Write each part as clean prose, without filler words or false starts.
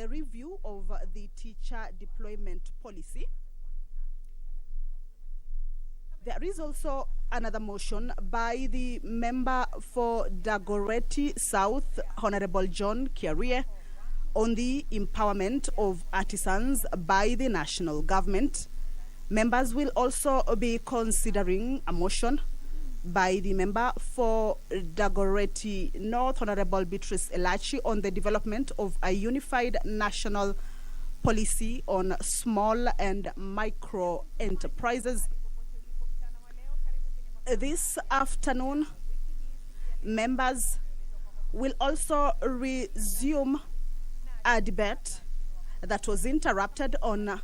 the review of the teacher deployment policy. There is also another motion by the member for Dagoretti South, Honorable John Kiarie, on the empowerment of artisans by the national government. Members will also be considering a motion by the member for Dagoretti North, Honorable Beatrice Elachi, on the development of a unified national policy on small and micro enterprises. This afternoon, members will also resume a debate that was interrupted on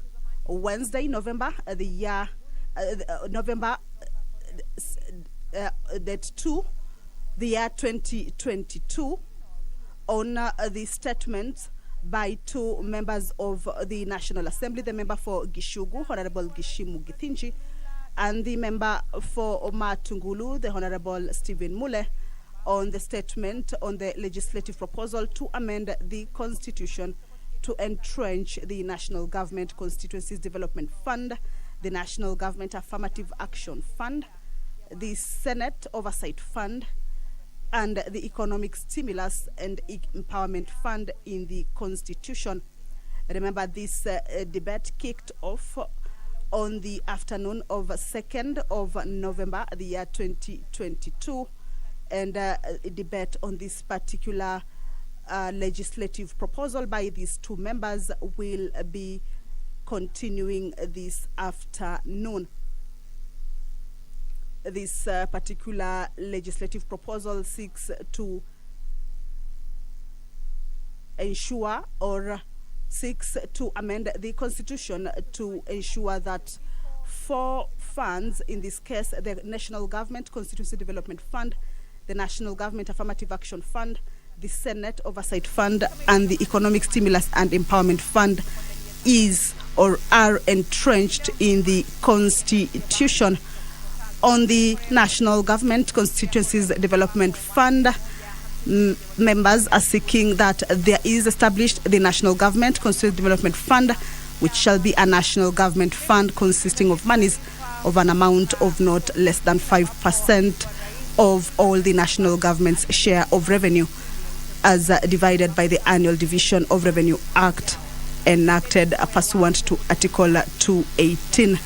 Wednesday, November date 2, the year 2022, on the statement by two members of the National Assembly, the member for Gishugu, Honorable Gishimu Githinji, and the member for Matungulu, the Honorable Stephen Mule, on the statement on the legislative proposal to amend the Constitution to entrench the National Government Constituencies Development Fund, the National Government Affirmative Action Fund, the Senate Oversight Fund, and the Economic Stimulus and Empowerment Fund in the Constitution. Remember, this debate kicked off on the afternoon of 2nd of November, the year 2022, and a debate on this particular legislative proposal by these two members will be continuing this afternoon. This particular legislative proposal seeks to ensure or seeks to amend the Constitution to ensure that four funds, in this case the National Government Constituency Development Fund, the National Government Affirmative Action Fund, the Senate Oversight Fund, and the Economic Stimulus and Empowerment Fund, is or are entrenched in the Constitution. On the National Government Constituencies Development Fund, members are seeking that there is established the National Government Constituency Development Fund, which shall be a national government fund consisting of monies of an amount of not less than 5% of all the national government's share of revenue, as divided by the Annual Division of Revenue Act enacted pursuant to Article 218.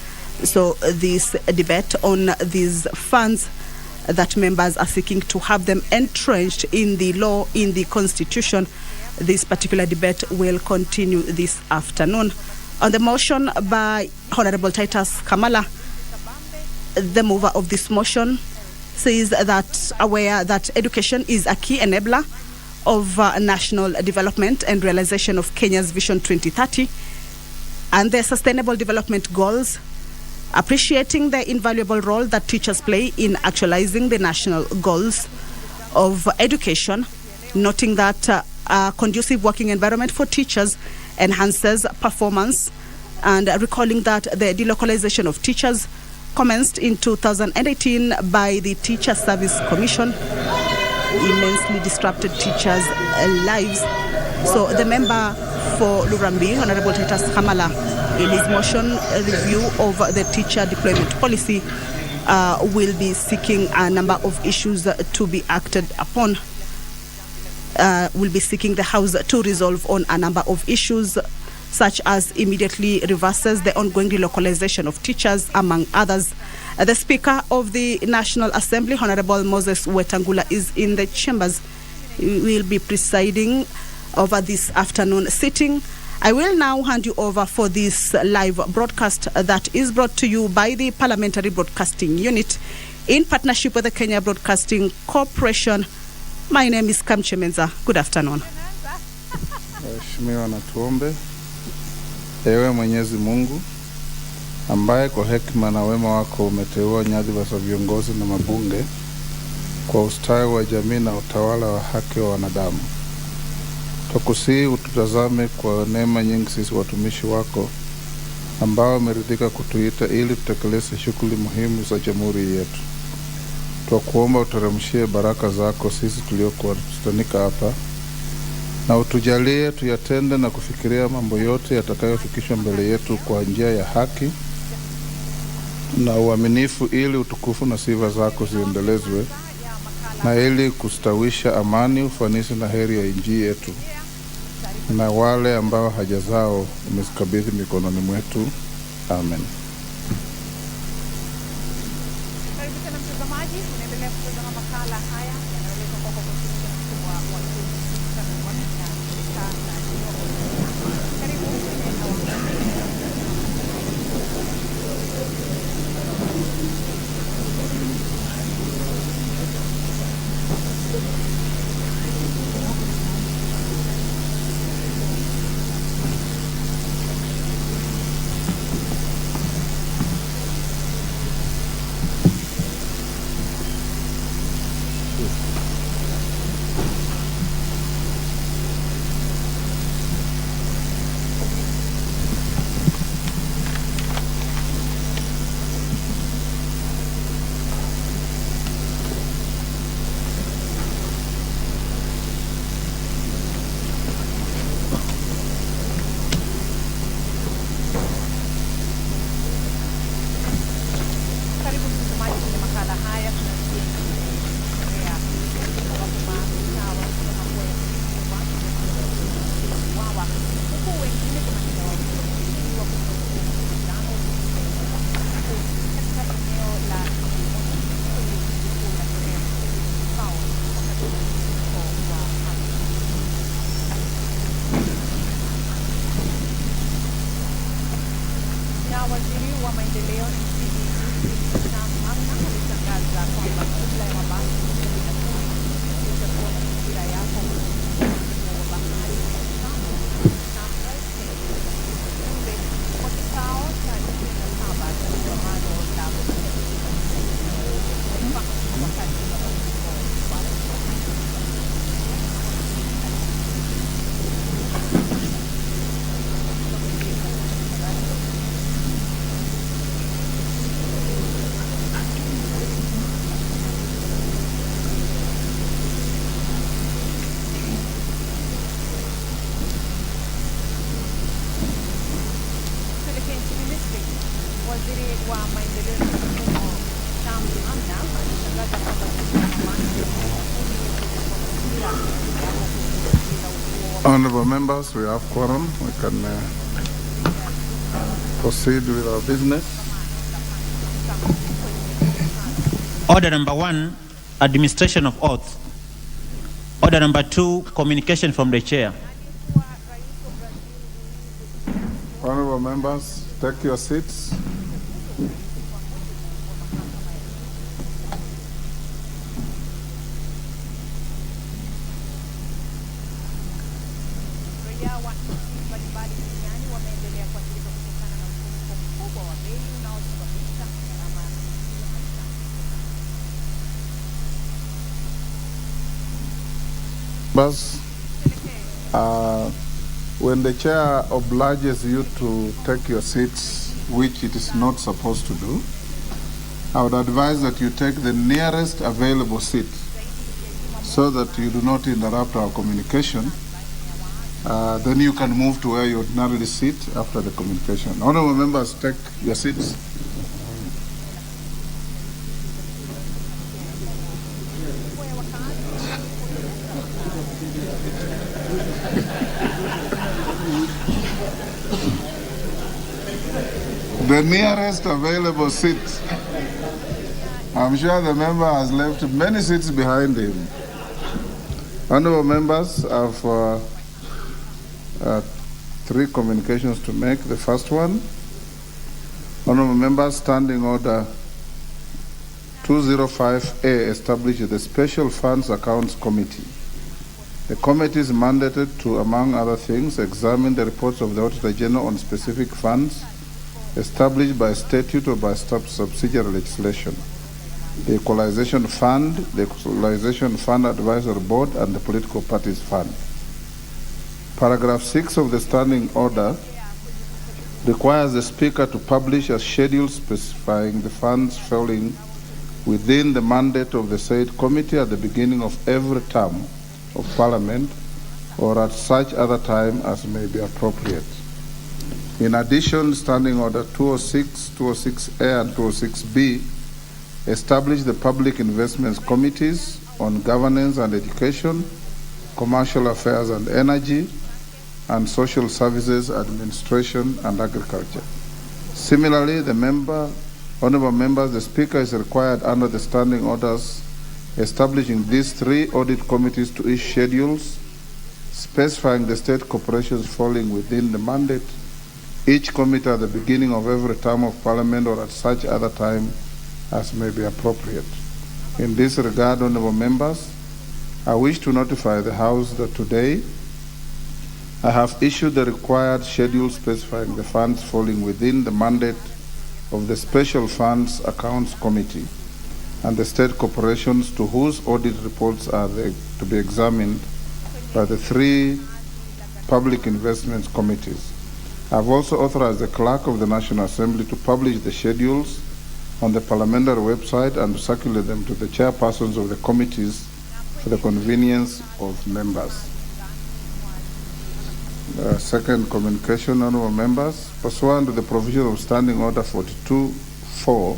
So this debate on these funds that members are seeking to have them entrenched in the law, in the Constitution, this particular debate will continue this afternoon. On the motion by Honorable Titus Kamala, the mover of this motion says that aware that education is a key enabler of national development and realization of Kenya's Vision 2030 and their sustainable development goals, appreciating the invaluable role that teachers play in actualizing the national goals of education, noting that a conducive working environment for teachers enhances performance, and recalling that the delocalization of teachers commenced in 2018 by the Teacher Service Commission immensely disrupted teachers' lives. So the member for Lurambi, Honorable Titus Kamala, in his motion review of the teacher deployment policy, will be seeking a number of issues to be acted upon. Will be seeking the House to resolve on a number of issues, such as immediately reverses the ongoing relocalization of teachers, among others. The Speaker of the National Assembly, Honorable Moses Wetangula, is in the chambers. He will be presiding over this afternoon sitting. I will now hand you over for this live broadcast that is brought to you by the Parliamentary Broadcasting Unit in partnership with the Kenya Broadcasting Corporation. My name is Kamche Menza. Good afternoon. Waheshimiwa na tuombe. Ewe Mwenyezi Mungu, ambaye kwa hekima na wema wako umeteua nyadhifa za viongozi na mabunge kwa ustawi wa jamii na utawala wa haki wa wanadamu, tukusihi ututazame kwa neema nyingi sisi watumishi wako ambao umeridhika kutuita ili tutekeleze shughuli muhimu za jamhuri yetu. Twakuomba uteremshie baraka zako sisi tuliokuwa tutanika hapa, na utujalie tuyatende na kufikiria mambo yote yatakayofikishwa mbele yetu kwa njia ya haki na uaminifu, ili utukufu na sifa zako ziendelezwe, na ili kustawisha amani, ufanisi na heri ya nchi yetu, na wale ambao haja zao umezikabidhi mikononi mwetu. Amen. Karibu tena mtazamaji, unaendelea kutazama makala haya yanayoletwa kwako kwa ushirikiano wa karibu Waziri wa maendeleo nchini alitangaza kwamba jumla ya mabasi itakuwa mazingira yako wa bahari kwa kikao cha 27 cha kongamano la wakati waziri wa maendeleo ya mifumo alitangaza kwamba Honorable members, we have quorum. We can proceed with our business. Order number 1, administration of oath. Order number 2, communication from the chair. Honorable members, take your seats. When the chair obliges you to take your seats, which it is not supposed to do, I would advise that you take the nearest available seat so that you do not interrupt our communication. Then you can move to where you ordinarily sit after the communication. Honorable members, take your seats. The nearest available seat. I'm sure the member has left many seats behind him. Honorable members, I have 3 communications to make. The first one, honorable members, Standing Order 205A establishes the Special Funds Accounts Committee. The committee is mandated to, among other things, examine the reports of the Auditor General on specific funds established by statute or by subsidiary legislation, the Equalization Fund, the Equalization Fund Advisory Board, and the Political Parties Fund. Paragraph 6 of the Standing Order requires the Speaker to publish a schedule specifying the funds falling within the mandate of the said committee at the beginning of every term of Parliament, or at such other time as may be appropriate. In addition, Standing Order 206, 206A, and 206B establish the Public Investments Committees on Governance and Education, Commercial Affairs and Energy, and Social Services, Administration, and Agriculture. Similarly, honorable members, the Speaker is required under the standing orders establishing these 3 audit committees to issue schedules specifying the state corporations falling within the mandate, each committee at the beginning of every term of Parliament or at such other time as may be appropriate. In this regard, honorable members, I wish to notify the House that today I have issued the required schedule specifying the funds falling within the mandate of the Special Funds Accounts Committee and the state corporations to whose audit reports are to be examined by the 3 Public Investments Committees. I have also authorized the Clerk of the National Assembly to publish the schedules on the parliamentary website and to circulate them to the chairpersons of the committees for the convenience of members. Second communication, honorable members, pursuant to the provision of Standing Order 42.4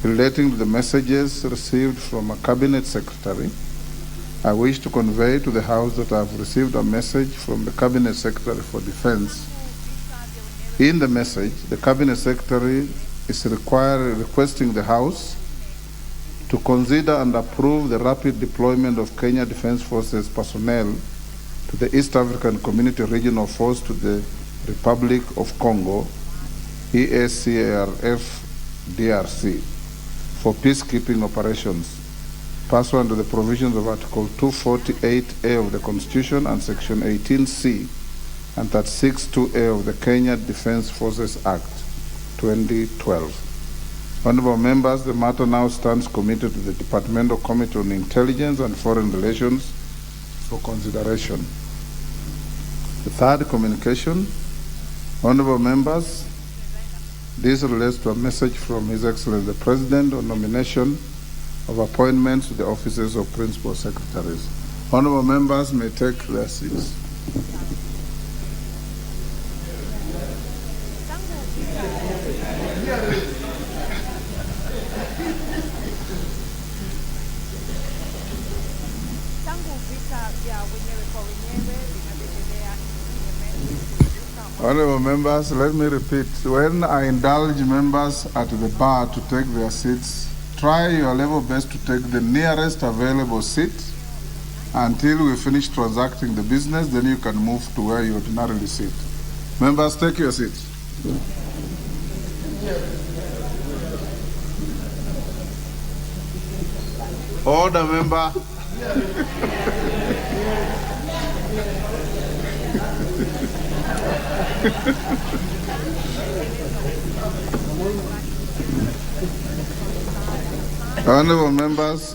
relating to the messages received from a Cabinet Secretary, I wish to convey to the House that I have received a message from the Cabinet Secretary for Defense. In the message, the Cabinet Secretary is requesting the House to consider and approve the rapid deployment of Kenya Defense Forces personnel to the East African Community Regional Force to the Republic of Congo, ESCARF DRC, for peacekeeping operations, pursuant to the provisions of Article 248A of the Constitution and Section 18C and 36(2)A of the Kenya Defense Forces Act 2012. Honorable members, the matter now stands committed to the Departmental Committee on Intelligence and Foreign Relations for consideration. The third communication, honorable members, this relates to a message from His Excellency the President on nomination of appointments to the offices of Principal Secretaries. Honorable members may take their seats. Honorable members, let me repeat. When I indulge members at the bar to take their seats, try your level best to take the nearest available seat until we finish transacting the business, then you can move to where you ordinarily sit. Members, take your seats. Order, member. Honorable members,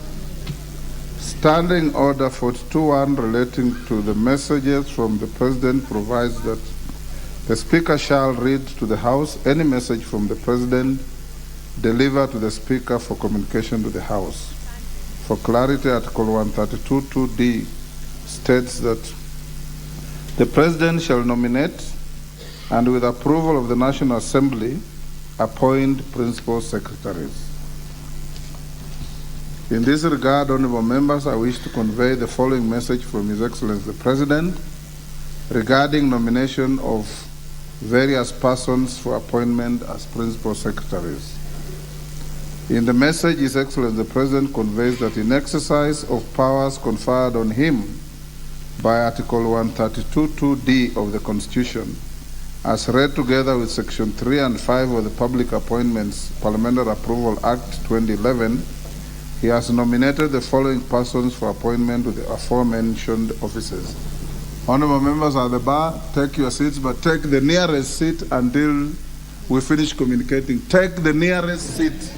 Standing Order 42.1 relating to the messages from the President provides that the Speaker shall read to the House any message from the President delivered to the Speaker for communication to the House. For clarity, Article 132.2d states that the President shall nominate and with approval of the National Assembly appoint Principal Secretaries. In this regard, honorable members, I wish to convey the following message from His Excellency the President regarding nomination of various persons for appointment as Principal Secretaries. In the message, His Excellency the President conveys that in exercise of powers conferred on him by Article 132.2d of the Constitution, as read together with Section 3 and 5 of the Public Appointments Parliamentary Approval Act 2011, he has nominated the following persons for appointment to the aforementioned offices. Honorable members at the bar, take your seats, but take the nearest seat until we finish communicating. Take the nearest seat.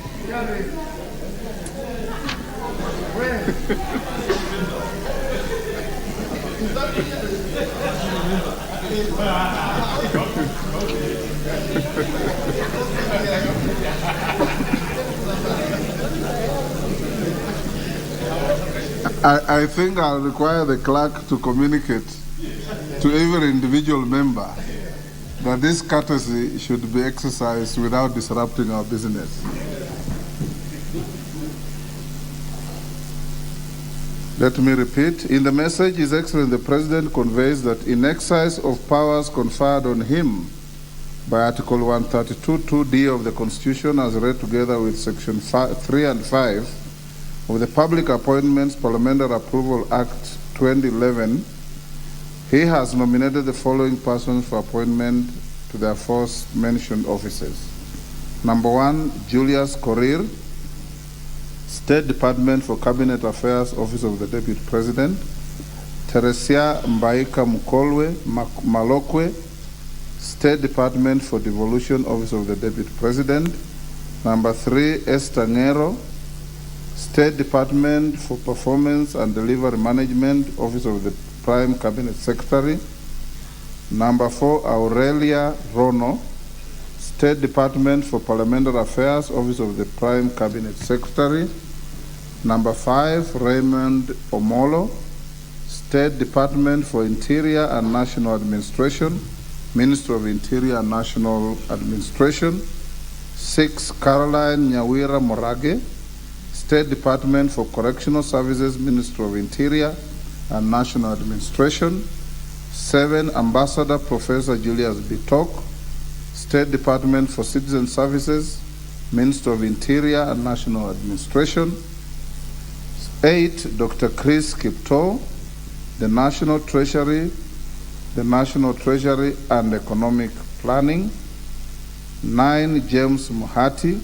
I think I'll require the clerk to communicate to every individual member that this courtesy should be exercised without disrupting our business. Let me repeat. In the message, His Excellency the President conveys that in exercise of powers conferred on him by Article 132(2)(d) of the Constitution, as read together with Section 3 and 5 of the Public Appointments Parliamentary Approval Act 2011, he has nominated the following persons for appointment to their first mentioned offices. Number 1, Julius Korir, State Department for Cabinet Affairs, Office of the Deputy President. Teresia Mbaika Malokwe, State Department for Devolution, Office of the Deputy President. Number 3, Esther Ngero, State Department for Performance and Delivery Management, Office of the Prime Cabinet Secretary. Number 4, Aurelia Rono, State Department for Parliamentary Affairs, Office of the Prime Cabinet Secretary. Number 5, Raymond Omolo, State Department for Interior and National Administration, Minister of Interior and National Administration. 6, Caroline Nyawira Morage, State Department for Correctional Services, Minister of Interior and National Administration. 7, Ambassador Professor Julius Bitok, State Department for Citizen Services, Minister of Interior and National Administration. 8, Dr. Chris Kipto, the National Treasury and Economic Planning. 9, James Muhati,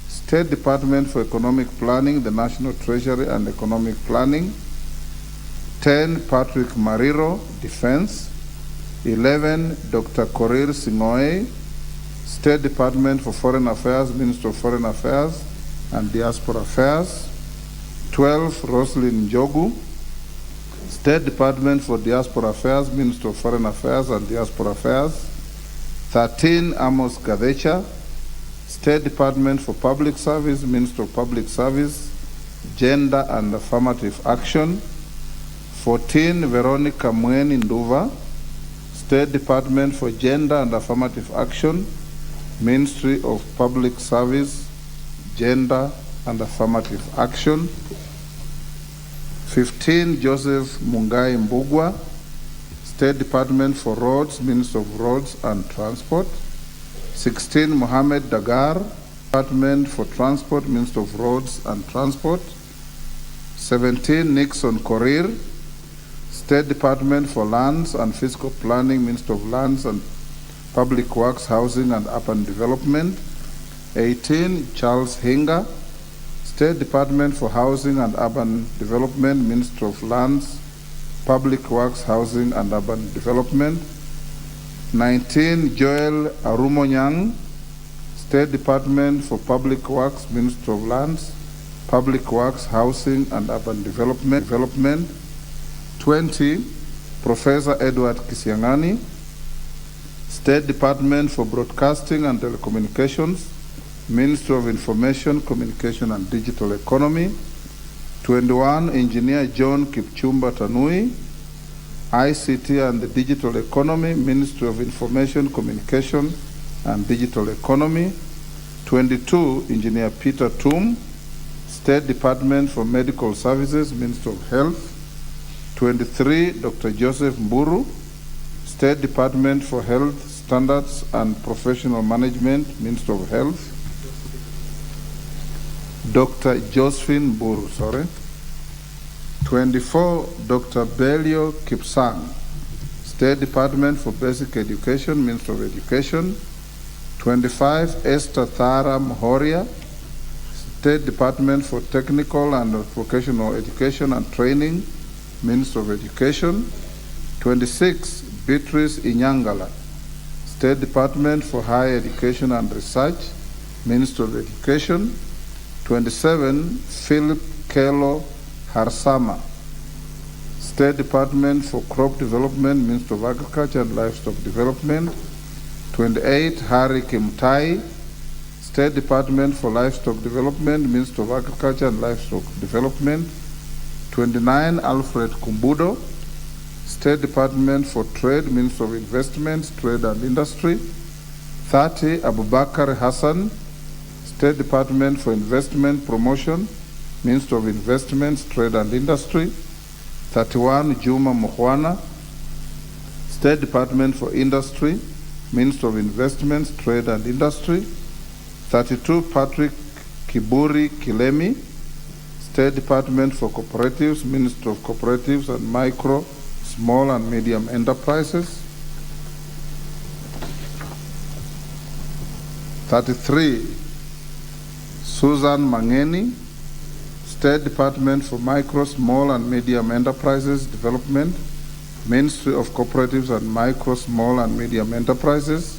State Department for Economic Planning, the National Treasury and Economic Planning. 10, Patrick Mariro, Defense. 11, Dr. Korir Singoe, State Department for Foreign Affairs, Minister of Foreign Affairs and Diaspora Affairs. 12, Roslyn Njogu, State Department for Diaspora Affairs, Minister of Foreign Affairs and Diaspora Affairs. 13, Amos Gadecha, State Department for Public Service, Minister of Public Service, Gender and Affirmative Action. 14, Veronica Mweni Nduva, State Department for Gender and Affirmative Action, Ministry of Public Service, Gender and Affirmative Action. 15, Joseph Mungai Mbugwa, State Department for Roads, Minister of Roads and Transport. 16, Mohammed Dagar, Department for Transport, Minister of Roads and Transport. 17, Nixon Korir, State Department for Lands and Fiscal Planning, Minister of Lands and Public Works, Housing and Urban Development. 18, Charles Hinga, State Department for Housing and Urban Development, Minister of Lands, Public Works, Housing and Urban Development. 19, Joel Arumonyang, State Department for Public Works, Minister of Lands, Public Works, Housing and Urban Development. 20, Professor Edward Kisiangani, State Department for Broadcasting and Telecommunications, Ministry of Information, Communication and Digital Economy. 21, Engineer John Kipchumba Tanui, ICT and the Digital Economy, Ministry of Information, Communication and Digital Economy. 22, Engineer Peter Tum, State Department for Medical Services, Minister of Health. 23, Dr. Joseph Mburu, State Department for Health Standards and Professional Management, Minister of Health. Dr. Josephine Mburu, 24, Dr. Belio Kipsang, State Department for Basic Education, Minister of Education. 25, Esther Thara Mhoria, State Department for Technical and Vocational Education and Training, Minister of Education. 26, Beatrice Inyangala, State Department for Higher Education and Research, Minister of Education. 27, Philip Kelo Harsama, State Department for Crop Development, Minister of Agriculture and Livestock Development. 28, Harry Kimtai, State Department for Livestock Development, Minister of Agriculture and Livestock Development. 29, Alfred Kumbudo, State Department for Trade, Minister of Investments, Trade and Industry. 30, Abubakar Hassan, State Department for Investment Promotion, Minister of Investments, Trade and Industry. 31, Juma Mukhwana, State Department for Industry, Minister of Investments, Trade and Industry. 32, Patrick Kiburi Kilemi, State Department for Cooperatives, Minister of Cooperatives and Micro, Small and Medium Enterprises. 33, Susan Mangeni, State Department for Micro, Small and Medium Enterprises Development, Ministry of Cooperatives and Micro, Small and Medium Enterprises.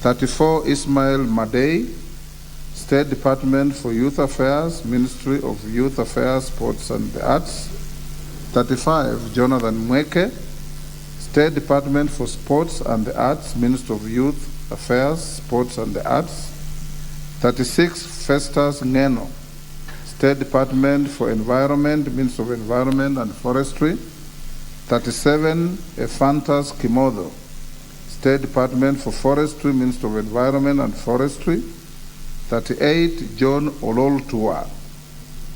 34, Ismail Madei, State Department for Youth Affairs, Ministry of Youth Affairs, Sports and the Arts. 35, Jonathan Mweke, State Department for Sports and the Arts, Ministry of Youth Affairs, Sports and the Arts. 36, Festus Ngeno, State Department for Environment, Ministry of Environment and Forestry. 37, Ephantas Kimodo, State Department for Forestry, Ministry of Environment and Forestry. 38, John Ololtua,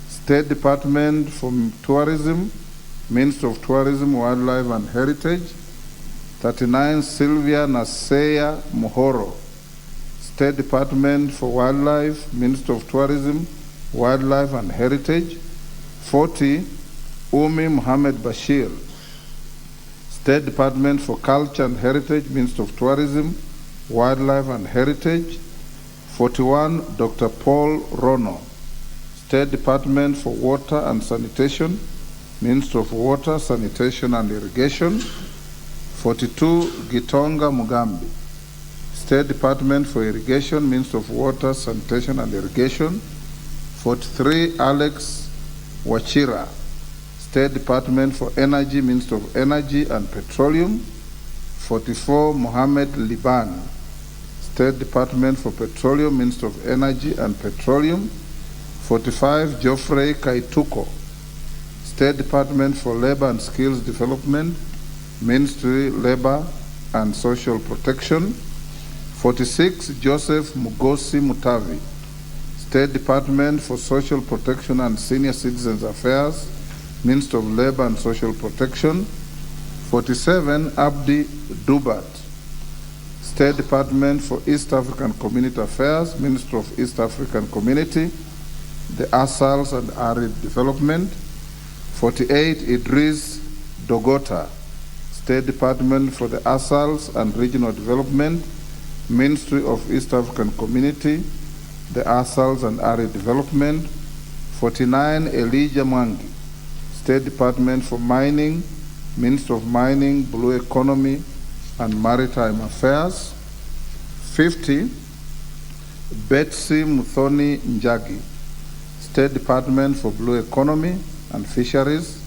State Department for Tourism, Ministry of Tourism, Wildlife and Heritage. 39, Sylvia Naseya Mohoro, State Department for Wildlife, Ministry of Tourism, Wildlife and Heritage. 40, Umi Muhammad Bashir, State Department for Culture and Heritage, Ministry of Tourism, Wildlife and Heritage. 41, Dr. Paul Rono, State Department for Water and Sanitation, Ministry of Water, Sanitation and Irrigation. 42, Gitonga Mugambi, State Department for Irrigation, Ministry of Water, Sanitation and Irrigation. 43, Alex Wachira, State Department for Energy, Ministry of Energy and Petroleum. 44, Mohammed Liban, State Department for Petroleum, Ministry of Energy and Petroleum. 45, Geoffrey Kaituko, State Department for Labor and Skills Development, Ministry, Labor and Social Protection. 46, Joseph Mugosi Mutavi, State Department for Social Protection and Senior Citizens Affairs, Ministry of Labor and Social Protection. 47, Abdi Dubat, State Department for East African Community Affairs, Ministry of East African Community, the ASALs and Arid Development. 48, Idris Dogota, State Department for the ASALs and Regional Development, Ministry of East African Community, the ASALs and Arid Development. 49, Elijah Mwangi, State Department for Mining, Ministry of Mining, Blue Economy and Maritime Affairs. 50, Betsy Muthoni Njagi, State Department for Blue Economy and Fisheries,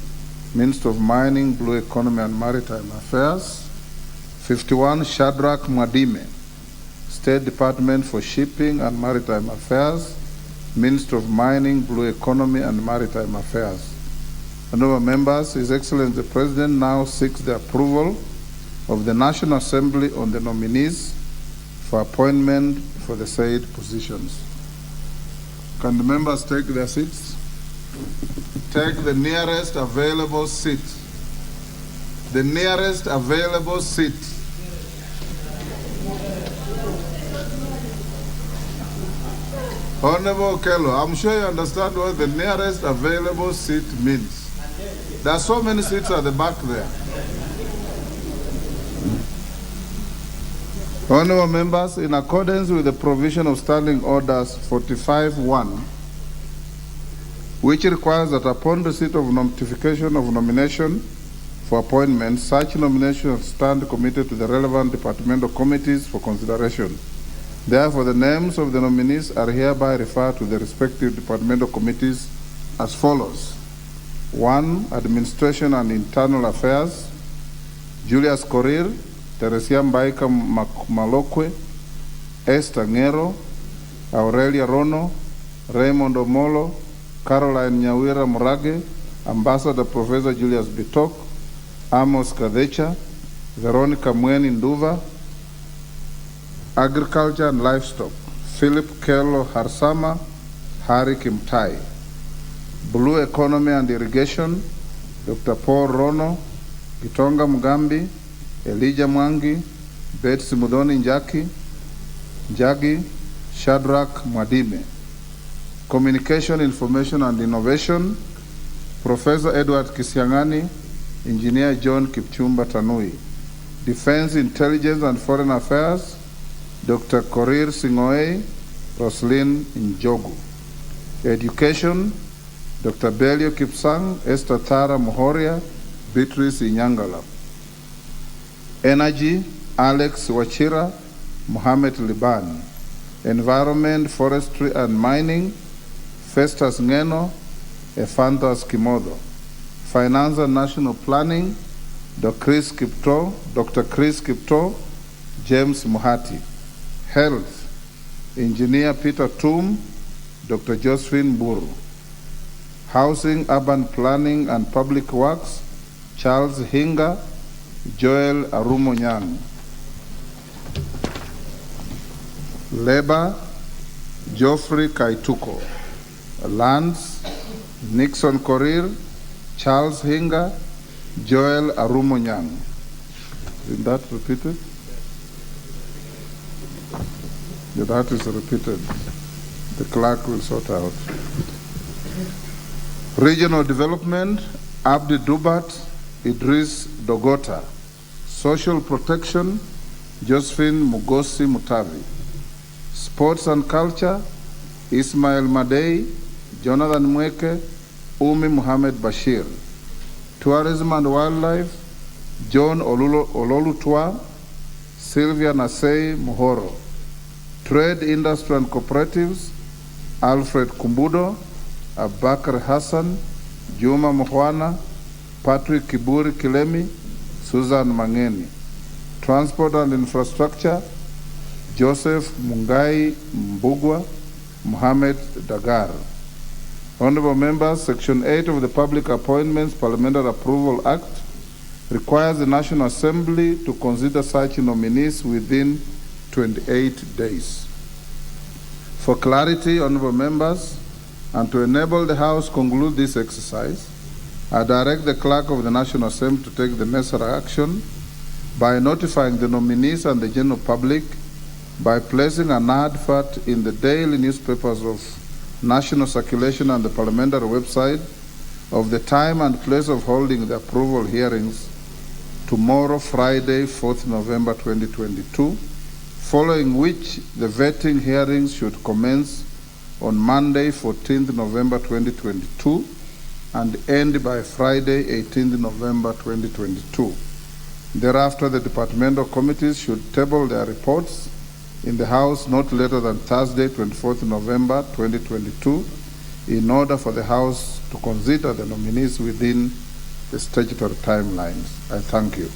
Ministry of Mining, Blue Economy and Maritime Affairs. 51, Shadrach Mwadime, State Department for Shipping and Maritime Affairs, Ministry of Mining, Blue Economy and Maritime Affairs. Honorable members, His Excellency the President now seeks the approval of the National Assembly on the nominees for appointment for the said positions. Can the members take their seats? Take the nearest available seat. The nearest available seat. Honorable Kello, I'm sure you understand what the nearest available seat means. There are so many seats at the back there. Honorable members, in accordance with the provision of Standing Orders 45(1), which requires that upon receipt of notification of nomination for appointment, such nominations stand committed to the relevant departmental committees for consideration. Therefore, the names of the nominees are hereby referred to the respective departmental committees as follows. 1, Administration and Internal Affairs, Julius Korir, Teresia Mbaika Malokwe, Esther Ngero, Aurelia Rono, Raymond Omolo, Caroline Nyawira Murage, Ambassador Professor Julius Bitok, Amos Kadecha, Veronica Mweni Nduva. Agriculture and Livestock, Philip Kelo Harsama, Hari Kimtai. Blue Economy and Irrigation, Dr. Paul Rono, Gitonga Mugambi, Elijah Mwangi, Betsy Mudoni Njagi, Shadrach Mwadime. Communication, Information and Innovation, Professor Edward Kisiangani, Engineer John Kipchumba Tanui. Defense, Intelligence and Foreign Affairs, Dr. Korir Singoe, Roslyn Njogu. Education, Dr. Belio Kipsang, Esther Tara Mohoria, Beatrice Inyangala. Energy, Alex Wachira, Mohamed Liban. Environment, Forestry and Mining, Festus Ngeno, Ephantas Kimodo. Finance and National Planning, Dr. Chris Kipto, James Muhati. Health, Engineer Peter Tum, Dr. Josephine Buru. Housing, Urban Planning and Public Works, Charles Hinga, Joel Arumonyang. Labor, Geoffrey Kaituko. Lands, Nixon Korir, Charles Hinga, Joel Arumonyang. Is that repeated? That is repeated. The clerk will sort out. Regional Development, Abdi Dubat, Idris Dogota. Social Protection, Josephine Mugosi Mutavi. Sports and Culture, Ismail Madei, Jonathan Mweke, Umi Muhammad Bashir. Tourism and Wildlife, John Ololutwa, Sylvia Nasei Muhoro. Trade, Industry and Cooperatives, Alfred Kumbudo, Abakar Hassan, Juma Muhwana, Patrick Kiburi Kilemi, Susan Mangeni. Transport and Infrastructure, Joseph Mungai Mbugwa, Mohamed Dagar. Honorable members, Section 8 of the Public Appointments Parliamentary Approval Act requires the National Assembly to consider such nominees within 28 days. For clarity, honorable members, and to enable the House conclude this exercise, I direct the Clerk of the National Assembly to take the necessary action by notifying the nominees and the general public by placing an advert in the daily newspapers of national circulation and the parliamentary website of the time and place of holding the approval hearings tomorrow, Friday, 4th November 2022, following which the vetting hearings should commence on Monday, 14th November 2022, and end by Friday, 18th November 2022. Thereafter, the departmental committees should table their reports in the House not later than Thursday, 24th November 2022, in order for the House to consider the nominees within the statutory timelines. I thank you.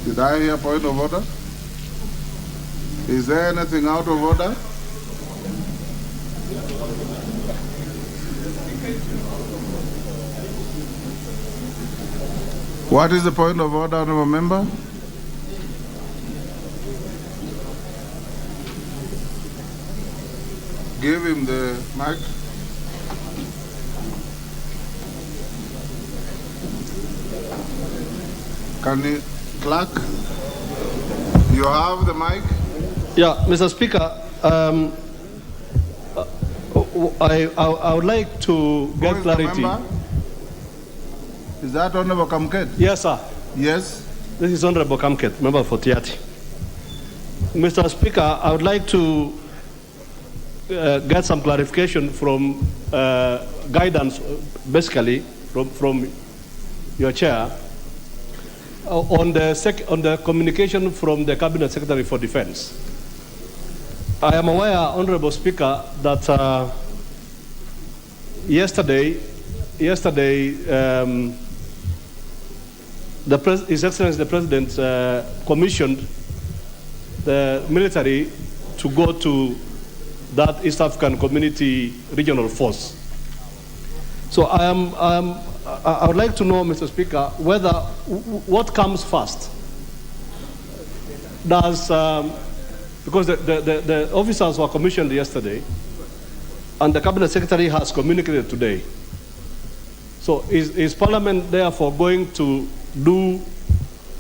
Did I hear point of order? Is there anything out of order? What is the point of order, honorable member? Give him the mic. Can you, clerk, you have the mic? Yeah, Mr. Speaker, I would like to get clarity. Is that Honorable Kamket? Yes, sir. Yes. This is Honorable Kamket, member for Tiati. Mr. Speaker, I would like to get some clarification from guidance, basically, from your chair, on the communication from the Cabinet Secretary for Defense. I am aware, Honorable Speaker, that yesterday, His Excellency the President commissioned the military to go to that East African Community Regional Force. So I would like to know, Mr. Speaker, whether what comes first? Does because the officers were commissioned yesterday, and the Cabinet Secretary has communicated today. So is Parliament therefore going to do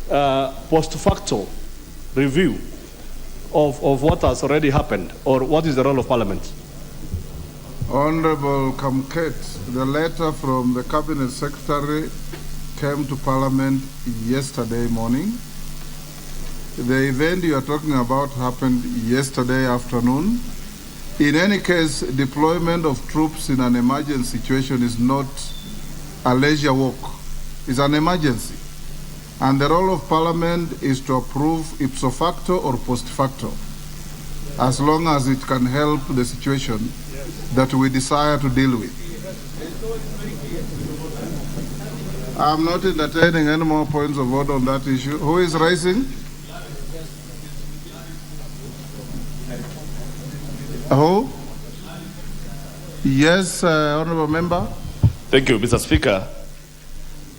post facto review of what has already happened, or what is the role of Parliament? Honorable Kamket, the letter from the Cabinet Secretary came to Parliament yesterday morning. The event you are talking about happened yesterday afternoon. In any case, deployment of troops in an emergency situation is not a leisure walk. It's an emergency. And the role of Parliament is to approve ipso facto or post facto, as long as it can help the situation that we desire to deal with. I'm not entertaining any more points of order on that issue. Who is raising? Who? Yes, Honorable Member. Thank you, Mr. Speaker.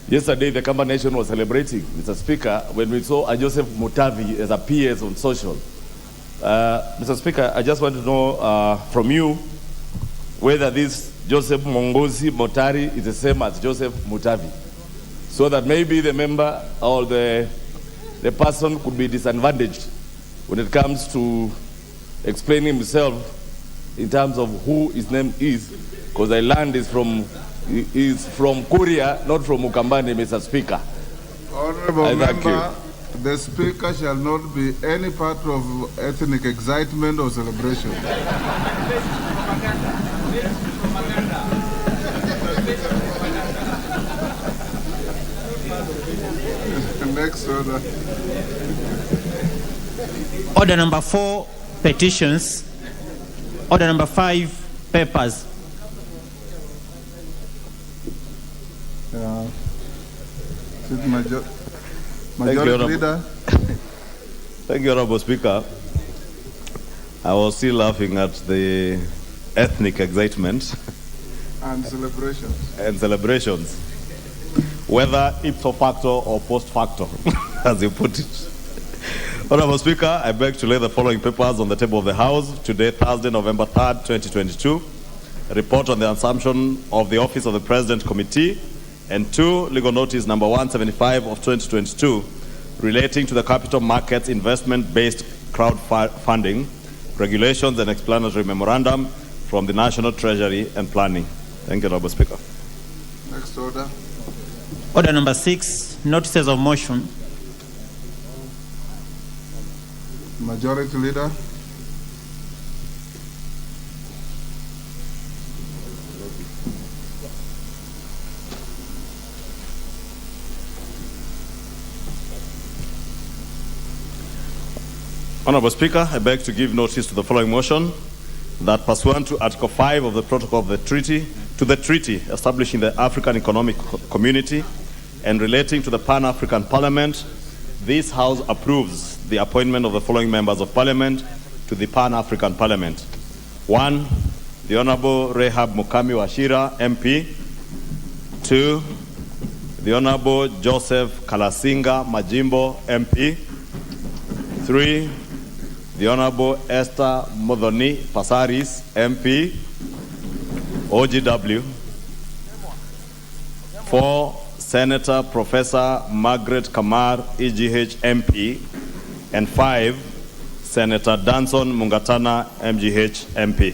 Yesterday, the Kamba Nation was celebrating, Mr. Speaker, when we saw a Joseph Mutavi as a PS on social. Mr. Speaker, I just want to know from you whether this Joseph Mongozi Motari is the same as Joseph Mutavi, so that maybe the member or the person could be disadvantaged when it comes to explaining himself in terms of who his name is, because I learned is from Kuria, not from Mukambani, Mr. Speaker. Honorable Member, the Speaker shall not be any part of ethnic excitement or celebration. Next order. Order number 4, petitions. Order number 5, papers. Majority Leader. Thank you, Honorable Speaker. I was still laughing at the ethnic excitement and celebrations. And celebrations, whether ipso facto or post facto, as you put it. Honorable Speaker, I beg to lay the following papers on the table of the House today, Thursday, November 3rd, 2022. A report on the assumption of the Office of the President Committee, and 2, legal notice number 175 of 2022, relating to the capital markets investment-based crowdfunding, regulations and explanatory memorandum from the National Treasury and Planning. Thank you, Honorable Speaker. Next order. Order number 6, notices of motion. Majority Leader. Honorable Speaker, I beg to give notice to the following motion, that pursuant to Article 5 of the Protocol of the Treaty, to the Treaty establishing the African Economic Community and relating to the Pan-African Parliament, this House approves the appointment of the following members of Parliament to the Pan-African Parliament. 1, the Honorable Rehab Mukami Washira, MP. 2, the Honorable Joseph Kalasinga Majimbo, MP. 3, the Honorable Esther Modoni Pasaris, MP, OGW. 4, Senator Professor Margaret Kamar, EGH, MP. And 5, Senator Danson Mungatana, MGH, MP.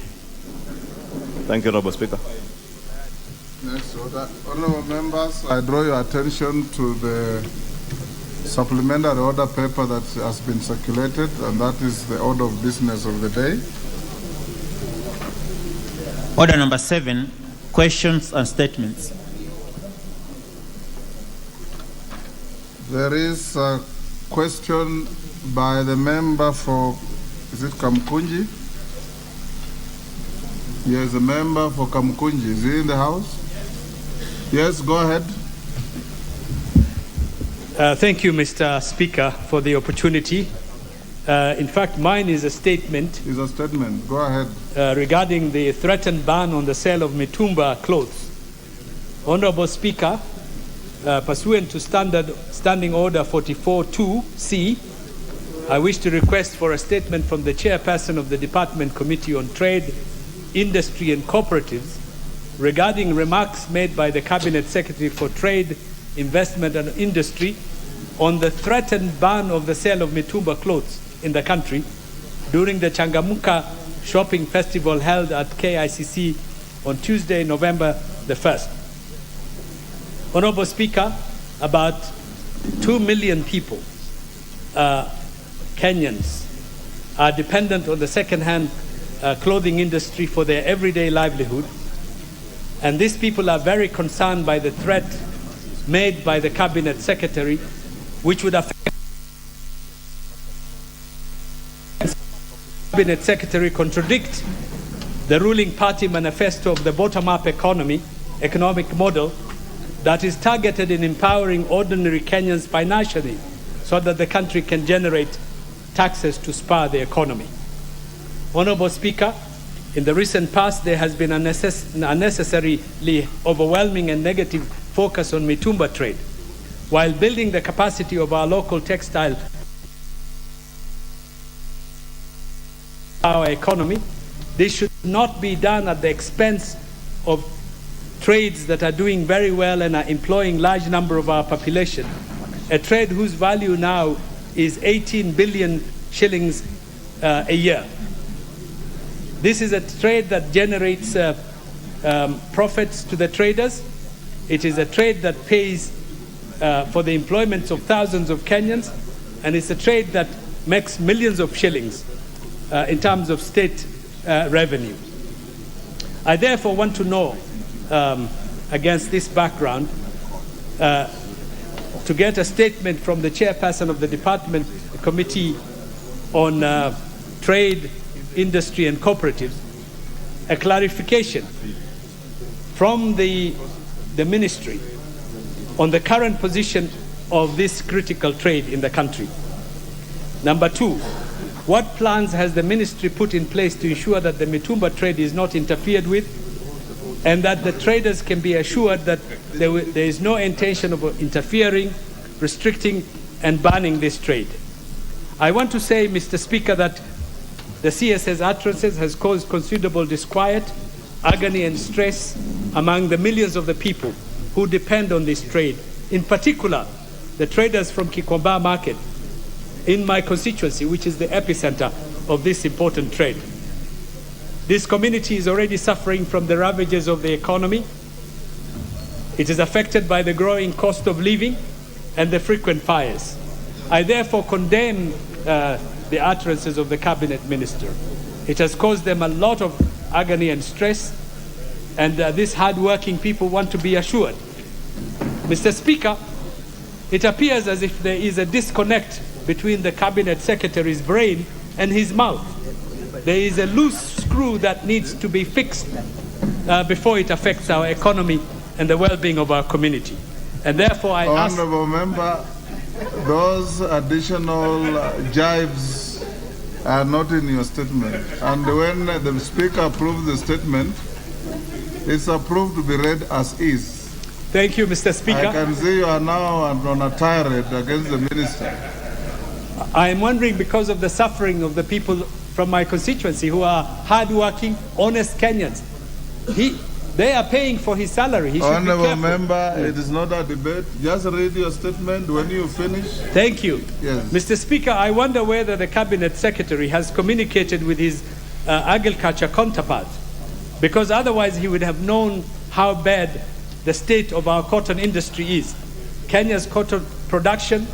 Thank you, Honorable Speaker. Next order. Honorable members, I draw your attention to the supplementary order paper that has been circulated, and that is the order of business of the day. Order number 7, questions and statements. There is a question by the member for, is it Kamkunji? Yes, a member for Kamkunji. Is he in the House? Yes, go ahead. Thank you, Mr. Speaker, for the opportunity. In fact, mine is a statement Is a statement. Go ahead. regarding the threatened ban on the sale of Mitumba clothes. Honorable Speaker, pursuant to Standing Order 44.2c, I wish to request for a statement from the chairperson of the Department Committee on Trade, Industry and Cooperatives regarding remarks made by the Cabinet Secretary for Trade, Investment and Industry on the threatened ban of the sale of Mitumba clothes in the country during the Changamuka Shopping Festival held at KICC on Tuesday, November the 1st. Honorable Speaker, about 2 million people, Kenyans, are dependent on the second-hand clothing industry for their everyday livelihood. And these people are very concerned by the threat made by the Cabinet Secretary, which would affect the Cabinet Secretary contradict the ruling party manifesto of the bottom-up economic model that is targeted in empowering ordinary Kenyans financially so that the country can generate taxes to spur the economy. Honorable Speaker, in the recent past, there has been unnecessarily overwhelming and negative focus on Mitumba trade. While building the capacity of our local textile our economy, this should not be done at the expense of trades that are doing very well and are employing large number of our population. A trade whose value now is 18 billion shillings a year. This is a trade that generates profits to the traders. It is a trade that pays for the employment of thousands of Kenyans, and it's a trade that makes millions of shillings in terms of state revenue. I therefore want to know, against this background, to get a statement from the chairperson of the Department Committee on Trade, Industry and Cooperatives, a clarification from the ministry on the current position of this critical trade in the country. Number two, what plans has the ministry put in place to ensure that the Mitumba trade is not interfered with, and that the traders can be assured that there is no intention of interfering, restricting and banning this trade? I want to say, Mr. Speaker, that the CS's utterances has caused considerable disquiet, agony and stress among the millions of the people who depend on this trade, in particular the traders from Kikomba market in my constituency, which is the epicenter of this important trade. This community is already suffering from the ravages of the economy. It is affected by the growing cost of living and the frequent fires. I therefore condemn the utterances of the cabinet minister. It has caused them a lot of agony and stress, and these hard-working people want to be assured. Mr. Speaker, it appears as if there is a disconnect between the cabinet secretary's brain and his mouth. There is a loose screw that needs to be fixed before it affects our economy and the well-being of our community. And therefore I ask... Honorable Member, those additional jibes are not in your statement. And when the Speaker approves the statement, it's approved to be read as is. Thank you, Mr. Speaker. I can see you are now on a tirade against the minister. I am wondering, because of the suffering of the people from my constituency who are hard-working, honest Kenyans. They are paying for his salary. He should Honorable be careful. Member, it is not a debate. Just read your statement when you finish. Thank you. Yes. Mr. Speaker, I wonder whether the Cabinet Secretary has communicated with his agriculture counterpart, because otherwise he would have known how bad the state of our cotton industry is. Kenya's cotton production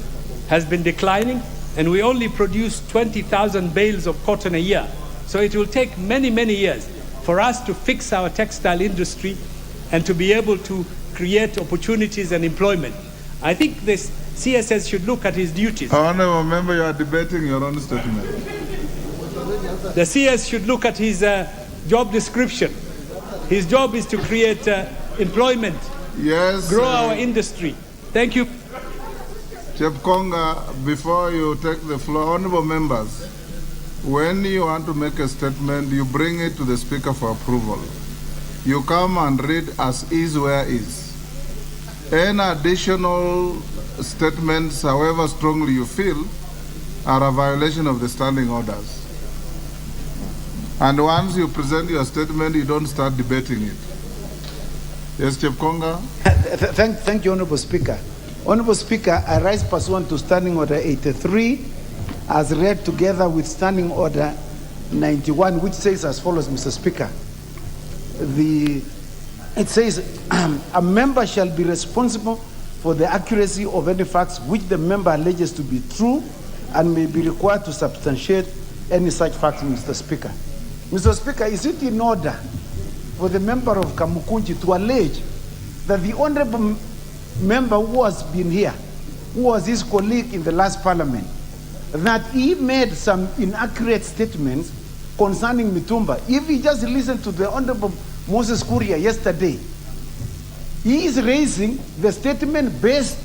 has been declining, and we only produce 20,000 bales of cotton a year. So it will take many, many years for us to fix our textile industry and to be able to create opportunities and employment. I think this CSS should look at his duties. Honorable Member, you are debating your own statement. The CS should look at his job description. His job is to create employment, Yes. grow our industry. Thank you. Chepkonga, before you take the floor, honorable members, when you want to make a statement, you bring it to the Speaker for approval. You come and read as is where is. Any additional statements, however strongly you feel, are a violation of the standing orders. And once you present your statement, you don't start debating it. Yes, Chepkonga? Thank you, Honorable Speaker. Honorable Speaker, I rise pursuant to Standing Order 83 as read together with Standing Order 91, which says as follows, Mr. Speaker. It says, a member shall be responsible for the accuracy of any facts which the member alleges to be true and may be required to substantiate any such facts, Mr. Speaker. Mr. Speaker, is it in order for the member of Kamukunji to allege that the honorable member who has been here, who was his colleague in the last parliament, that he made some inaccurate statements concerning Mitumba? If he just listened to the Honorable Moses Kuria yesterday, he is raising the statement based,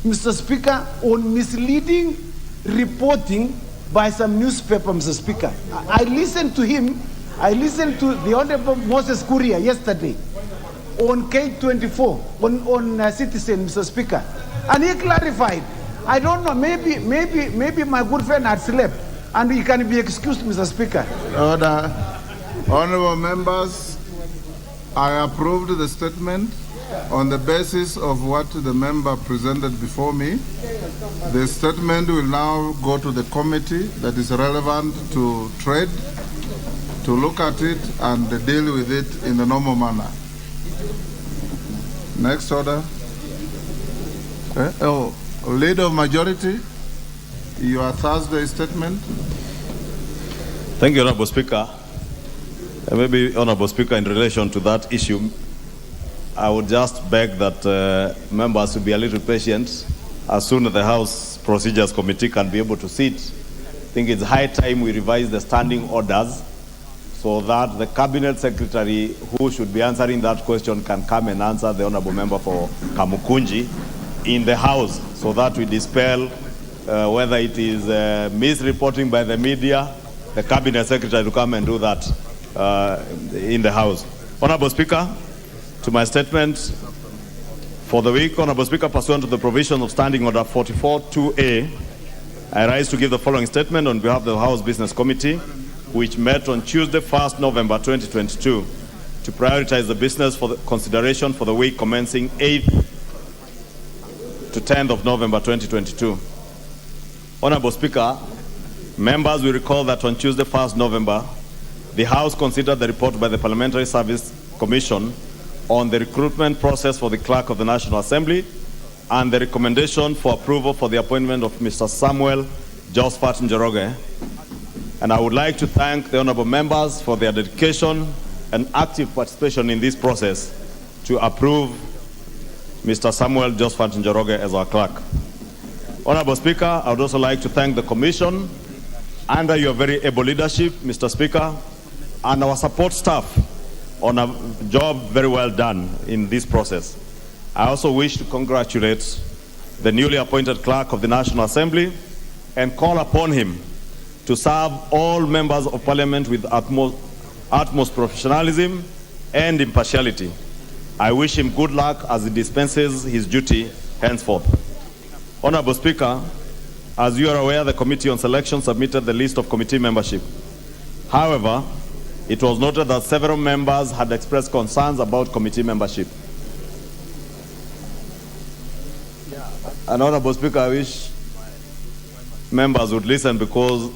Mr. Speaker, on misleading reporting by some newspaper, Mr. Speaker. I listened to him, I listened to the Honorable Moses Kuria yesterday on K24, on Citizen, Mr. Speaker, and he clarified. I don't know, maybe my good friend had slept, and he can be excused, Mr. Speaker. Order. Honorable members, I approved the statement on the basis of what the member presented before me. The statement will now go to the committee that is relevant to trade to look at it and deal with it in the normal manner. Next order. Leader of majority, your Thursday statement. Thank you, Honorable Speaker. Maybe, Honorable Speaker, in relation to that issue, I would just beg that members to be a little patient. As soon as the House Procedures Committee can be able to sit, I think it's high time we revise the standing orders so that the Cabinet Secretary who should be answering that question can come and answer the Honorable Member for Kamukunji in the House, so that we dispel whether it is misreporting by the media, the Cabinet Secretary to come and do that in the House. Honorable Speaker, to my statement for the week, Honorable Speaker, pursuant to the provision of Standing Order 44-2A, I rise to give the following statement on behalf of the House Business Committee, which met on Tuesday, 1st November 2022, to prioritize the business for the consideration for the week commencing 8th to 10th of November 2022. Honorable Speaker, members will recall that on Tuesday, 1st November, the House considered the report by the Parliamentary Service Commission on the recruitment process for the Clerk of the National Assembly and the recommendation for approval for the appointment of Mr. Samuel Josephat Njoroge. And I would like to thank the honorable members for their dedication and active participation in this process to approve Mr. Samuel Josephat Njoroge as our clerk. Honorable Speaker, I would also like to thank the Commission under your very able leadership, Mr. Speaker, and our support staff on a job very well done in this process. I also wish to congratulate the newly appointed clerk of the National Assembly and call upon him to serve all members of Parliament with utmost professionalism and impartiality. I wish him good luck as he dispenses his duty henceforth. Honorable Speaker, as you are aware, the Committee on Selection submitted the list of committee membership. However, it was noted that several members had expressed concerns about committee membership. And Honorable Speaker, I wish members would listen, because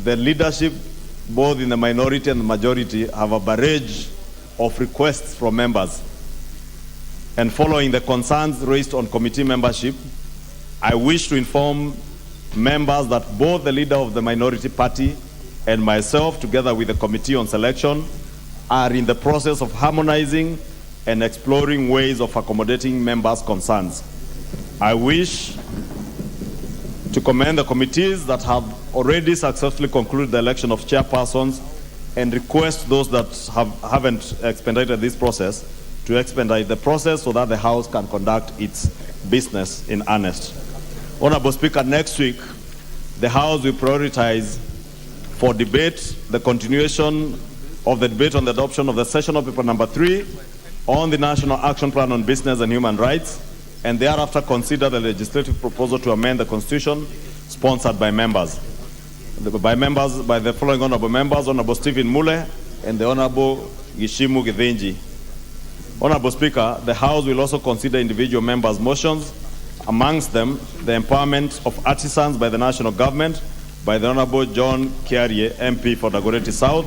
the leadership, both in the minority and the majority, have a barrage of requests from members. And following the concerns raised on committee membership, I wish to inform members that both the leader of the minority party and myself, together with the Committee on Selection, are in the process of harmonizing and exploring ways of accommodating members' concerns. I wish to commend the committees that have already successfully concluded the election of chairpersons and request those that haven't expedited this process to expedite the process so that the House can conduct its business in earnest. Honorable Speaker, next week, the House will prioritize for debate the continuation of the debate on the adoption of the sessional paper number 3 on the National Action Plan on Business and Human Rights, and thereafter consider the legislative proposal to amend the Constitution sponsored by members. By the following honorable members: Honorable Stephen Mule and the Honorable Gishimu Githinji. Honorable Speaker, the House will also consider individual members' motions, amongst them the empowerment of artisans by the national government by the Honorable John Kiarie, MP for Dagoretti South,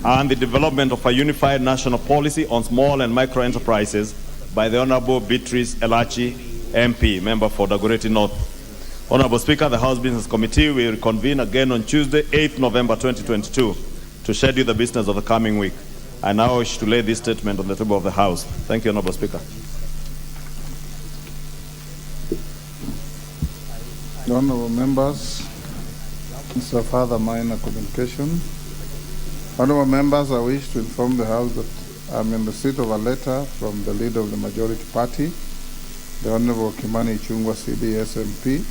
and the development of a unified national policy on small and micro enterprises by the Honorable Beatrice Elachi, MP, member for Dagoretti North. Honorable Speaker, the House Business Committee will convene again on Tuesday, 8th November 2022 to schedule the business of the coming week. I now wish to lay this statement on the table of the House. Thank you, Honorable Speaker. Honorable members, it's a further minor communication. Honorable members, I wish to inform the House that I'm in receipt of a letter from the leader of the majority party, the Honorable Kimani Ichung'wah CDS MP,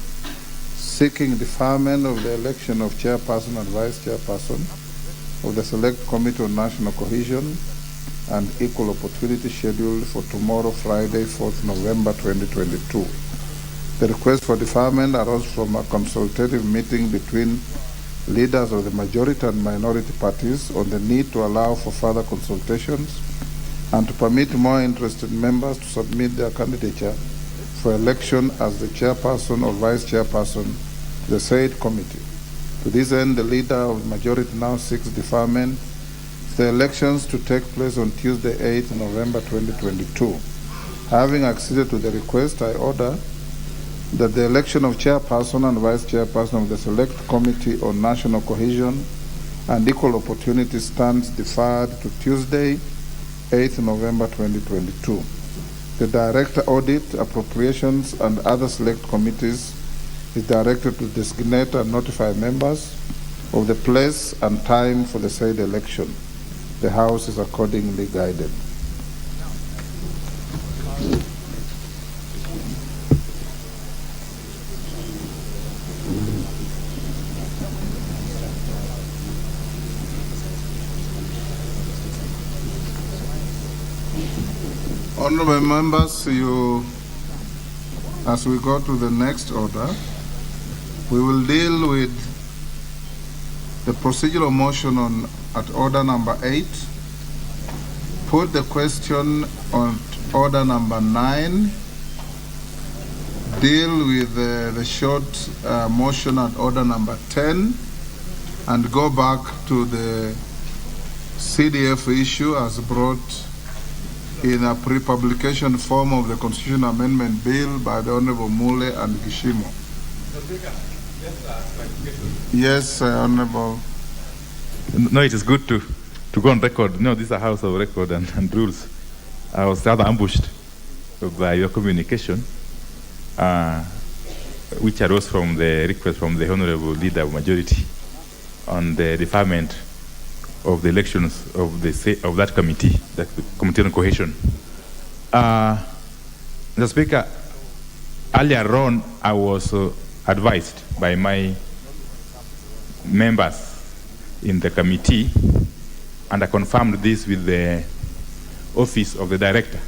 seeking deferment of the election of chairperson and vice chairperson of the Select Committee on National Cohesion and Equal Opportunity scheduled for tomorrow, Friday, 4th November 2022. The request for deferment arose from a consultative meeting between leaders of the majority and minority parties on the need to allow for further consultations and to permit more interested members to submit their candidature for election as the chairperson or vice chairperson to the said committee. To this end, the leader of the majority now seeks deferment of the elections to take place on Tuesday, 8th November 2022. Having acceded to the request, I order that the election of chairperson and vice chairperson of the Select Committee on National Cohesion and Equal Opportunity stands deferred to Tuesday, 8th November 2022. The Director Audit, Appropriations and other select committees is directed to designate and notify members of the place and time for the said election. The House is accordingly guided. Honorable members, as we go to the next order, we will deal with the procedural motion at order number 8, put the question on order number 9, deal with the short motion at order number 10, and go back to the CDF issue as brought in a pre-publication form of the Constitution Amendment Bill by the Honorable Mule and Gishimo. Yes, Honorable. No, it is good to go on record. No, this is a house of record and rules. I was rather ambushed by your communication, which arose from the request from the Honorable Leader of Majority on the deferment of the elections of that committee, the Committee on Cohesion. Mr. Speaker, earlier on, I was advised by my members in the committee, and I confirmed this with the office of the director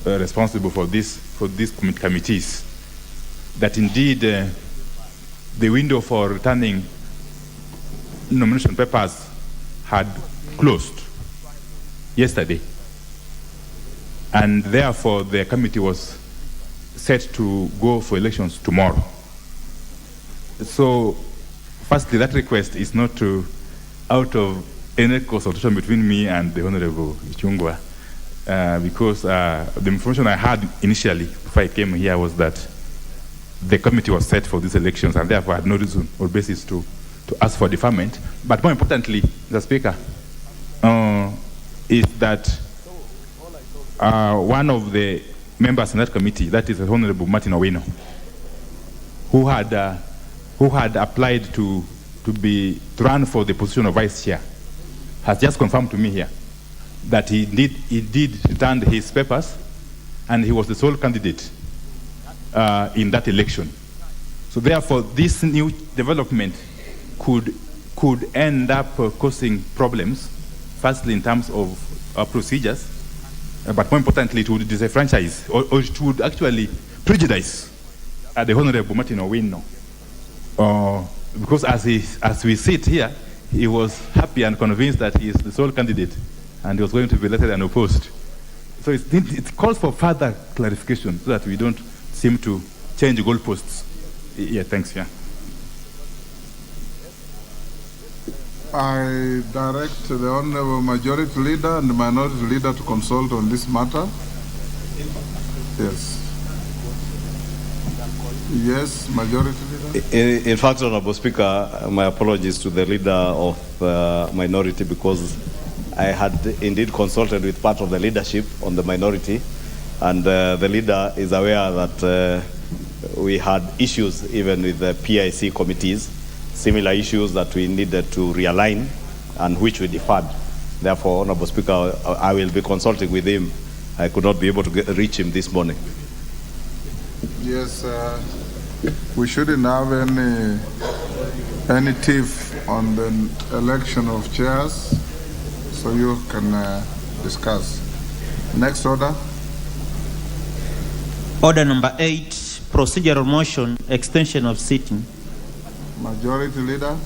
responsible for these committees, that indeed the window for returning nomination papers had closed yesterday, and therefore the committee was set to go for elections tomorrow. So, firstly, that request is not out of any consultation between me and the Honorable Ichung'wah, because the information I had initially before I came here was that the committee was set for these elections, and therefore I had no reason or basis to ask for deferment. But more importantly, the Speaker, is that one of the members in that committee, that is Honorable Martin Owino, who had applied to run for the position of vice chair, has just confirmed to me here that he did return his papers, and he was the sole candidate in that election. So therefore, this new development could end up causing problems, firstly in terms of procedures, but more importantly, it would disenfranchise, or it would actually prejudice the Honorable Martin Owino. Because as we sit here, he was happy and convinced that he is the sole candidate and he was going to be elected unopposed. So it calls for further clarification so that we don't seem to change goalposts. Yeah, thanks, yeah. I direct the Honorable Majority Leader and the Minority Leader to consult on this matter. Yes. Yes, Majority Leader. In fact, Honorable Speaker, my apologies to the Leader of Minority, because I had indeed consulted with part of the leadership on the minority, and the Leader is aware that we had issues even with the PIC committees, similar issues that we needed to realign and which we deferred. Therefore, Honorable Speaker, I will be consulting with him. I could not be able to reach him this morning. Yes, we shouldn't have any tiff on the election of chairs, so you can discuss. Next order. Order number 8, procedural motion, extension of sitting. Majority Leader.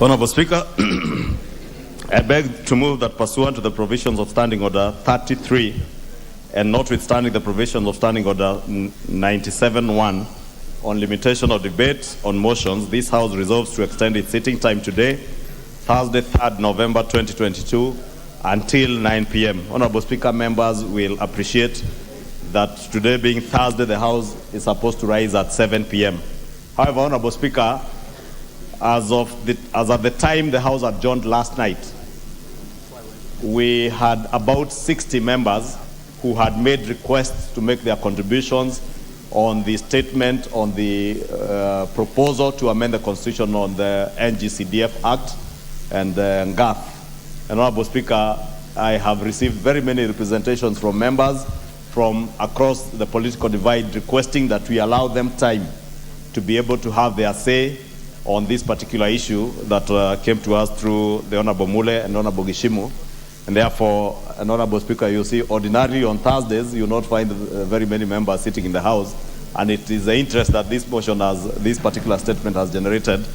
Honorable Speaker, I beg to move that pursuant to the provisions of Standing Order 33 and notwithstanding the provisions of Standing Order 97(1) on limitation of debate on motions, this House resolves to extend its sitting time today, Thursday, 3rd November 2022, until 9 p.m. Honorable Speaker, members will appreciate that today being Thursday, the House is supposed to rise at 7 p.m. However, Honorable Speaker, as at the time the House adjourned last night, we had about 60 members who had made requests to make their contributions on the statement on the proposal to amend the Constitution on the NGCDF Act and GAF. And Honorable Speaker, I have received very many representations from members from across the political divide requesting that we allow them time to be able to have their say on this particular issue that came to us through the Honorable Mule and Honorable Gishimu. And therefore, Honorable Speaker, you see, ordinarily on Thursdays, you will not find very many members sitting in the House, and it is the interest that this motion this particular statement has generated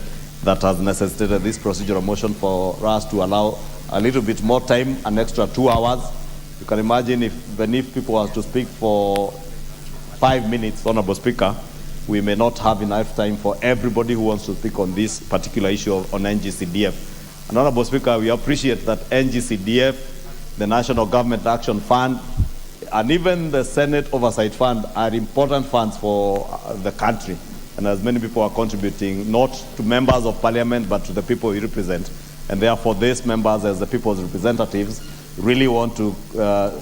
that has necessitated this procedural motion for us to allow a little bit more time, an extra 2 hours. You can imagine if people were to speak for 5 minutes, Honorable Speaker, we may not have enough time for everybody who wants to speak on this particular issue on NGCDF. And Honorable Speaker, we appreciate that NGCDF, the National Government Action Fund, and even the Senate Oversight Fund are important funds for the country. And as many people are contributing, not to members of parliament, but to the people we represent. And therefore, these members, as the people's representatives, really want to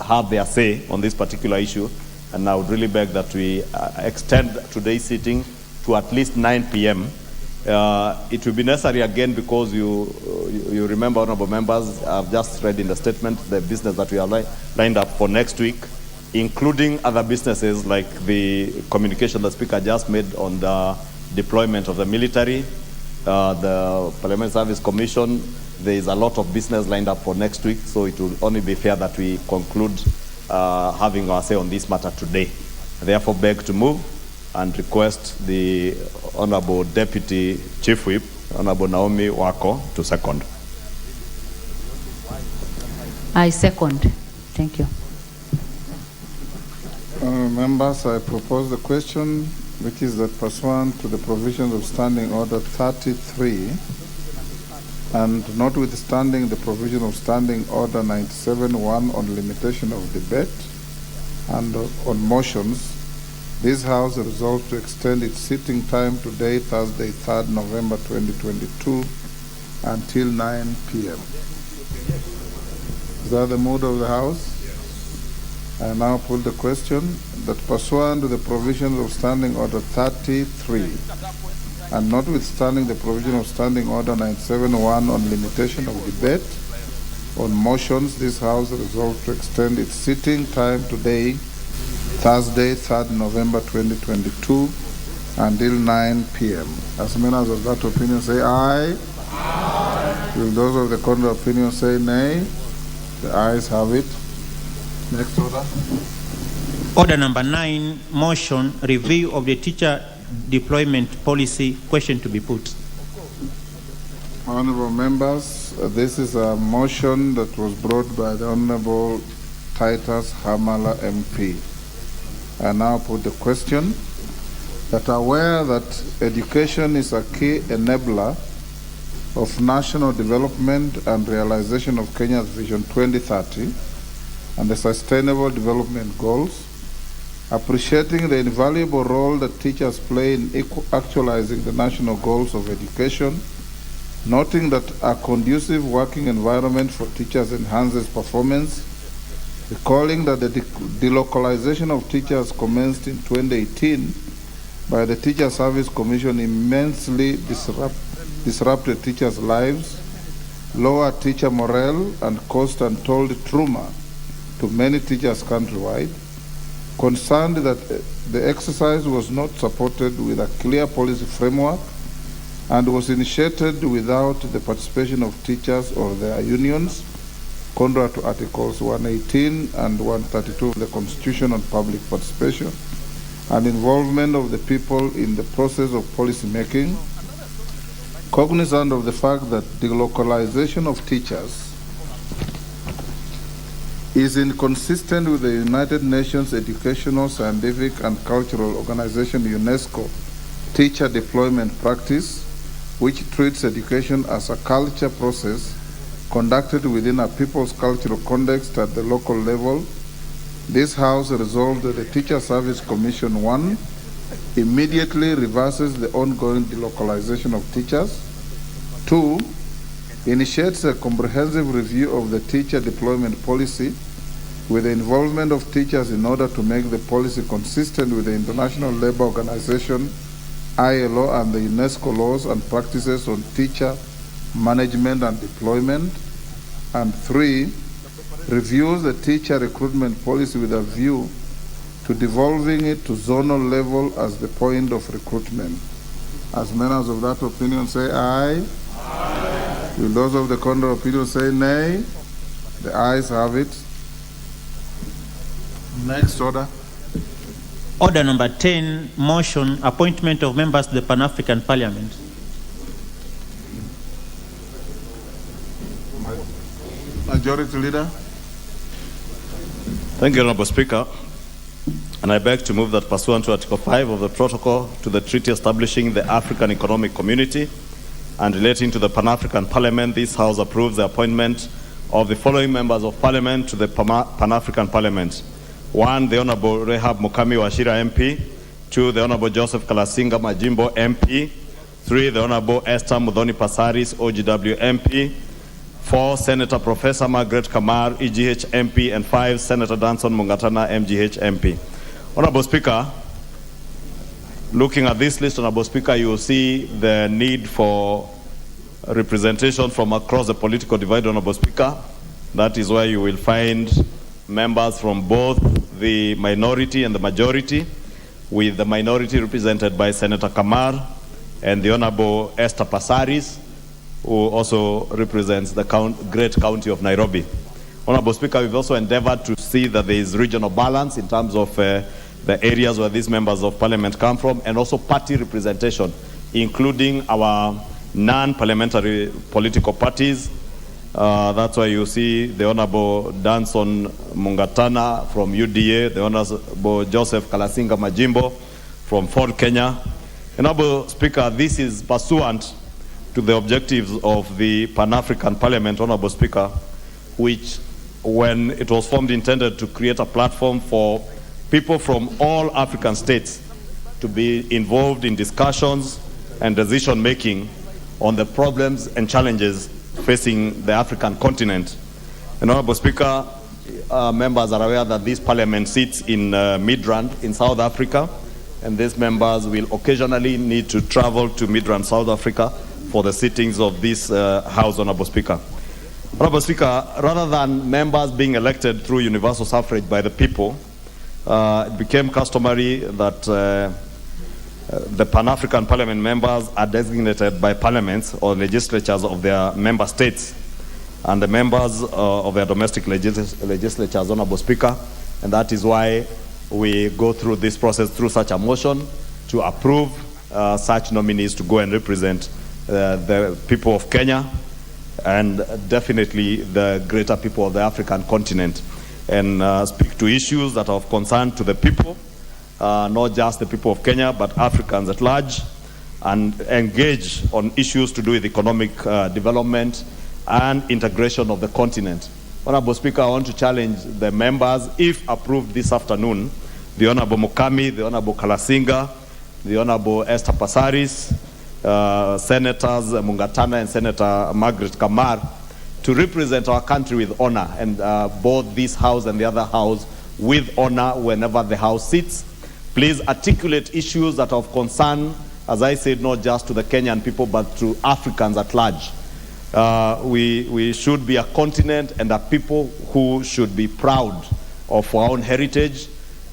have their say on this particular issue. And I would really beg that we extend today's sitting to at least 9 p.m. It will be necessary again because you remember, honorable members, I've just read in the statement the business that we are lined up for next week, including other businesses like the communication the Speaker just made on the deployment of the military, the Parliament Service Commission. There is a lot of business lined up for next week, so it will only be fair that we conclude having our say on this matter today. I therefore beg to move and request the Honorable Deputy Chief Whip, Honorable Naomi Wako, to second. I second. Thank you. Members, I propose the question, which is that pursuant to the provisions of Standing Order 33, and notwithstanding the provision of Standing Order 97(1) on limitation of debate and on motions, this House resolved to extend its sitting time today, Thursday, 3rd November 2022, until 9 p.m. Is that the mood of the House? I now put the question that pursuant to the provisions of Standing Order 33 and notwithstanding the provision of Standing Order 97(1) on limitation of debate On motions, this House resolved to extend its sitting time today, Thursday, 3rd November 2022, until 9 p.m. As members of that opinion say aye. Aye. Will those of the contrary opinion say nay? The ayes have it. Next order. Order number 9, motion, review of the teacher deployment policy. Question to be put. Honorable members, this is a motion that was brought by the Honorable Titus Hamala MP. I now put the question that aware that education is a key enabler of national development and realization of Kenya's Vision 2030 and the Sustainable Development Goals, appreciating the invaluable role that teachers play in actualizing the national goals of education, noting that a conducive working environment for teachers enhances performance, recalling that the delocalization of teachers commenced in 2018 by the Teacher Service Commission immensely disrupted teachers' lives, lowered teacher morale, and caused untold trauma to many teachers countrywide, concerned that the exercise was not supported with a clear policy framework and was initiated without the participation of teachers or their unions, contrary to Articles 118 and 132 of the Constitution on public participation and involvement of the people in the process of policy making, cognizant of the fact that the localization of teachers is inconsistent with the United Nations Educational, Scientific and Cultural Organization UNESCO teacher deployment practice, which treats education as a culture process conducted within a people's cultural context at the local level. This House resolved that the Teacher Service Commission 1 immediately reverses the ongoing delocalization of teachers. 2, initiates a comprehensive review of the teacher deployment policy with the involvement of teachers in order to make the policy consistent with the International Labour Organization, ILO, and the UNESCO laws and practices on teacher management and deployment. And 3, reviews the teacher recruitment policy with a view to devolving it to zonal level as the point of recruitment. As members of that opinion say aye. Aye. Will those of the contrary opinion say nay? The ayes have it. Next order. Order number 10, motion, appointment of members to the Pan-African Parliament. Majority Leader. Thank you, Honorable Speaker. And I beg to move that pursuant to Article 5 of the Protocol to the Treaty establishing the African Economic Community and relating to the Pan-African Parliament, this House approves the appointment of the following members of Parliament to the Pan-African Parliament. 1, the Honorable Rehab Mukami Wachira MP. 2, the Honorable Joseph Kalasinga Majimbo MP. 3, the Honorable Esther Mudhoni Pasaris OGW MP. 4, Senator Professor Margaret Kamar EGH MP. And 5, Senator Danson Mungatana MGH MP. Honorable Speaker, looking at this list, Honorable Speaker, you will see the need for representation from across the political divide, Honorable Speaker. That is where you will find members from both the minority and the majority, with the minority represented by Senator Kamar and the Honorable Esther Pasaris, who also represents the great county of Nairobi. Honorable Speaker, we've also endeavored to see that there is regional balance in terms of the areas where these members of parliament come from, and also party representation, including our non-parliamentary political parties. That's why you see the Honorable Danson Mungatana from UDA, the Honorable Joseph Kalasinga Majimbo from Ford Kenya. Honorable Speaker, this is pursuant to the objectives of the Pan-African Parliament, Honorable Speaker, which, when it was formed, intended to create a platform for people from all African states to be involved in discussions and decision-making on the problems and challenges facing the African continent. And Honorable Speaker, members are aware that this parliament sits in Midrand in South Africa, and these members will occasionally need to travel to Midrand, South Africa for the sittings of this House, Honorable Speaker. Honorable Speaker, rather than members being elected through universal suffrage by the people, it became customary that the Pan-African Parliament members are designated by parliaments or legislatures of their member states, and the members of their domestic legislatures, Honorable Speaker, and that is why we go through this process through such a motion to approve such nominees to go and represent the people of Kenya and definitely the greater people of the African continent, and speak to issues that are of concern to the people, not just the people of Kenya, but Africans at large, and engage on issues to do with economic development and integration of the continent. Honorable Speaker, I want to challenge the members, if approved this afternoon, the Honorable Mukami, the Honorable Kalasinga, the Honorable Esther Passaris, Senators Mungatana and Senator Margaret Kamar, to represent our country with honor, and both this House and the other House with honor whenever the House sits. Please articulate issues that are of concern, as I said, not just to the Kenyan people, but to Africans at large. We should be a continent and a people who should be proud of our own heritage,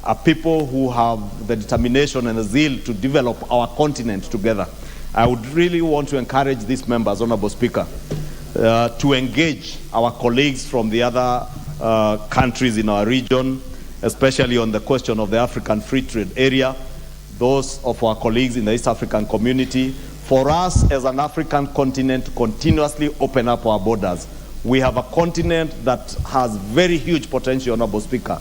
a people who have the determination and the zeal to develop our continent together. I would really want to encourage these members, Honorable Speaker, to engage our colleagues from the other countries in our region, especially on the question of the African Free Trade Area, those of our colleagues in the East African community, for us as an African continent to continuously open up our borders. We have a continent that has very huge potential, Honorable Speaker,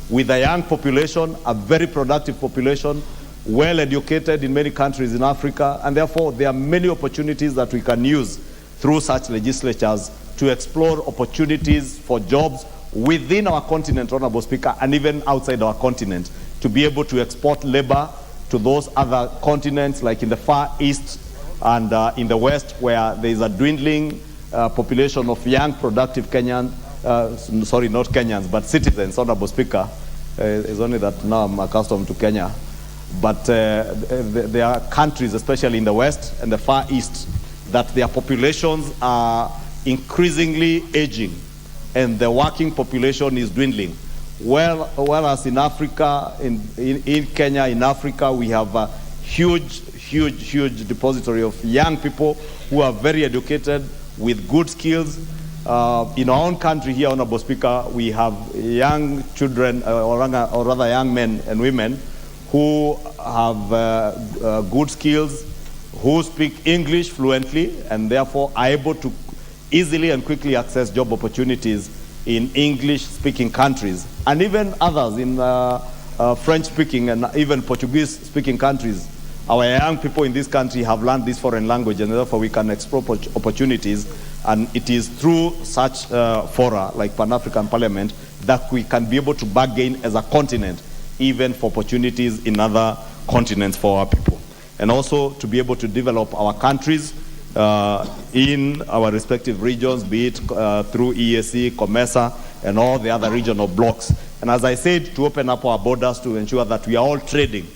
with a young population, a very productive population, well educated in many countries in Africa, and therefore there are many opportunities that we can use through such legislatures to explore opportunities for jobs within our continent, Honorable Speaker, and even outside our continent, to be able to export labor to those other continents, like in the Far East and in the West, where there is a dwindling population of young, productive Kenyan, sorry, not Kenyans, but citizens, Honorable Speaker. It's only that now I'm accustomed to Kenya. But there are countries, especially in the West and the Far East, that their populations are increasingly aging, and the working population is dwindling. Whereas in Africa, in Kenya, in Africa, we have a huge depository of young people who are very educated with good skills. In our own country here, Honorable Speaker, we have young children, or rather young men and women, who have good skills, who speak English fluently, and therefore are able to easily and quickly access job opportunities in English-speaking countries, and even others in French-speaking and even Portuguese-speaking countries. Our young people in this country have learned this foreign language, and therefore we can explore opportunities, and it is through such fora like Pan-African Parliament that we can be able to bargain as a continent, even for opportunities in other continents for our people, and also to be able to develop our countries in our respective regions, be it through EAC, COMESA, and all the other regional blocks. And as I said, to open up our borders to ensure that we are all trading.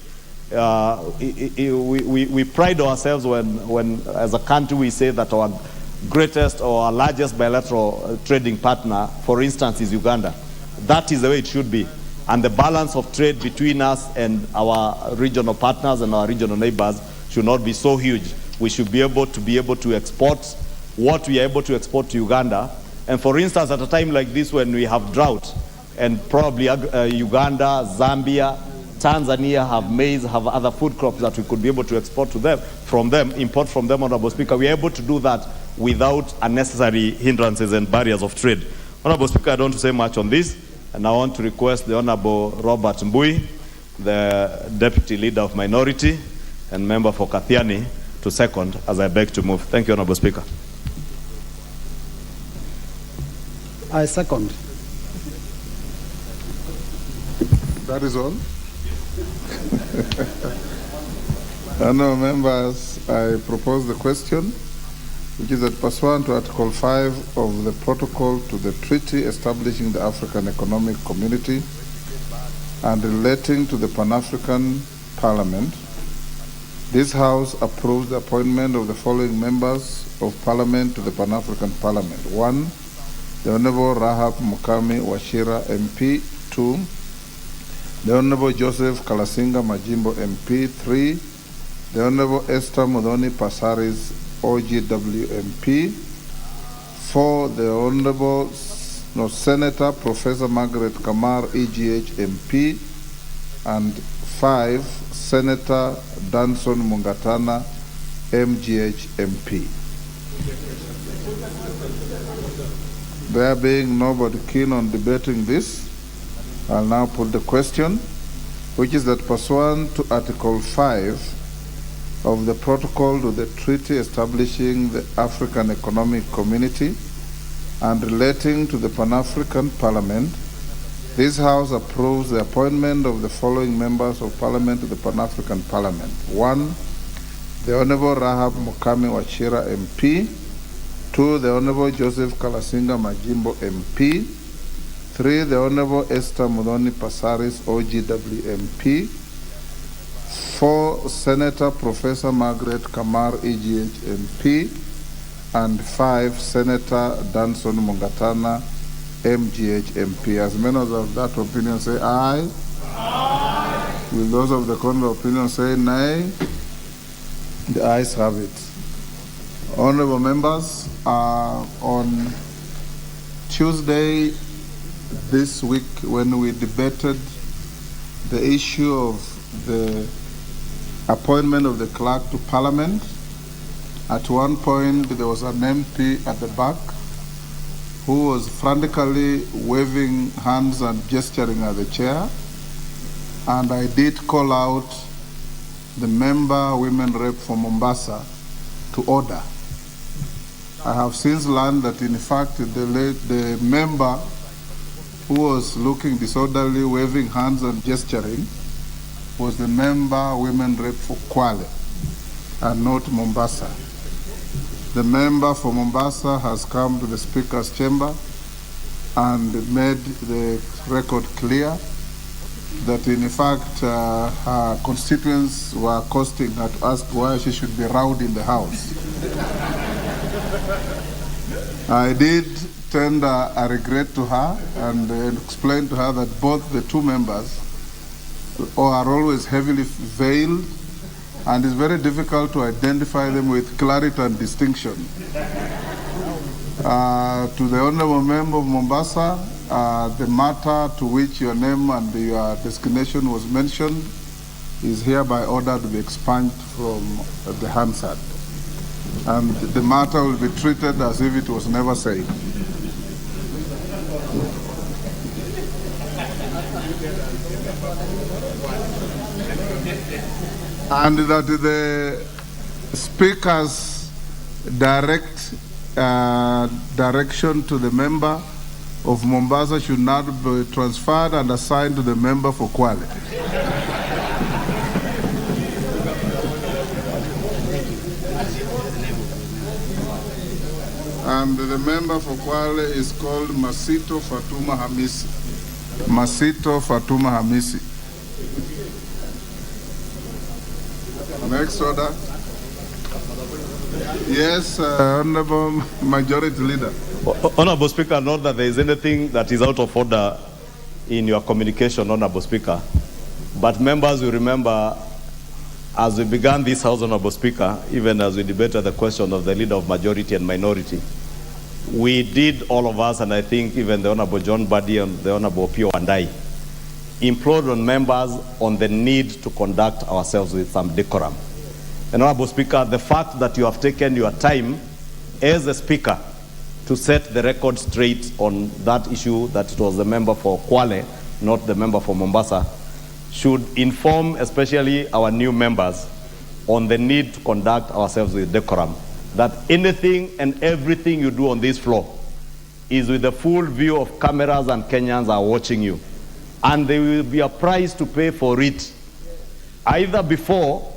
We pride ourselves when, as a country, we say that our greatest or our largest bilateral trading partner, for instance, is Uganda. That is the way it should be. And the balance of trade between us and our regional partners and our regional neighbors should not be so huge. We should be able to export what we are able to export to Uganda. And for instance, at a time like this when we have drought, and probably Uganda, Zambia, Tanzania have maize, have other food crops that we could be able to export to them, import from them, Honorable Speaker. We are able to do that without unnecessary hindrances and barriers of trade. Honorable Speaker, I don't want to say much on this, and I want to request the Honorable Robert Mbui, the Deputy Leader of Minority and Member for Kathiani, to second as I beg to move. Thank you, Honorable Speaker. I second. That is all. Honourable members, I propose the question, which is that pursuant to Article 5 of the Protocol to the Treaty establishing the African Economic Community and relating to the Pan-African Parliament, this House approves the appointment of the following members of Parliament to the Pan-African Parliament. 1, the Honorable Rahab Mukami Wachira MP, 2, the Honorable Joseph Kalasinga Majimbo MP, 3, the Honorable Esther Mudhoni Pasaris OGW MP, 4, the Honorable Senator Professor Margaret Kamar EGH MP, and 5, Senator Danson Mungatana MGH MP. There being nobody keen on debating this, I'll now put the question, which is that pursuant to Article 5 of the Protocol to the Treaty establishing the African Economic Community and relating to the Pan-African Parliament, this House approves the appointment of the following members of Parliament to the Pan-African Parliament. 1, the Honorable Rahab Mukami Wachira MP. 2, the Honorable Joseph Kalasinga Majimbo MP. 3, the Honorable Esther Mudhoni Pasaris OGW MP. 4, Senator Professor Margaret Kamar EGH MP. And 5, Senator Danson Mungatana MGH MP. As members of that opinion say aye. Aye. Will those of the contrary opinion say nay? The ayes have it. Honorable members, on Tuesday this week, when we debated the issue of the appointment of the clerk to Parliament, at one point there was an MP at the back who was frantically waving hands and gesturing at the chair, and I did call out the member women rep for Mombasa to order. I have since learned that in fact the member who was looking disorderly, waving hands and gesturing, was the member women rep for Kwale and not Mombasa. The member for Mombasa has come to the Speaker's chamber and made the record clear that in fact her constituents were accosting her to ask why she should be rowed in the House. I did tender a regret to her and explain to her that both the two members are always heavily veiled, and it's very difficult to identify them with clarity and distinction. To the Honorable Member of Mombasa, the matter to which your name and your designation was mentioned is hereby ordered to be expunged from the Hansard. And the matter will be treated as if it was never said. And that the Speaker's direct direction to the member of Mombasa should not be transferred and assigned to the member for Kwale. And the member for Kwale is called Masito Fatuma Hamisi. Masito Fatuma Hamisi. Next order. Yes, Honorable Majority Leader. Honorable Speaker, not that there is anything that is out of order in your communication, Honorable Speaker. But members will remember, as we began this House, Honorable Speaker, even as we debated the question of the leader of majority and minority, we did, all of us, and I think even the Honorable John Buddy and the Honorable Pio Wandai, implored on members on the need to conduct ourselves with some decorum. And Honorable Speaker, the fact that you have taken your time as a Speaker to set the record straight on that issue, that it was the member for Kwale, not the member for Mombasa, should inform especially our new members on the need to conduct ourselves with decorum. That anything and everything you do on this floor is with the full view of cameras, and Kenyans are watching you. And there will be a price to pay for it, either before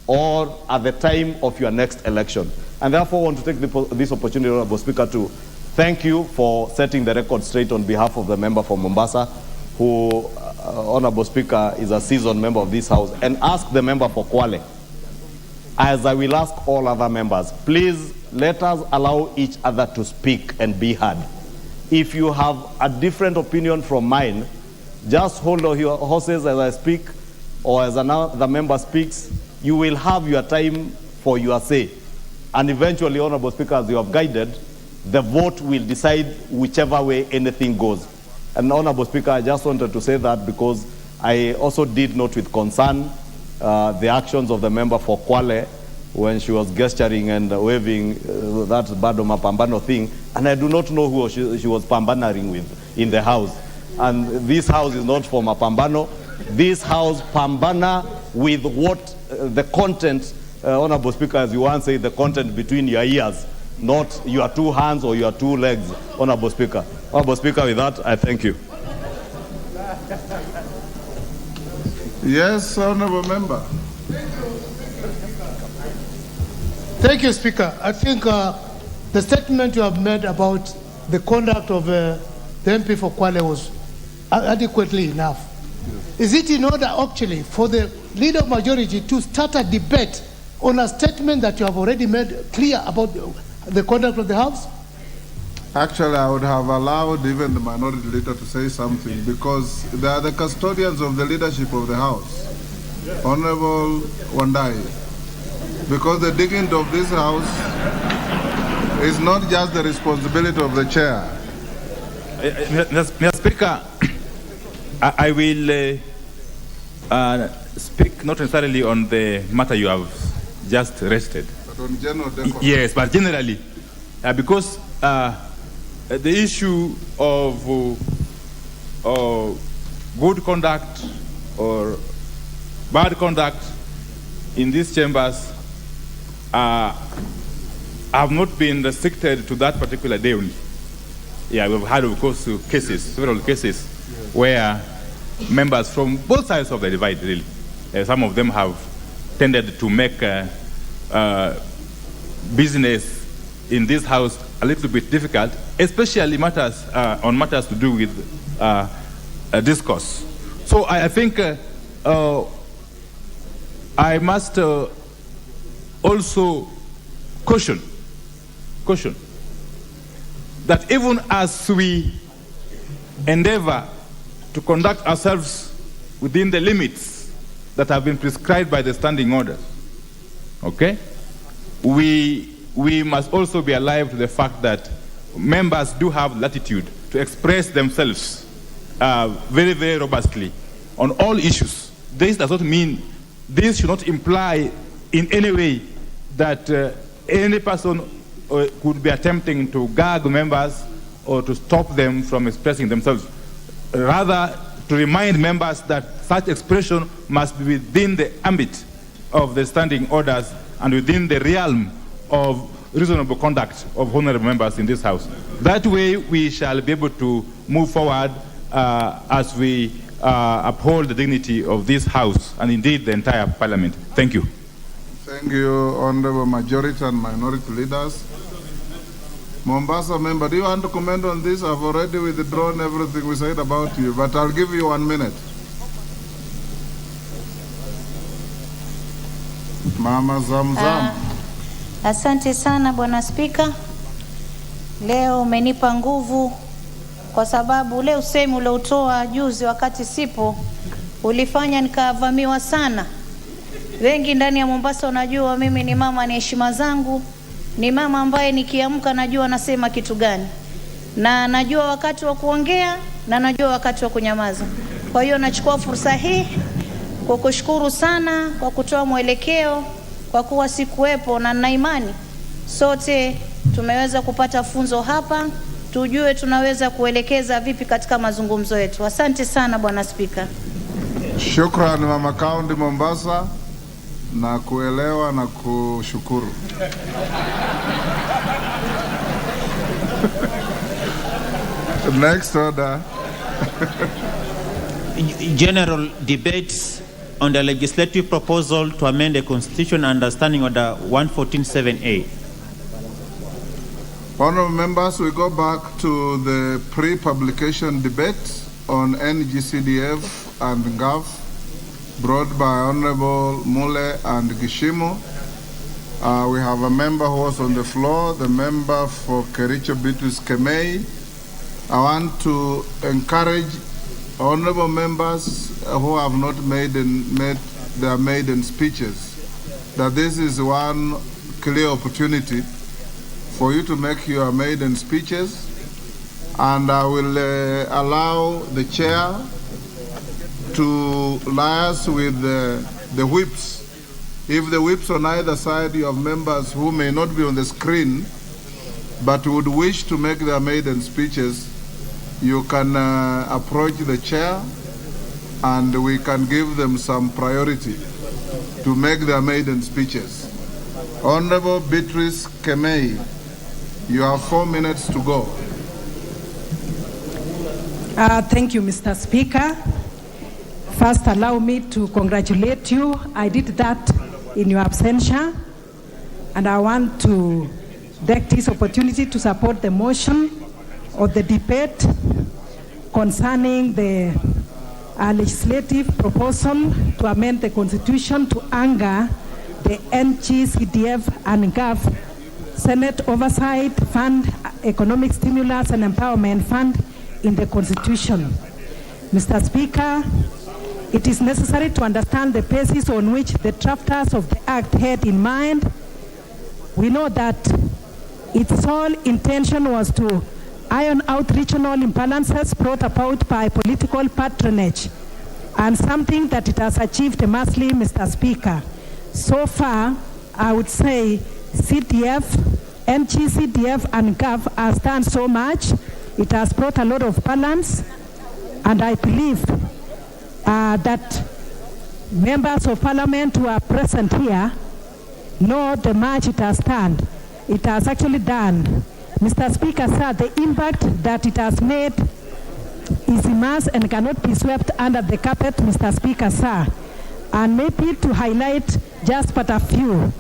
or at the time of your next election. And therefore I want to take this opportunity, Honorable Speaker, to thank you for setting the record straight on behalf of the member for Mombasa, who, Honorable Speaker, is a seasoned member of this House, and ask the member for Kwale, as I will ask all other members, please let us allow each other to speak and be heard. If you have a different opinion from mine, just hold your horses as I speak, or as another member speaks. You will have your time for your say. And eventually, Honorable Speaker, as you have guided, the vote will decide whichever way anything goes. And Honorable Speaker, I just wanted to say that because I also did note with concern the actions of the member for Kwale when she was gesturing and waving that Bado Mapambano thing, and I do not know who she was pambanaring with in the house. And this house is not for Mapambano. This house pambana with what the content, Honorable Speaker, as you once said, the content between your ears, not your two hands or your two legs, Honorable Speaker. Honorable Speaker, with that, I thank you. Yes, Honorable Member. Thank you, Speaker. I think the statement you have made about the conduct of the MP for Kwale was adequately enough. Yes. Is it in order actually for the leader of majority to start a debate on a statement that you have already made clear about the conduct of the House? Actually, I would have allowed even the minority leader to say something because they are the custodians of the leadership of the House. Honorable Wandai. Because the dignity of this House is not just the responsibility of the chair. Mr. Speaker, I will speak not necessarily on the matter you have just rested. But on general decorum. Yes, but generally, because the issue of good conduct or bad conduct in these chambers have not been restricted to that particular day only. Yeah, we've had, of course, several cases, where members from both sides of the divide, really, some of them have tended to make business in this House a little bit difficult, especially on matters to do with discourse. So I think I must also caution that even as we endeavor to conduct ourselves within the limits that have been prescribed by the standing orders, okay, we must also be alive to the fact that members do have latitude to express themselves very, very robustly on all issues. This does not mean, this should not imply in any way that any person could be attempting to gag members or to stop them from expressing themselves. Rather, to remind members that such expression must be within the ambit of the standing orders and within the realm of reasonable conduct of honorable members in this House. That way, we shall be able to move forward as we uphold the dignity of this House and indeed the entire Parliament. Thank you. Thank you, Honorable Majority and Minority Leaders. Mombasa member, do you want to comment on this? I've already withdrawn everything we said about you, but I'll give you 1 minute. Mama Zamzam. Asante sana Bwana Spika. Leo umenipa nguvu kwa sababu ule usemi uliotoa juzi wakati sipo ulifanya nikavamiwa sana. Wengi ndani ya Mombasa wanajua mimi ni mama, ni heshima zangu, ni mama ambaye nikiamka najua nasema kitu gani, na najua wakati wa kuongea na najua wakati wa kunyamaza. Kwa hiyo nachukua fursa hii kukushukuru sana kwa kutoa mwelekeo, kwa kuwa sikuwepo, na nina imani sote tumeweza kupata funzo hapa, tujue tunaweza kuelekeza vipi katika mazungumzo yetu. Asante sana Bwana Spika. Shukrani Mama Kaunti Mombasa, na kuelewa na kushukuru. Next order. General debates on the legislative proposal to amend the Constitution under Standing Order 114.7a. Honorable members, we go back to the pre-publication debate on NGCDF and GAF, brought by Honorable Mule and Gishimo. We have a member who was on the floor, the member for Kericho Bitus Kemei, I want to encourage honorable members who have not made their maiden speeches that this is one clear opportunity for you to make your maiden speeches, and I will allow the chair to liaise with the whips. If the whips on either side, you have members who may not be on the screen but would wish to make their maiden speeches, you can approach the chair and we can give them some priority to make their maiden speeches. Honorable Beatrice Kemei, you have 4 minutes to go. Thank you, Mr. Speaker. First, allow me to congratulate you. I did that in your absentia, and I want to take this opportunity to support the motion of the debate concerning the legislative proposal to amend the Constitution to anchor the NGCDF and GAF Senate Oversight Fund, Economic Stimulus and Empowerment Fund in the Constitution. Mr. Speaker, it is necessary to understand the basis on which the drafters of the Act had in mind. We know that its sole intention was to iron out regional imbalances brought about by political patronage, and something that it has achieved immensely, Mr. Speaker. So far, I would say CDF, NGCDF and GAF has done so much. It has brought a lot of balance, and I believe that members of parliament who are present here know the much it has done. It has actually done. Mr. Speaker, sir, the impact that it has made is immense and cannot be swept under the carpet, Mr. Speaker, sir. And maybe to highlight just but a few.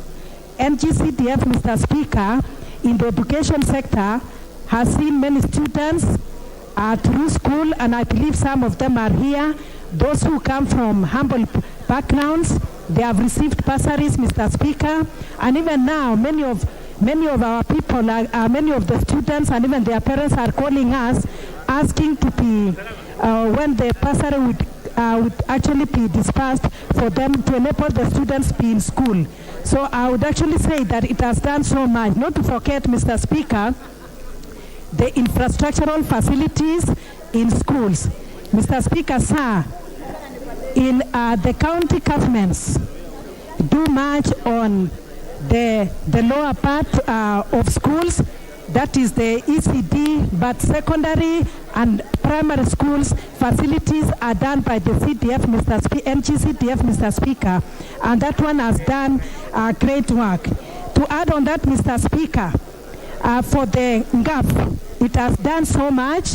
NGCDF, Mr. Speaker, in the education sector has seen many students through school, and I believe some of them are here. Those who come from humble backgrounds, they have received bursaries, Mr. Speaker, and even now many of our people, many of the students and even their parents are calling us, asking to be when the bursary would actually be dispersed for them to enable the students to be in school. So I would actually say that it has done so much. Not to forget, Mr. Speaker, the infrastructural facilities in schools. Mr. Speaker, sir, in the county governments do much on the lower part of schools, that is the ECD, but secondary and primary schools facilities are done by the CDF, NGCDF, Mr. Speaker, and that one has done great work. To add on that, Mr. Speaker, for the GAF, it has done so much.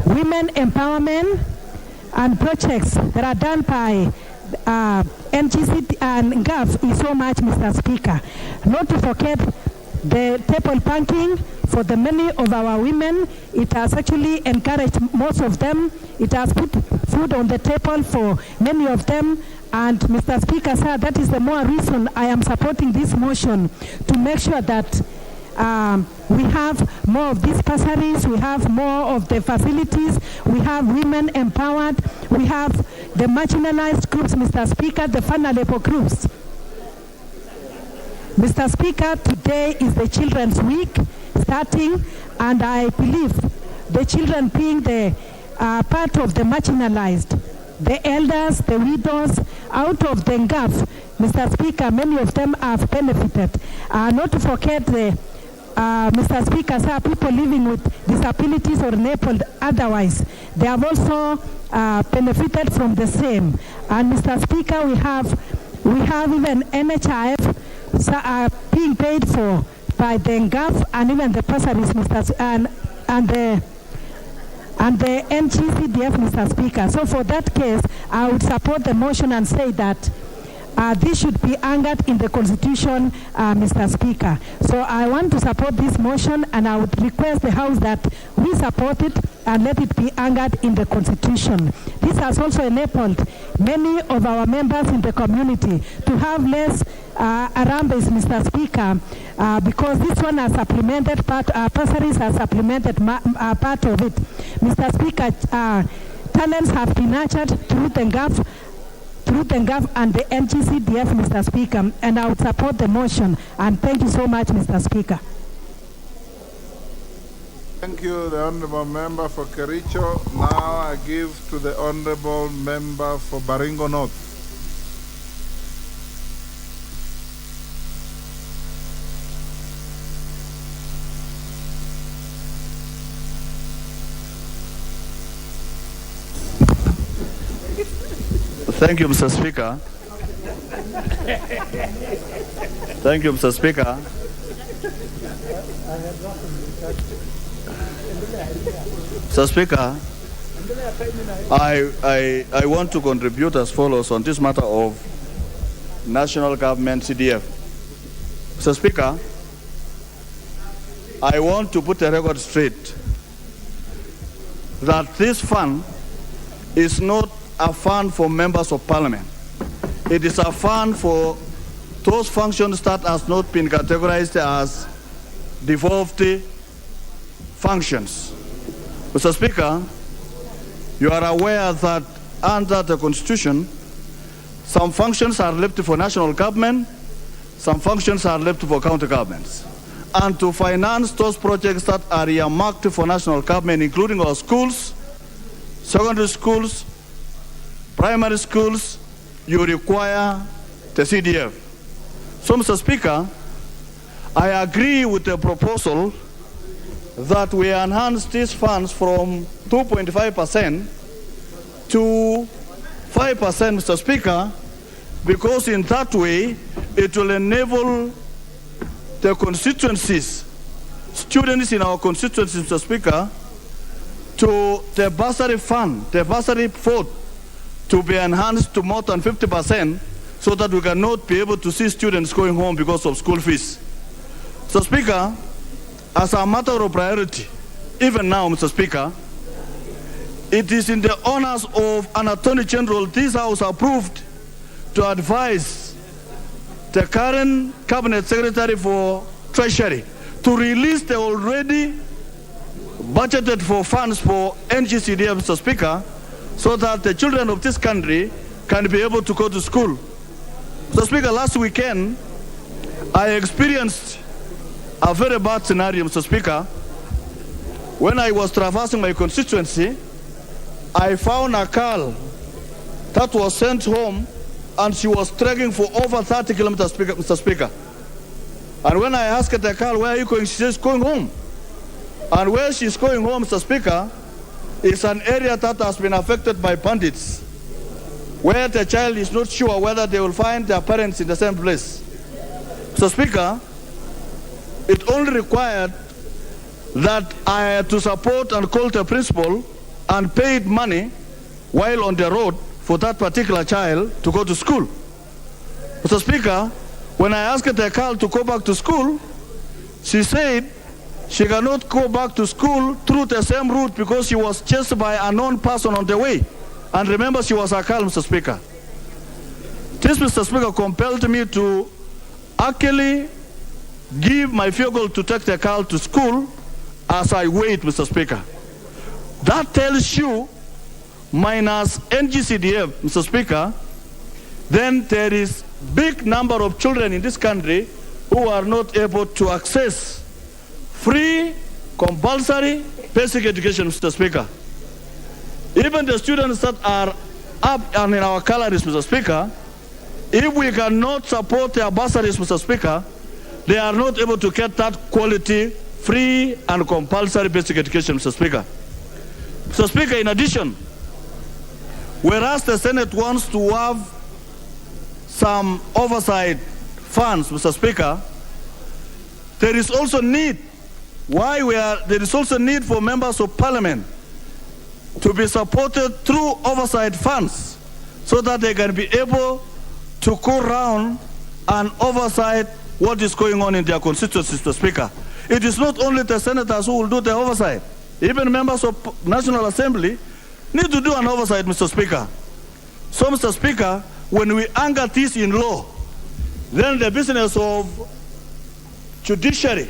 Women empowerment and projects that are done by NGC and GAF is so much, Mr. Speaker. Not to forget the table banking for the many of our women. It has actually encouraged most of them. It has put food on the table for many of them. And Mr. Speaker, sir, that is the more reason I am supporting this motion, to make sure that we have more of these bursaries, we have more of the facilities, we have women empowered, we have the marginalized groups, Mr. Speaker, the vulnerable groups. Mr. Speaker, today is the Children's Week starting, and I believe the children being the part of the marginalized, the elders, the widows, out of the GAF, Mr. Speaker, many of them have benefited. Not to forget the Mr. Speaker, sir, people living with disabilities or enabled otherwise, they have also benefited from the same. And Mr. Speaker, we have even NHIF being paid for by the GAF and even the bursaries, and the NGCDF, Mr. Speaker. So for that case, I would support the motion and say that this should be anchored in the Constitution, Mr. Speaker. So I want to support this motion, and I would request the House that we support it and let it be anchored in the Constitution. This has also enabled many of our members in the community to have less arambes, Mr. Speaker, because this one has supplemented part, bursaries has supplemented part of it. Mr. Speaker, talents have been nurtured through the GAF and the NGCDF, Mr. Speaker, and I would support the motion. And thank you so much, Mr. Speaker. Thank you, the Honourable Member for Kericho. Now I give to the Honourable Member for Baringo North. Thank you, Mr. Speaker. Thank you, Mr. Speaker. Mr. Speaker, I want to contribute as follows on this matter of national government CDF. Mr. Speaker, I want to put the record straight that this fund is not a fund for members of parliament. It is a fund for those functions that has not been categorized as devolved functions. Mr. Speaker, you are aware that under the Constitution, some functions are left for national government, some functions are left for county governments. And to finance those projects that are earmarked for national government, including our schools, secondary schools, primary schools, you require the CDF. So, Mr. Speaker, I agree with the proposal that we enhance these funds from 2.5% to 5%, Mr. Speaker, because in that way it will enable the constituencies, students in our constituencies, Mr. Speaker, to the bursary fund, the bursary vote, to be enhanced to more than 50%, so that we cannot be able to see students going home because of school fees. Mr. Speaker, as a matter of priority, even now, Mr. Speaker, it is in the honors of an Attorney General this House approved to advise the current Cabinet Secretary for Treasury to release the already budgeted for funds for NGCDF, Mr. Speaker, so that the children of this country can be able to go to school. Mr. Speaker, last weekend, I experienced a very bad scenario, Mr. Speaker. When I was traversing my constituency, I found a girl that was sent home and she was trekking for over 30 kilometers, Mr. Speaker. And when I asked the girl, where are you going? She says, going home. And where she's going home, Mr. Speaker, is an area that has been affected by bandits, where the child is not sure whether they will find their parents in the same place. Mr. Speaker, it only required that I had to support and call the principal and paid money while on the road for that particular child to go to school. Mr. Speaker, when I asked the girl to go back to school, she said she cannot go back to school through the same route because she was chased by a known person on the way. And remember, she was a girl, Mr. Speaker. This, Mr. Speaker, compelled me to actually give my vehicle to take the girl to school as I wait, Mr. Speaker. That tells you, minus NGCDF, Mr. Speaker, then there is big number of children in this country who are not able to access free, compulsory, basic education, Mr. Speaker. Even the students that are up and in our calories, Mr. Speaker, if we cannot support their bursaries, Mr. Speaker, they are not able to get that quality, free and compulsory basic education, Mr. Speaker. Mr. Speaker, in addition, whereas the Senate wants to have some oversight funds, Mr. Speaker, there is also need, there is also need for members of parliament to be supported through oversight funds so that they can be able to go around and oversight what is going on in their constituencies, Mr. Speaker. It is not only the senators who will do the oversight. even members of National Assembly, need to do an oversight, Mr. Speaker. So, Mr. Speaker, when we anchor this in law, then the business of judiciary,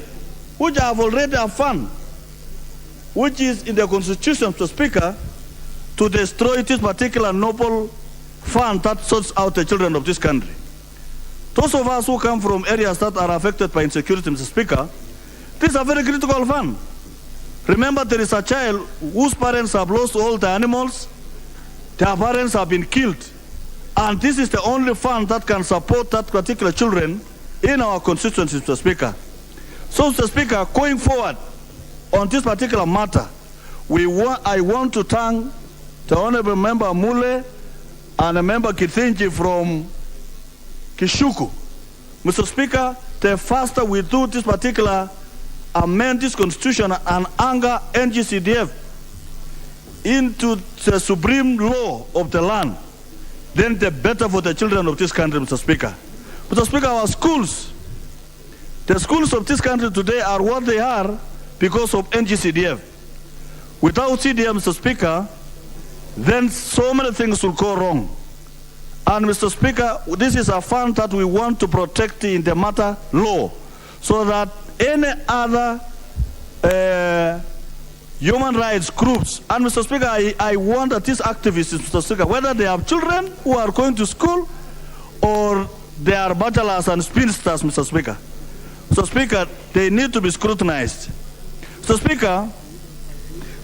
which have already a fund, which is in the Constitution, Mr. Speaker, to destroy this particular noble fund that sorts out the children of this country. Those of us who come from areas that are affected by insecurity, Mr. Speaker, this is a very critical fund. Remember, there is a child whose parents have lost all the animals, their parents have been killed, and this is the only fund that can support that particular children in our constituency, Mr. Speaker. So, Mr. Speaker, going forward on this particular matter, I want to thank the Honorable Member Mule and the Member Kithinji from Kishuku. Mr. Speaker, the faster we do this particular amend this constitution and anchor NGCDF into the supreme law of the land, then the better for the children of this country, Mr. Speaker. Mr. Speaker, our schools, the schools of this country today are what they are because of NGCDF. Without CDF, Mr. Speaker, then so many things will go wrong. And Mr. Speaker, this is a fund that we want to protect in the matter law, so that any other human rights groups, and Mr. Speaker, I want that these activists, Mr. Speaker, whether they have children who are going to school or they are bachelors and spinsters, Mr. Speaker. Mr. Speaker, they need to be scrutinized. Mr. Speaker,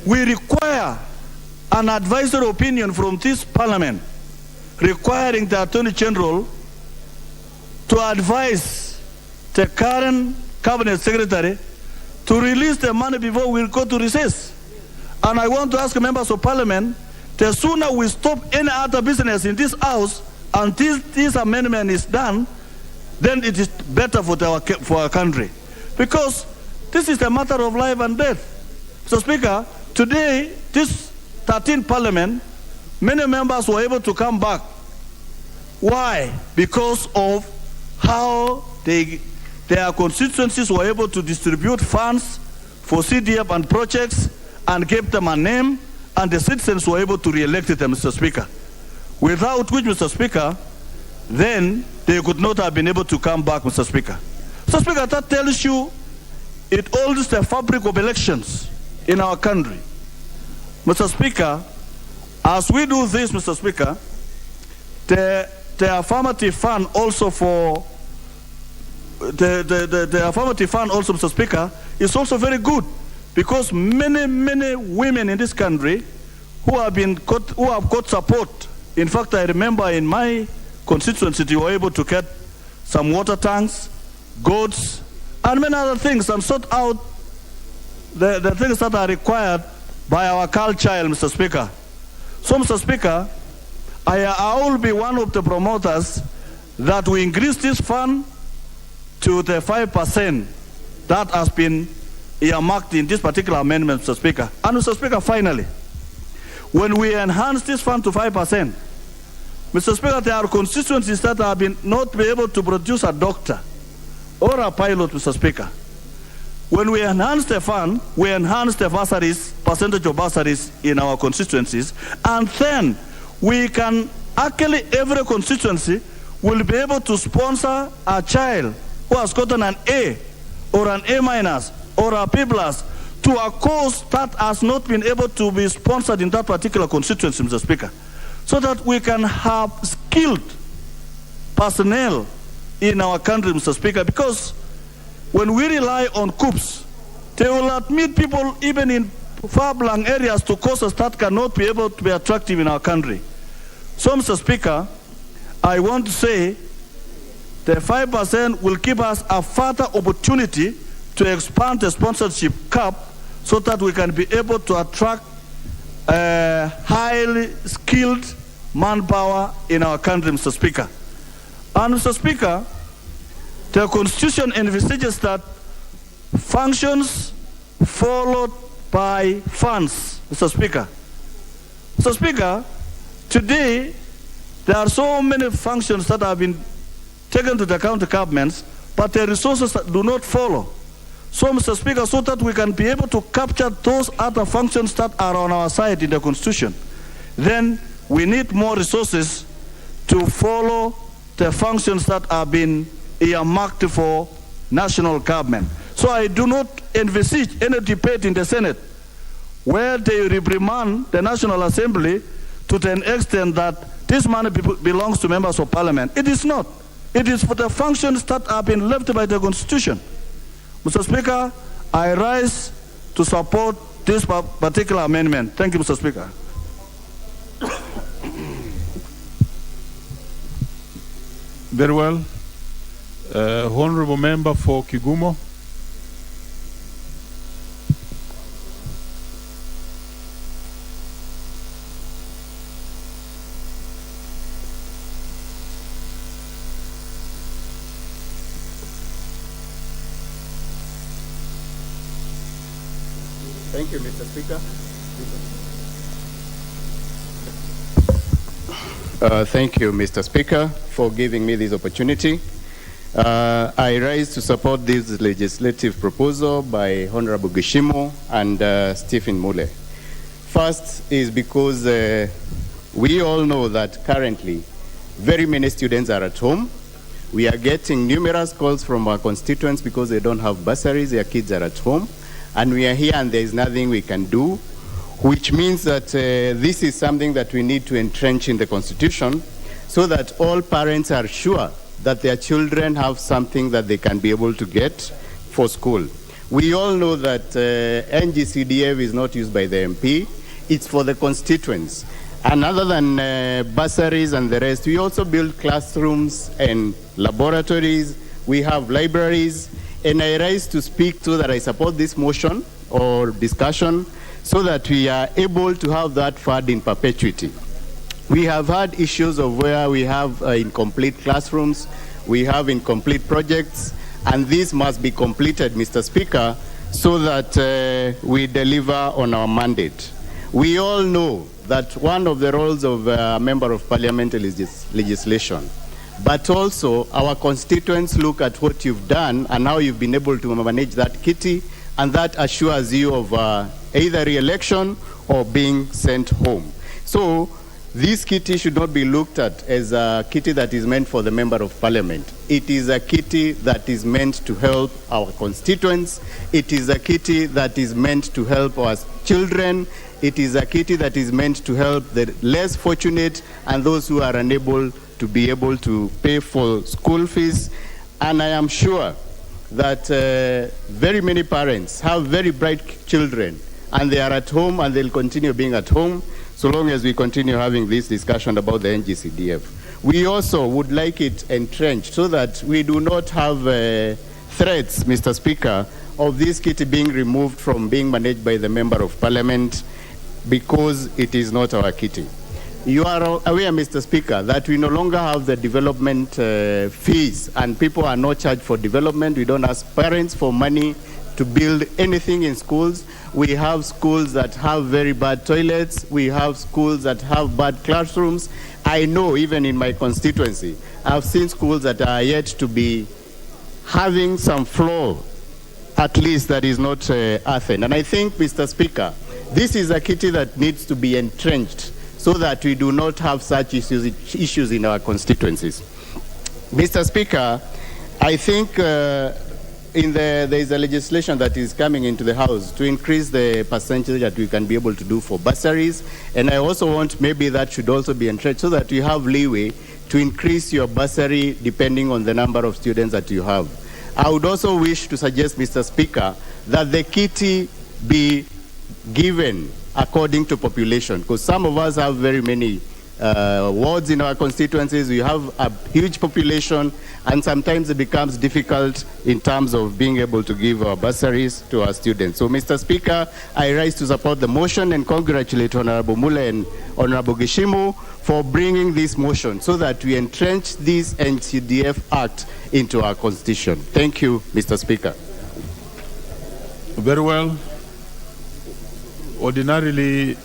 we require an advisory opinion from this Parliament requiring the Attorney General to advise the current Cabinet Secretary to release the money before we go to recess. And I want to ask members of Parliament, the sooner we stop any other business in this House and this amendment is done, then it is better for our country. Because this is a matter of life and death. Mr. Speaker, today, this 13th Parliament, many members were able to come back. Why? Because of how their constituencies were able to distribute funds for CDF and projects and gave them a name, and the citizens were able to re-elect them, Mr. Speaker. Without which, Mr. Speaker, then they could not have been able to come back, Mr. Speaker. Mr. Speaker, that tells you it holds the fabric of elections in our country. Mr. Speaker, as we do this, Mr. Speaker, the affirmative fund also for the affirmative fund also, Mr. Speaker, is also very good, because many women in this country who have got support. In fact, I remember in my constituency, you were able to get some water tanks, goats, and many other things, and sort out the things that are required by our culture, Mr. Speaker. So, Mr. Speaker, I will be one of the promoters that we increase this fund to the 5% that has been earmarked in this particular amendment, Mr. Speaker. And Mr. Speaker, finally, when we enhance this fund to 5%, Mr. Speaker, there are constituencies that have not been able to produce a doctor or a pilot, Mr. Speaker. When we enhance the fund, we enhance the bursaries, percentage of bursaries in our constituencies, and then we can actually, every constituency will be able to sponsor a child who has gotten an A or an A minus or a B plus to a course that has not been able to be sponsored in that particular constituency, Mr. Speaker, so that we can have skilled personnel in our country, Mr. Speaker, because when we rely on coups, they will admit people even in far-flung areas to courses that cannot be able to be attractive in our country. So, Mr. Speaker, I want to say the 5% will give us a further opportunity to expand the sponsorship cap so that we can be able to attract highly skilled manpower in our country, Mr. Speaker. And, Mr. Speaker, the Constitution envisages that functions followed by funds, Mr. Speaker. Mr. Speaker, today there are so many functions that have been taken to the county governments, but the resources do not follow. So, Mr. Speaker, so that we can be able to capture those other functions that are on our side in the Constitution, then we need more resources to follow the functions that are being earmarked for national government. So I do not envisage any debate in the Senate where they reprimand the National Assembly to the extent that this money belongs to members of parliament. It is not. It is for the functions that have been left by the Constitution. Mr. Speaker, I rise to support this particular amendment. Thank you, Mr. Speaker. Very well. Honorable Member for Kigumo. Thank you, Mr. Speaker. Thank you, Mr. Speaker, for giving me this opportunity. I rise to support this legislative proposal by Honorable Gishimo and Stephen Mule. First is because we all know that currently very many students are at home. We are getting numerous calls from our constituents because they don't have bursaries, their kids are at home. And we are here and there is nothing we can do, which means that this is something that we need to entrench in the Constitution so that all parents are sure that their children have something that they can be able to get for school. We all know that NGCDF is not used by the MP, it's for the constituents. And other than bursaries and the rest, we also build classrooms and laboratories, we have libraries, and I rise to speak so that I support this motion or discussion so that we are able to have that fund in perpetuity. We have had issues of where we have incomplete classrooms, we have incomplete projects, and this must be completed, Mr. Speaker, so that we deliver on our mandate. We all know that one of the roles of a member of parliament is legislation. But also, our constituents look at what you've done and how you've been able to manage that kitty, and that assures you of either re-election or being sent home. So, this kitty should not be looked at as a kitty that is meant for the member of parliament. It is a kitty that is meant to help our constituents. It is a kitty that is meant to help our children. It is a kitty that is meant to help the less fortunate and those who are unable to be able to pay for school fees. And I am sure that very many parents have very bright children and they are at home and they'll continue being at home so long as we continue having this discussion about the NGCDF. We also would like it entrenched so that we do not have threats, Mr. Speaker, of this kitty being removed from being managed by the member of parliament because it is not our kitty. You are aware, Mr. Speaker, that we no longer have the development fees and people are not charged for development. We don't ask parents for money to build anything in schools. We have schools that have very bad toilets. We have schools that have bad classrooms. I know even in my constituency, I've seen schools that are yet to be having some floor, at least that is not earthen. And I think, Mr. Speaker, this is a kitty that needs to be entrenched so that we do not have such issues in our constituencies. Mr. Speaker, I think there is a legislation that is coming into the House to increase the percentage that we can be able to do for bursaries. And I also want maybe that should also be entrenched so that you have leeway to increase your bursary depending on the number of students that you have. I would also wish to suggest, Mr. Speaker, that the kitty be given according to population, because some of us have very many wards in our constituencies. We have a huge population, and sometimes it becomes difficult in terms of being able to give our bursaries to our students. So, Mr. Speaker, I rise to support the motion and congratulate Honorable Mule and Honorable Gishimu for bringing this motion so that we entrench this NCDF Act into our constitution. Thank you, Mr. Speaker. Very well. Ordinarily,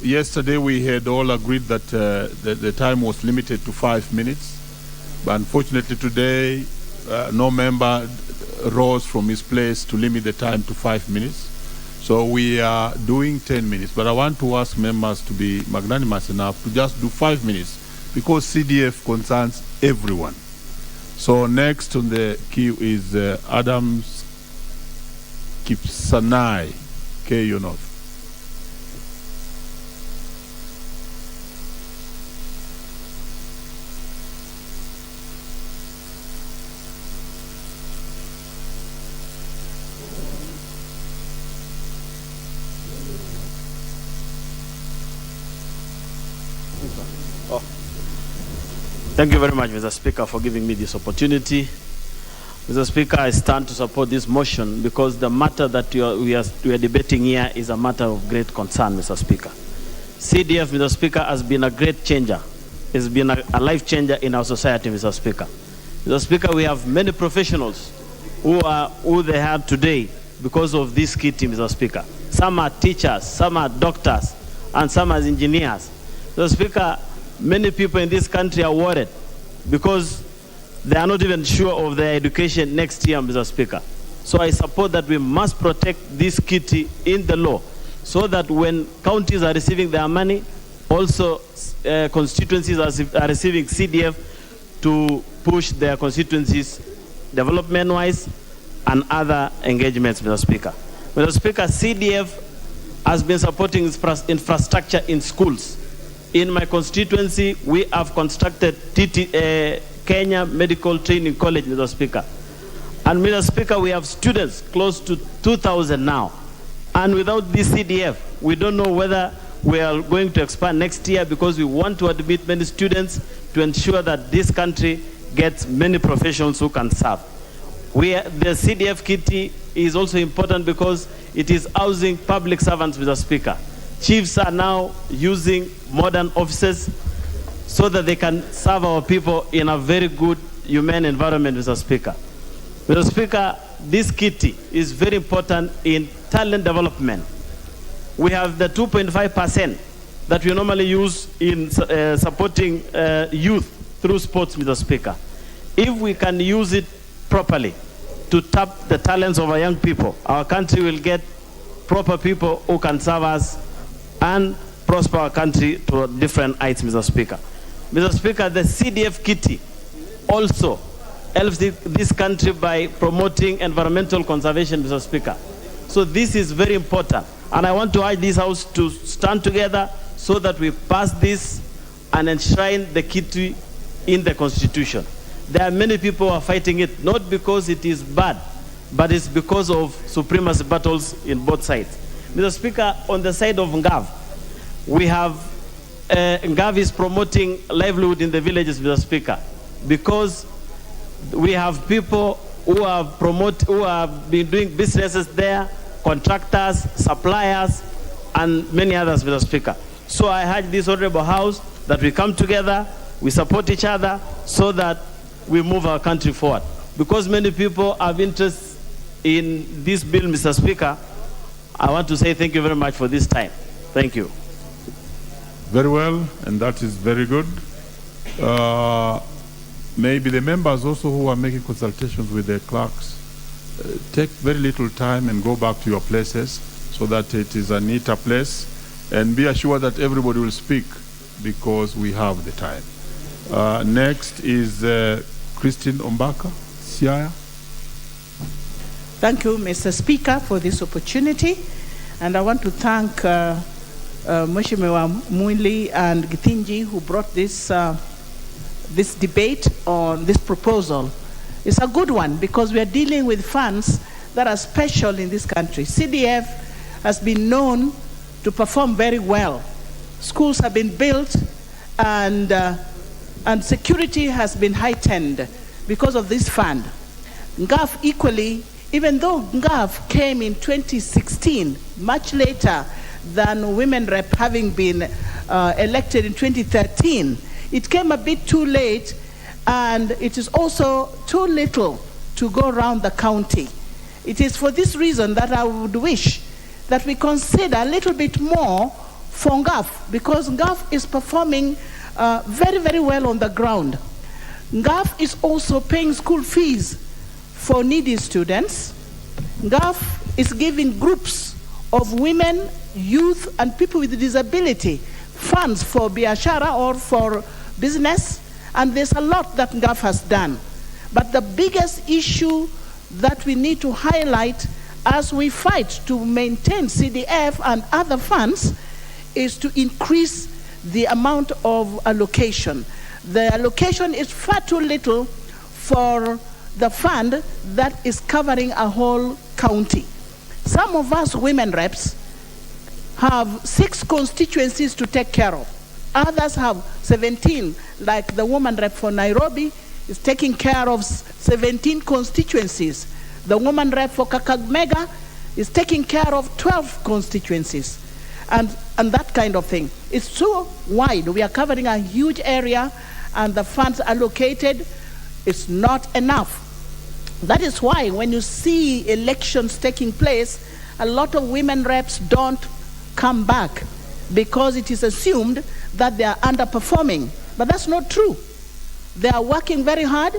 yesterday we had all agreed that the time was limited to 5 minutes. But unfortunately today, no member rose from his place to limit the time to 5 minutes. So we are doing 10 minutes, but I want to ask members to be magnanimous enough to just do 5 minutes because CDF concerns everyone. So next on the queue is Adams Kipsanai, KU North. Thank you very much, Mr. Speaker, for giving me this opportunity. Mr. Speaker, I stand to support this motion because the matter that we are debating here is a matter of great concern, Mr. Speaker. CDF, Mr. Speaker, has been a great changer. It's been a life changer in our society, Mr. Speaker. Mr. Speaker, we have many professionals who they have today because of this kitty, Mr. Speaker. Some are teachers, some are doctors, and some are engineers. Mr. Speaker, many people in this country are worried because they are not even sure of their education next year, Mr. Speaker. So I support that we must protect this kitty in the law so that when counties are receiving their money, also constituencies are receiving CDF to push their constituencies development-wise and other engagements, Mr. Speaker. Mr. Speaker, CDF has been supporting infrastructure in schools. In my constituency, we have constructed Kenya Medical Training College, Mr. Speaker. And Mr. Speaker, we have students close to 2,000 now. And without this CDF, we don't know whether we are going to expand next year because we want to admit many students to ensure that this country gets many professionals who can serve. The CDF kitty is also important because it is housing public servants, Mr. Speaker. Chiefs are now using modern offices so that they can serve our people in a very good, humane environment, Mr. Speaker. Mr. Speaker, this kitty is very important in talent development. We have the 2.5% that we normally use in supporting youth through sports, Mr. Speaker. If we can use it properly to tap the talents of our young people, our country will get proper people who can serve us and prosper our country to different heights, Mr. Speaker. Mr. Speaker, the CDF kitty also helps this country by promoting environmental conservation, Mr. Speaker. So this is very important. And I want to urge this House to stand together so that we pass this and enshrine the kitty in the Constitution. There are many people who are fighting it, not because it is bad, but it's because of supremacy battles in both sides. Mr. Speaker, on the side of Ngav, we have, Ngav is promoting livelihood in the villages, Mr. Speaker, because we have people who have been doing businesses there, contractors, suppliers, and many others, Mr. Speaker. So I urge this Honorable House that we come together, we support each other, so that we move our country forward. Because many people have interest in this bill, Mr. Speaker, I want to say thank you very much for this time. Thank you. Very well, and that is very good. Maybe the members also who are making consultations with their clerks, take very little time and go back to your places so that it is a neater place, and be assured that everybody will speak because we have the time. Next is Christine Ombaka, Siaya. Thank you, Mr. Speaker, for this opportunity. And I want to thank Mheshimiwa Mwili and Githinji who brought this, this debate on this proposal. It's a good one because we are dealing with funds that are special in this country. CDF has been known to perform very well. Schools have been built and security has been heightened because of this fund. NGAF equally, even though NGAF came in 2016, much later than Women Rep having been elected in 2013, it came a bit too late, and it is also too little to go around the county. It is for this reason that I would wish that we consider a little bit more for NGAF, because NGAF is performing very, very well on the ground. GAF is also paying school fees for needy students. GAF is giving groups of women, youth, and people with disability funds for biashara or for business, and there's a lot that GAF has done. But the biggest issue that we need to highlight as we fight to maintain CDF and other funds is to increase the amount of allocation. The allocation is far too little for the fund that is covering a whole county. Some of us women reps have 6 constituencies to take care of. Others have 17, like the woman rep for Nairobi is taking care of 17 constituencies. The woman rep for Kakamega is taking care of 12 constituencies, and that kind of thing. It's so wide. We are covering a huge area, and the funds allocated is not enough. That is why when you see elections taking place, a lot of women reps don't come back because it is assumed that they are underperforming. But that's not true. They are working very hard,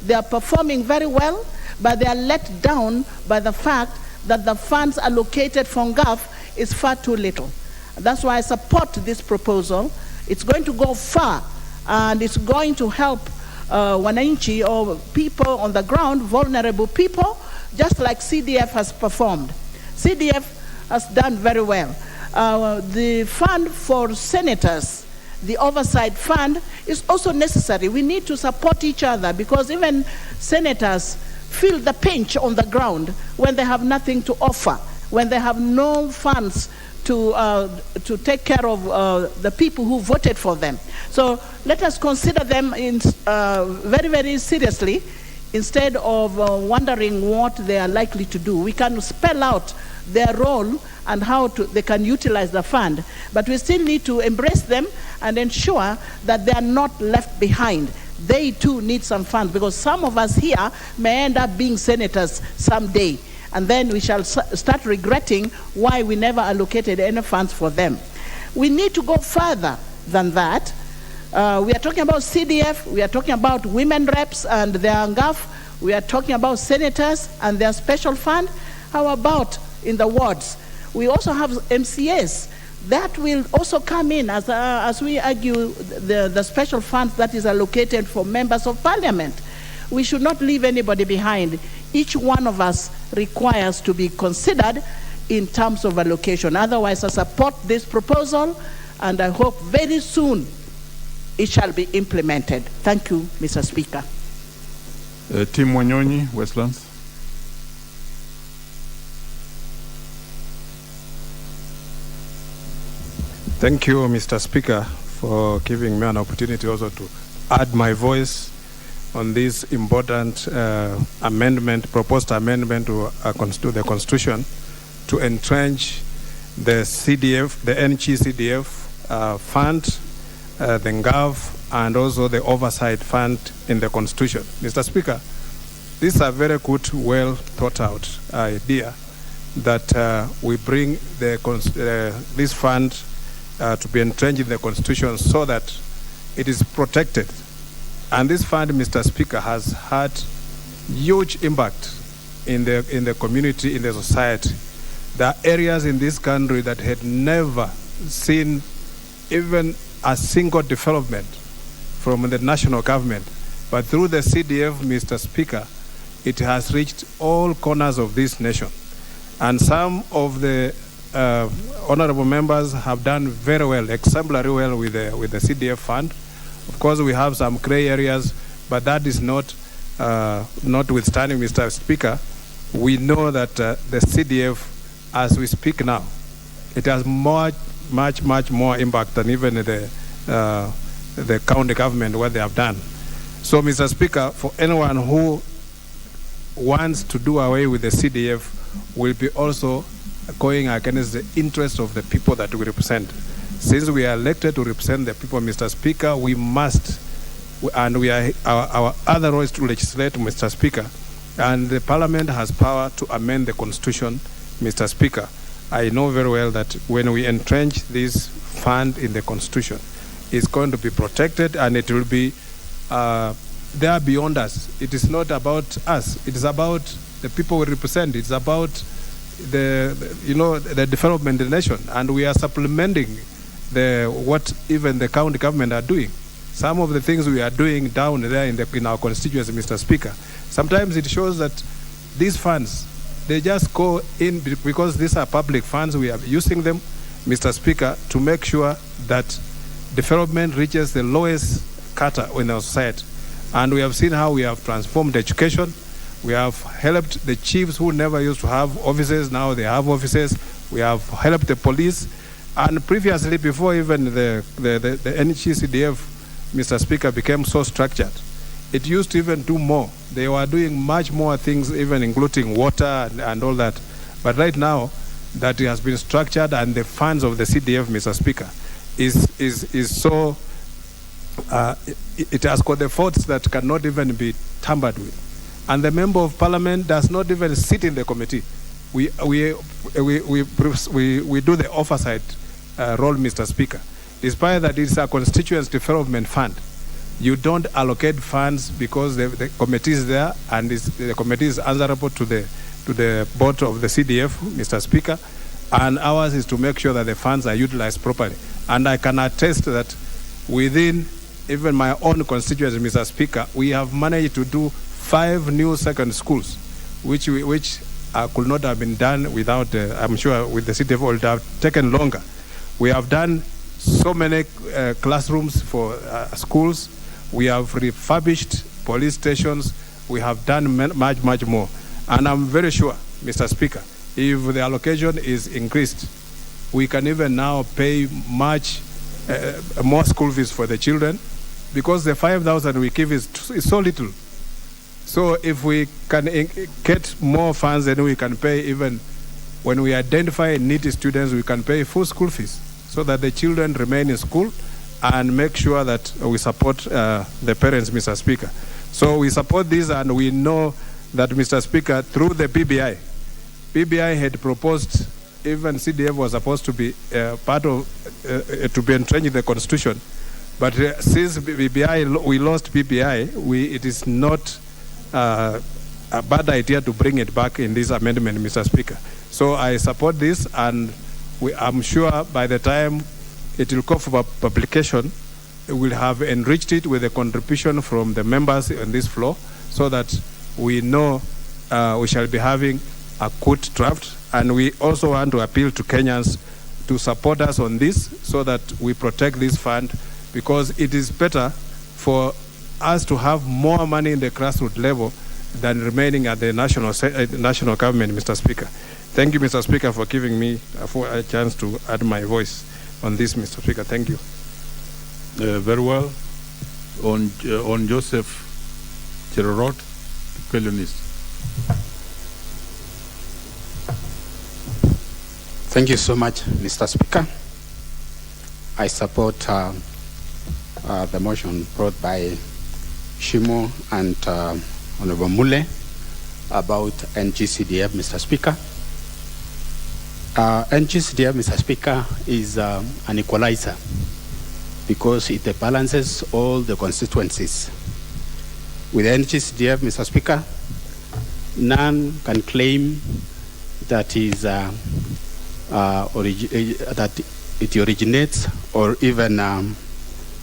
they are performing very well, but they are let down by the fact that the funds allocated from GAF is far too little. That's why I support this proposal. It's going to go far, and it's going to help wananchi, or people on the ground, vulnerable people, just like CDF has performed. CDF has done very well. The fund for senators, the oversight fund, is also necessary. We need to support each other, because even senators feel the pinch on the ground when they have nothing to offer, when they have no funds to take care of the people who voted for them. So let us consider them very, very seriously, instead of wondering what they are likely to do. We can spell out their role and how they can utilize the fund, but we still need to embrace them and ensure that they are not left behind. They too need some funds, because some of us here may end up being senators someday, and then we shall start regretting why we never allocated any funds for them. We need to go further than that. We are talking about CDF, we are talking about women reps and their GAF, we are talking about senators and their special fund. How about in the wards? We also have MCAs. That will also come in as we argue the special funds that is allocated for members of parliament. We should not leave anybody behind. Each one of us requires to be considered in terms of allocation. Otherwise, I support this proposal, and I hope very soon it shall be implemented. Thank you, Mr. Speaker. Tim Wanyonyi, Westlands. Thank you, Mr. Speaker, for giving me an opportunity also to add my voice on this important proposed amendment to the Constitution to entrench the CDF, the NG CDF fund, the GAV, and also the oversight fund in the Constitution. Mr. Speaker, this is a very good, well thought out idea that we bring this fund to be entrenched in the Constitution so that it is protected. And this fund, Mr. Speaker, has had huge impact in the community, in the society. There are areas in this country that had never seen even a single development from the national government. But through the CDF, Mr. Speaker, it has reached all corners of this nation. And some of the honorable members have done very well, exemplary well with the CDF fund. Of course, we have some gray areas, but that is notwithstanding, Mr. Speaker. We know that the CDF, as we speak now, it has much more impact than even the county government, what they have done. So, Mr. Speaker, for anyone who wants to do away with the CDF will be also going against the interests of the people that we represent. Since we are elected to represent the people, Mr. Speaker, we must, and we are our other role is to legislate, Mr. Speaker, and the Parliament has power to amend the Constitution, Mr. Speaker. I know very well that when we entrench this fund in the Constitution, it's going to be protected, and it will be they are beyond us. It is not about us. It is about the people we represent. It's about the development of the nation, and we are supplementing what even the county government are doing. Some of the things we are doing down there in our constituency, Mr. Speaker, sometimes it shows that these funds, they just go in because these are public funds. We are using them, Mr. Speaker, to make sure that development reaches the lowest kata in our society. And we have seen how we have transformed education. We have helped the chiefs who never used to have offices. Now they have offices. We have helped the police. And previously, before even the NGCDF, Mr. Speaker, became so structured, it used to even do more. They were doing much more things, even including water and all that. But right now, that it has been structured, and the funds of the CDF, Mr. Speaker, is so, it has got the faults that cannot even be tampered with. And the member of parliament does not even sit in the committee. We do the oversight role, Mr. Speaker. Despite that it's a constituency development fund, you don't allocate funds because the committee is there, and the committee is answerable to the board of the CDF, Mr. Speaker, and ours is to make sure that the funds are utilized properly. And I can attest that within even my own constituency, Mr. Speaker, we have managed to do 5 new second schools, which could not have been done without, I'm sure with the CDF it would have taken longer. We have done so many classrooms for schools. We have refurbished police stations. We have done much more. And I'm very sure, Mr. Speaker, if the allocation is increased, we can even now pay much more school fees for the children, because the 5,000 we give is so little. So if we can get more funds, then we can pay, even when we identify needy students, we can pay full school fees, so that the children remain in school, and make sure that we support the parents, Mr. Speaker. So we support this, and we know that, Mr. Speaker, through the BBI had proposed, even CDF was supposed to be part of, to be entrenched in the Constitution. But since BBI, we lost BBI, it is not a bad idea to bring it back in this amendment, Mr. Speaker. So I support this, and I'm sure by the time it will come for publication, we will have enriched it with a contribution from the members on this floor, so that we know we shall be having a good draft. And we also want to appeal to Kenyans to support us on this, so that we protect this fund, because it is better for us to have more money in the grassroots level than remaining at the national government, Mr. Speaker. Thank you, Mr. Speaker, for giving me a chance to add my voice on this, Mr. Speaker. Thank you. Very well. On Joseph Cherorot, Quelionist. Thank you so much, Mr. Speaker. I support the motion brought by Shimo and Honorable Mule about NGCDF, Mr. Speaker. NGCDF, Mr. Speaker, is an equalizer, because it balances all the constituencies. With NGCDF, Mr. Speaker, none can claim that that it originates, or even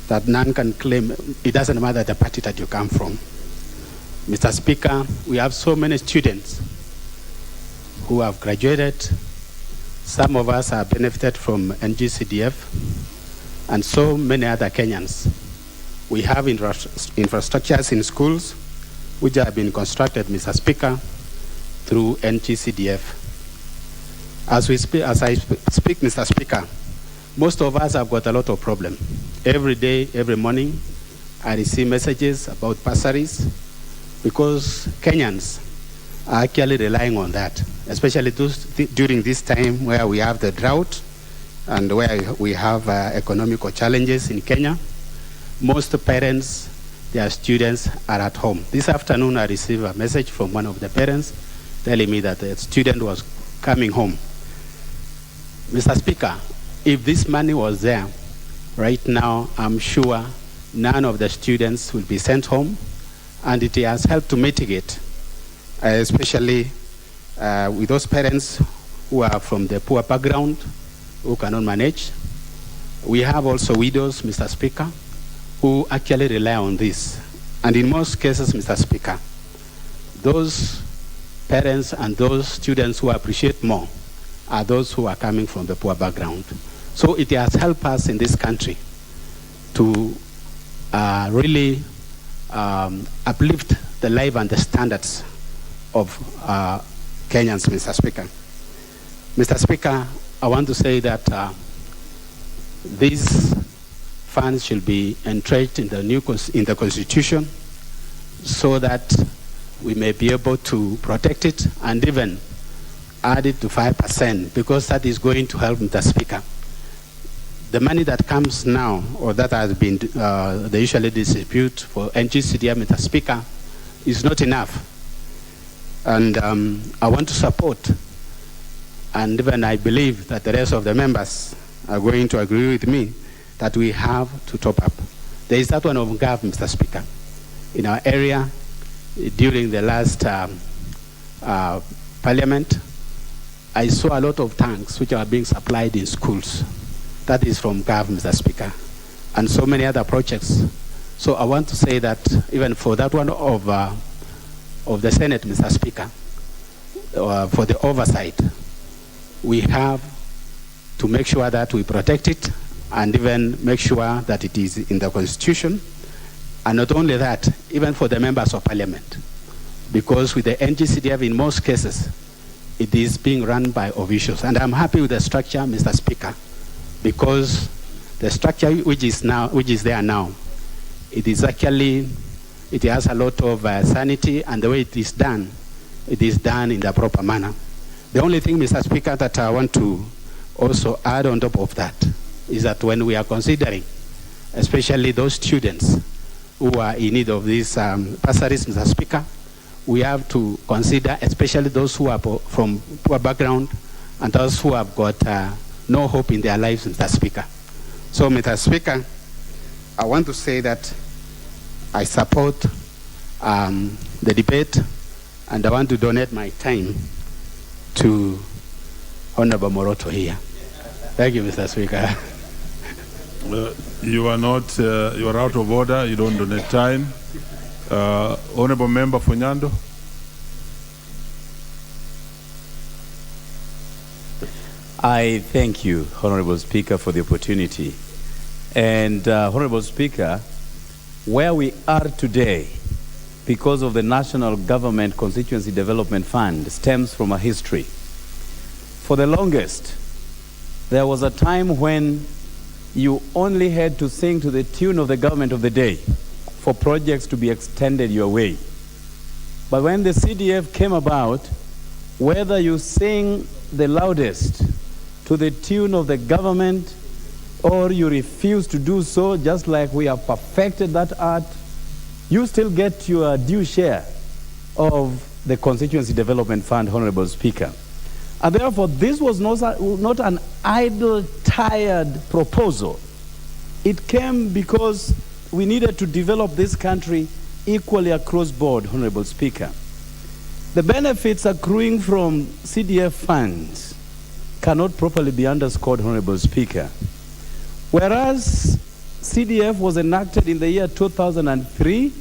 that none can claim, it doesn't matter the party that you come from. Mr. Speaker, we have so many students who have graduated. Some of us have benefited from NGCDF, and so many other Kenyans. We have infrastructures in schools which have been constructed, Mr. Speaker, through NGCDF. As I speak, Mr. Speaker, most of us have got a lot of problems. Every day, every morning, I receive messages about bursaries, because Kenyans are actually relying on that, especially during this time where we have the drought and where we have economical challenges in Kenya. Most parents, their students are at home. This afternoon, I received a message from one of the parents telling me that the student was coming home. Mr. Speaker, if this money was there, right now, I'm sure none of the students will be sent home, and it has helped to mitigate, especially with those parents who are from the poor background, who cannot manage. We have also widows, Mr. Speaker, who actually rely on this. And in most cases, Mr. Speaker, those parents and those students who appreciate more are those who are coming from the poor background. So it has helped us in this country to really uplift the life and the standards of Kenyans, Mr. Speaker. Mr. Speaker, I want to say that these funds should be entrenched in the Constitution so that we may be able to protect it and even add it to 5%, because that is going to help, Mr. Speaker. The money that comes now, or that has been they usually distribute for NGCDF, Mr. Speaker, is not enough. And I want to support, and even I believe that the rest of the members are going to agree with me, that we have to top up. There is that one of GAV, Mr. Speaker. In our area, during the last parliament, I saw a lot of tanks which are being supplied in schools. That is from GAV, Mr. Speaker, and so many other projects. So I want to say that even for that one of the Senate, Mr. Speaker, for the oversight, we have to make sure that we protect it and even make sure that it is in the Constitution. And not only that, even for the members of parliament, because with the NGCDF in most cases, it is being run by officials. And I'm happy with the structure, Mr. Speaker, because the structure which is there now, it is actually, it has a lot of sanity, and the way it is done in the proper manner. The only thing, Mr. Speaker, that I want to also add on top of that is that when we are considering, especially those students who are in need of these bursaries, Mr. Speaker, we have to consider especially those who are from poor background and those who have got no hope in their lives, Mr. Speaker. So, Mr. Speaker, I want to say that I support the debate, and I want to donate my time to Honorable Moroto here. Thank you, Mr. Speaker. You are not, you are out of order. You don't donate time. Honorable Member Funyando. I thank you, Honorable Speaker, for the opportunity. And Honorable Speaker, where we are today, because of the National Government Constituency Development Fund, stems from a history. For the longest, there was a time when you only had to sing to the tune of the government of the day for projects to be extended your way. But when the CDF came about, whether you sing the loudest to the tune of the government or you refuse to do so, just like we have perfected that art, you still get your due share of the Constituency Development Fund, Honorable Speaker. And therefore, this was not an idle, tired proposal. It came because we needed to develop this country equally across board, Honorable Speaker. The benefits accruing from CDF funds cannot properly be underscored, Honorable Speaker. Whereas CDF was enacted in the year 2003,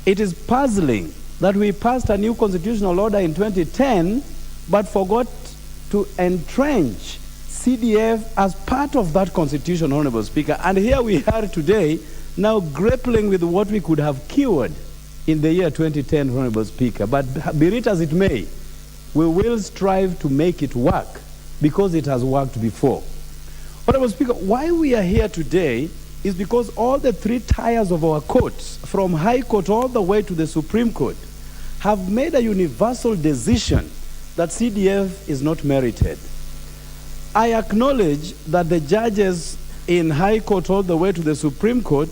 it is puzzling that we passed a new constitutional order in 2010 but forgot to entrench CDF as part of that constitution, Honorable Speaker. And here we are today, now grappling with what we could have cured in the year 2010, Honorable Speaker. But be it as it may, we will strive to make it work because it has worked before. Honorable Speaker, why we are here today is because all the three tiers of our courts, from High Court all the way to the Supreme Court, have made a universal decision that CDF is not merited. I acknowledge that the judges in High Court all the way to the Supreme Court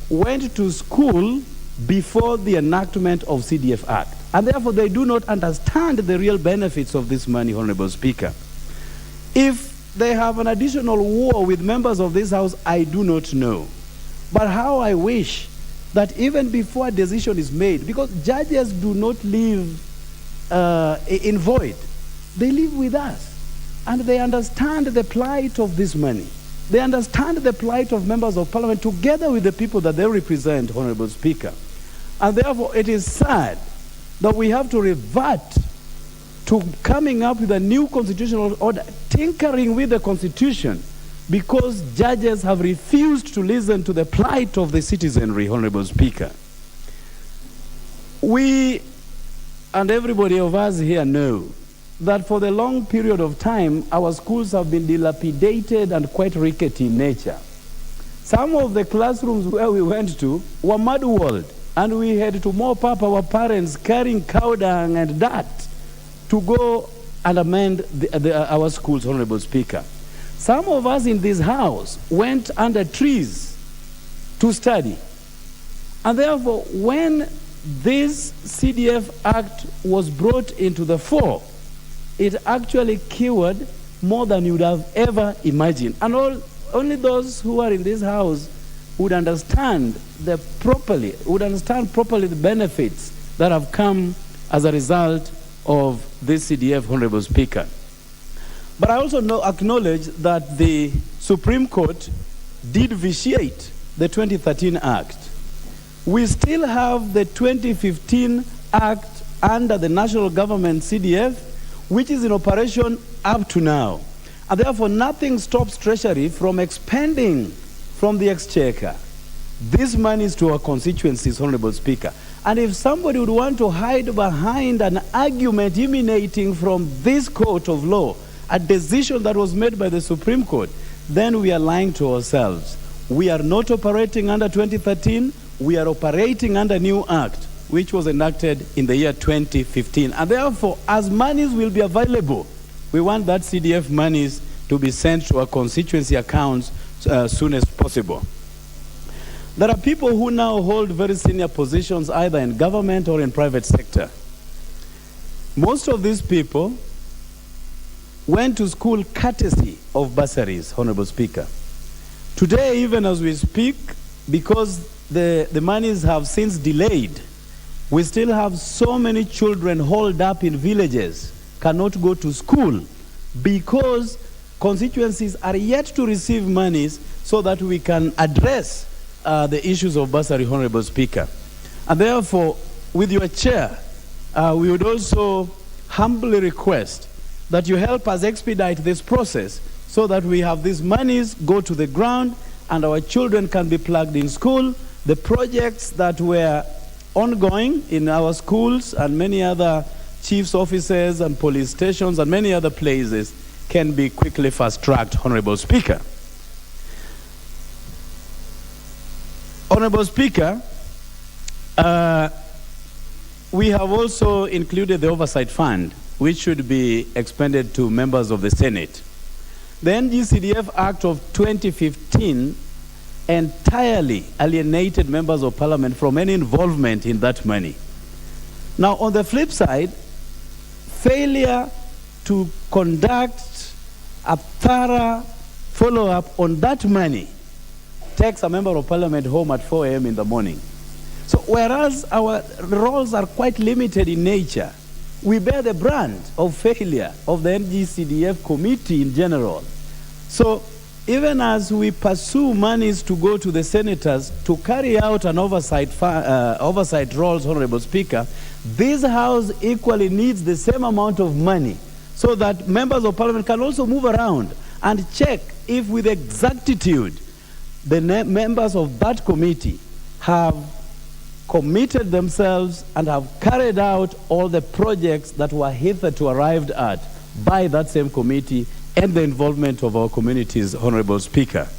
went to school before the enactment of CDF Act, and therefore they do not understand the real benefits of this money, Honorable Speaker. If they have an additional war with members of this House, I do not know. But how I wish that even before a decision is made, because judges do not live in void, they live with us, and they understand the plight of this money. They understand the plight of members of parliament together with the people that they represent, Honorable Speaker. And therefore, it is sad that we have to revert to coming up with a new constitutional order, tinkering with the Constitution, because judges have refused to listen to the plight of the citizenry, Honorable Speaker. We and everybody of us here know that for the long period of time, our schools have been dilapidated and quite rickety in nature. Some of the classrooms where we went to were mud-walled, and we had to mop up our parents carrying cow dung and dirt to go and amend our schools, Honorable Speaker. Some of us in this house went under trees to study. And therefore, when this CDF Act was brought into the fore, it actually cured more than you would have ever imagined. And only those who are in this house would understand properly the benefits that have come as a result of this CDF, Honorable Speaker. But I also acknowledge that the Supreme Court did vitiate the 2013 Act. We still have the 2015 Act under the national government CDF, which is in operation up to now. And therefore, nothing stops Treasury from expending from the exchequer these monies to our constituencies, Honorable Speaker. And if somebody would want to hide behind an argument emanating from this court of law, a decision that was made by the Supreme Court, then we are lying to ourselves. We are not operating under 2013, we are operating under new act, which was enacted in the year 2015. And therefore, as monies will be available, we want that CDF monies to be sent to our constituency accounts as soon as possible. There are people who now hold very senior positions either in government or in private sector. Most of these people went to school courtesy of bursaries, Honorable Speaker. Today, even as we speak, because the monies have since delayed, we still have so many children holed up in villages, cannot go to school, because constituencies are yet to receive monies so that we can address the issues of bursary, Honorable Speaker. And therefore, with your chair, we would also humbly request that you help us expedite this process so that we have these monies go to the ground and our children can be plugged in school. The projects that were ongoing in our schools and many other chief's offices and police stations and many other places can be quickly fast-tracked, Honorable Speaker. Honorable Speaker, we have also included the Oversight Fund, which should be expended to members of the Senate. The NGCDF Act of 2015 entirely alienated members of parliament from any involvement in that money. Now, on the flip side, failure to conduct a thorough follow-up on that money takes a member of parliament home at 4 a.m. in the morning. So whereas our roles are quite limited in nature, we bear the brunt of failure of the NGCDF committee in general. So even as we pursue monies to go to the senators to carry out an oversight roles, Honorable Speaker, this House equally needs the same amount of money so that members of parliament can also move around and check if with exactitude the members of that committee have committed themselves and have carried out all the projects that were hitherto arrived at by that same committee and the involvement of our communities, Honorable Speaker.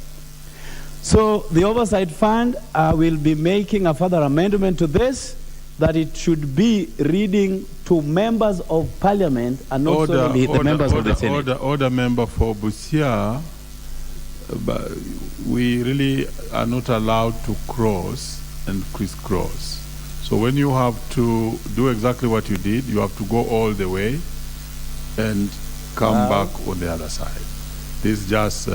So the Oversight Fund will be making a further amendment to this, that it should be reading to members of parliament and not solely the members of the Senate. Order member for Busia, but we really are not allowed to cross and crisscross. So when you have to do exactly what you did, you have to go all the way and come back on the other side. This is just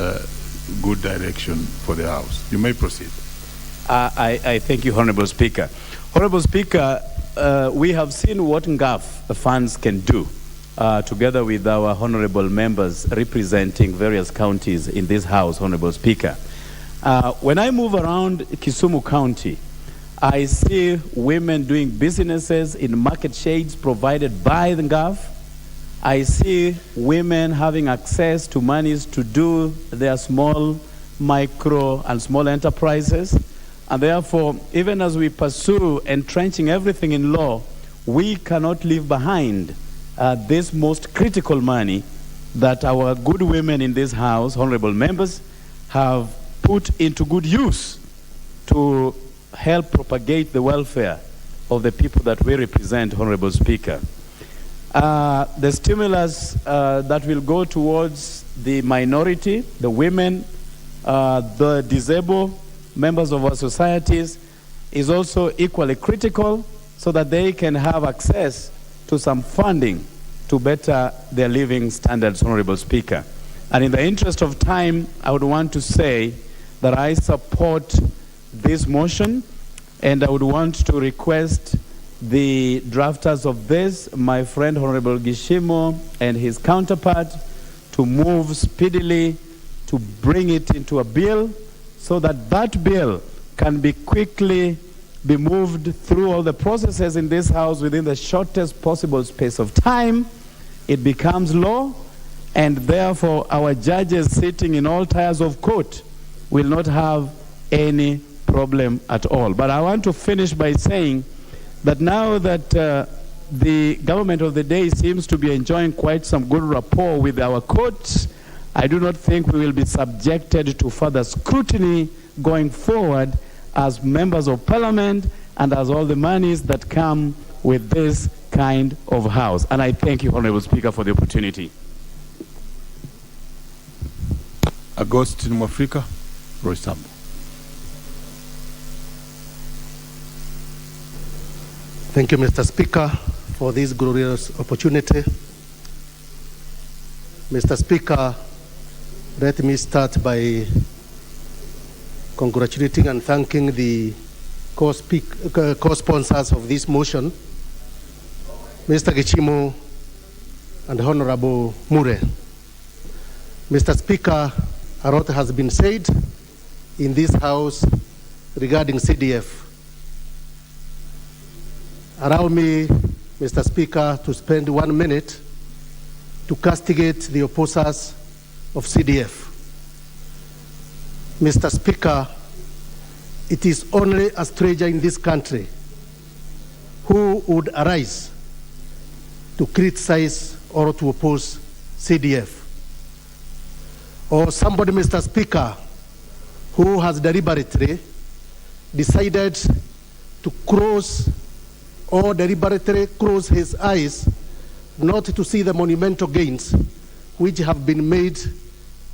good direction for the House. You may proceed. I thank you, Honorable Speaker. Honorable Speaker, we have seen what NGAF funds can do, together with our honorable members representing various counties in this House, Honorable Speaker. When I move around Kisumu County, I see women doing businesses in market shades provided by the NGAF. I see women having access to monies to do their small, micro, and small enterprises. And therefore, even as we pursue entrenching everything in law, we cannot leave behind this most critical money that our good women in this House, honorable members, have put into good use to help propagate the welfare of the people that we represent, Honorable Speaker. The stimulus that will go towards the minority, the women, the disabled, members of our societies, is also equally critical so that they can have access to some funding to better their living standards, Honorable Speaker. And in the interest of time, I would want to say that I support this motion, and I would want to request the drafters of this, my friend Honorable Gishimo and his counterpart, to move speedily to bring it into a bill so that that bill can be quickly be moved through all the processes in this House within the shortest possible space of time. It becomes law, and therefore our judges sitting in all tiers of court will not have any problem at all. But I want to finish by saying that now that the government of the day seems to be enjoying quite some good rapport with our courts, I do not think we will be subjected to further scrutiny going forward as members of parliament and as all the monies that come with this kind of house. And I thank you, Honorable Speaker, for the opportunity. Agustin Mwafrika, Roysambu. Thank you, Mr. Speaker, for this glorious opportunity. Mr. Speaker, let me start by congratulating and thanking the co-sponsors of this motion, Mr. Gichimo and Honorable Mure. Mr. Speaker, a lot has been said in this House regarding CDF. Allow me, Mr. Speaker, to spend 1 minute to castigate the opposers of CDF. Mr. Speaker, it is only a stranger in this country who would arise to criticize or to oppose CDF. Or somebody, Mr. Speaker, who has deliberately decided to close or deliberately close his eyes not to see the monumental gains which have been made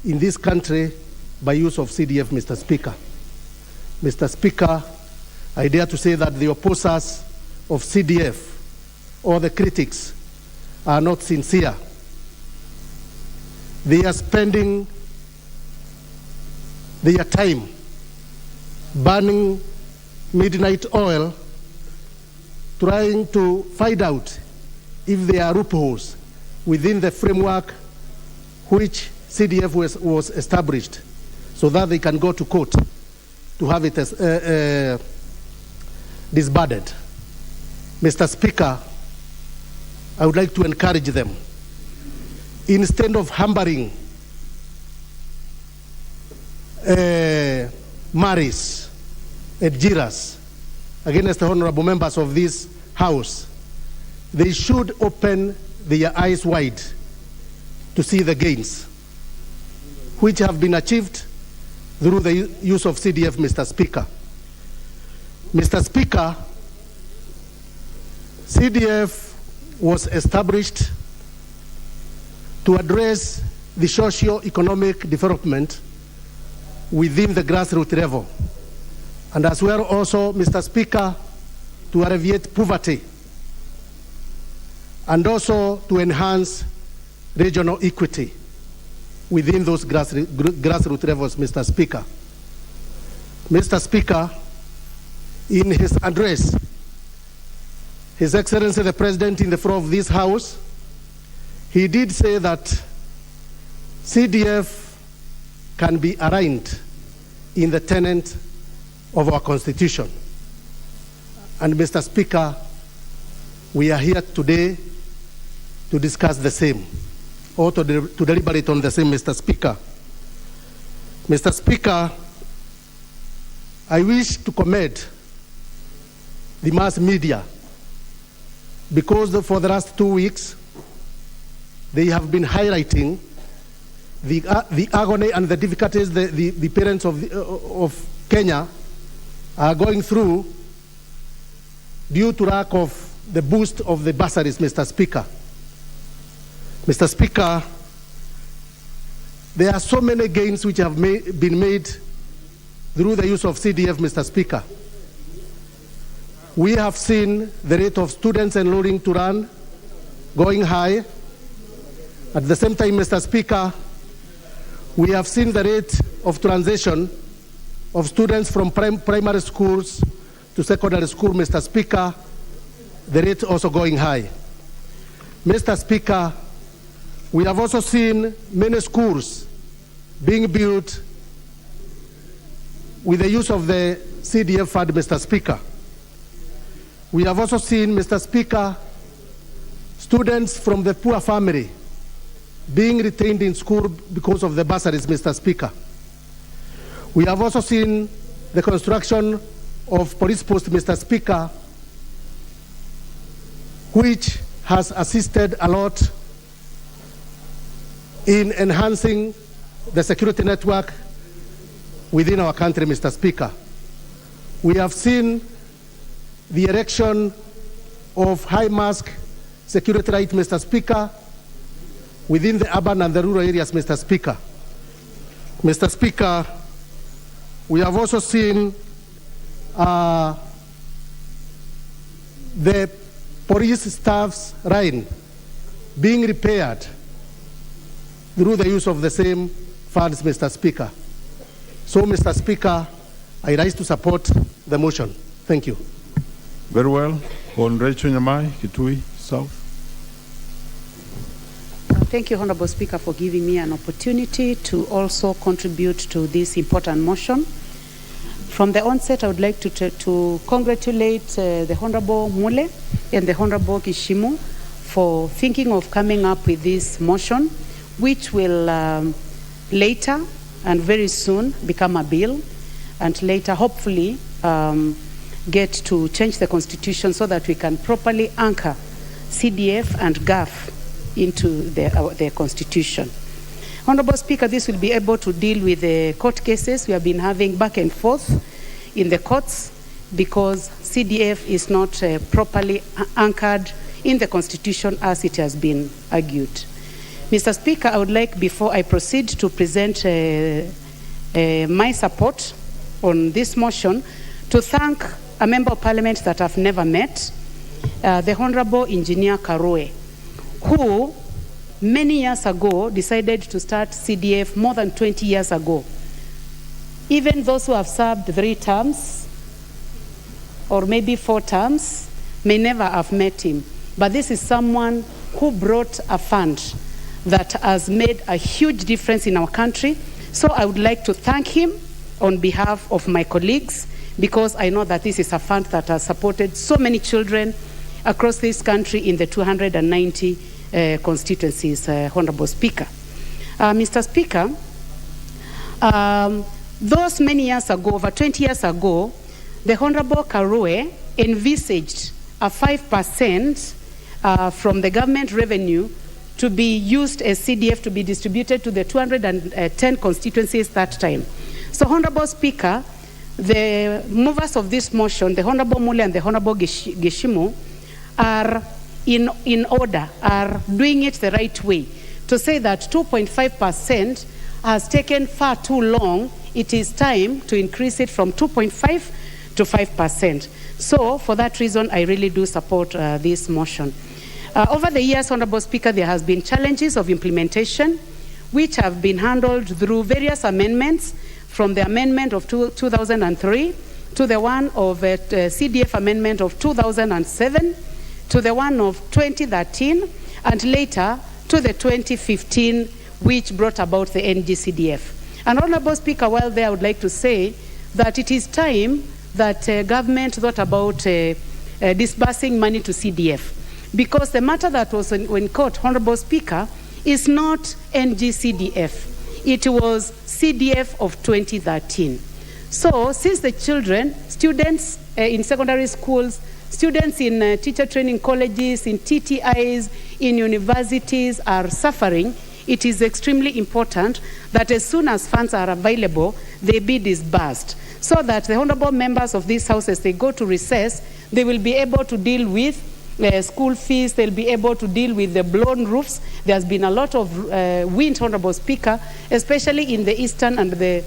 in this country by use of CDF, Mr. Speaker. Mr. Speaker, I dare to say that the opposers of CDF or the critics are not sincere. They are spending their time burning midnight oil, trying to find out if there are loopholes within the framework which CDF was established, so that they can go to court to have it disbanded. Mr. Speaker, I would like to encourage them, instead of hammering Maris and Jiras against the honorable members of this House, they should open their eyes wide to see the gains which have been achieved through the use of CDF, Mr. Speaker. Mr. Speaker, CDF was established to address the socio-economic development within the grassroots level, and as well also, Mr. Speaker, to alleviate poverty and also to enhance regional equity within those grassroots levels, Mr. Speaker. Mr. Speaker, in his address, His Excellency the President, in the floor of this House, he did say that CDF can be arraigned in the tenet of our Constitution. And Mr. Speaker, we are here today to discuss the same, or to deliberate on the same, Mr. Speaker. Mr. Speaker, I wish to commend the mass media because for the last 2 weeks, they have been highlighting the agony and the difficulties the parents of Kenya are going through due to lack of the boost of the bursaries, Mr. Speaker. Mr. Speaker, there are so many gains which have been made through the use of CDF, Mr. Speaker. We have seen the rate of students enrolling to run going high. At the same time, Mr. Speaker, we have seen the rate of transition of students from primary schools to secondary school, Mr. Speaker, the rate also going high. Mr. Speaker, we have also seen many schools being built with the use of the CDF fund, Mr. Speaker. We have also seen, Mr. Speaker, students from the poor family being retained in school because of the bursaries, Mr. Speaker. We have also seen the construction of police posts, Mr. Speaker, which has assisted a lot in enhancing the security network within our country, Mr. Speaker. We have seen the erection of high mask security light, Mr. Speaker, within the urban and the rural areas, Mr. Speaker. Mr. Speaker, we have also seen the police staff's line being repaired through the use of the same funds, Mr. Speaker. So, Mr. Speaker, I rise to support the motion. Thank you. Very well. Honorable Nyamai, Kitui South. Thank you, Honorable Speaker, for giving me an opportunity to also contribute to this important motion. From the onset, I would like to congratulate the Honorable Mule and the Honorable Gishimu for thinking of coming up with this motion, which will later and very soon become a bill, and later hopefully get to change the Constitution so that we can properly anchor CDF and GAF into their Constitution. Honorable Speaker, this will be able to deal with the court cases we have been having back and forth in the courts because CDF is not properly anchored in the Constitution as it has been argued. Mr. Speaker, I would like, before I proceed, to present my support on this motion, to thank a member of parliament that I've never met, the Honorable Engineer Karoe, who many years ago decided to start CDF more than 20 years ago. Even those who have served 3 terms or maybe 4 terms may never have met him. But this is someone who brought a fund that has made a huge difference in our country. So I would like to thank him on behalf of my colleagues, because I know that this is a fund that has supported so many children across this country in the 290 constituencies, Honorable Speaker. Mr. Speaker, those many years ago, over 20 years ago, the Honorable Karoe envisaged a 5% from the government revenue to be used as CDF to be distributed to the 210 constituencies that time. So, Honorable Speaker, the movers of this motion, the Honorable Mule and the Honorable Gishimu, are in order, are doing it the right way. To say that 2.5% has taken far too long, it is time to increase it from 2.5 to 5%. So for that reason, I really do support this motion. Over the years, Honorable Speaker, there has been challenges of implementation, which have been handled through various amendments, from the amendment of 2003 to the one of CDF amendment of 2007, to the one of 2013, and later to the 2015, which brought about the NGCDF. And Honorable Speaker, while there, I would like to say that it is time that government thought about disbursing money to CDF, because the matter that was in court, Honorable Speaker, is not NGCDF. It was CDF of 2013. So since the students in secondary schools, students in teacher training colleges, in TTIs, in universities are suffering, it is extremely important that as soon as funds are available, they be disbursed, so that the honorable members of this House, as they go to recess, they will be able to deal with school fees, they'll be able to deal with the blown roofs. There's been a lot of wind, Honorable Speaker, especially in the eastern and the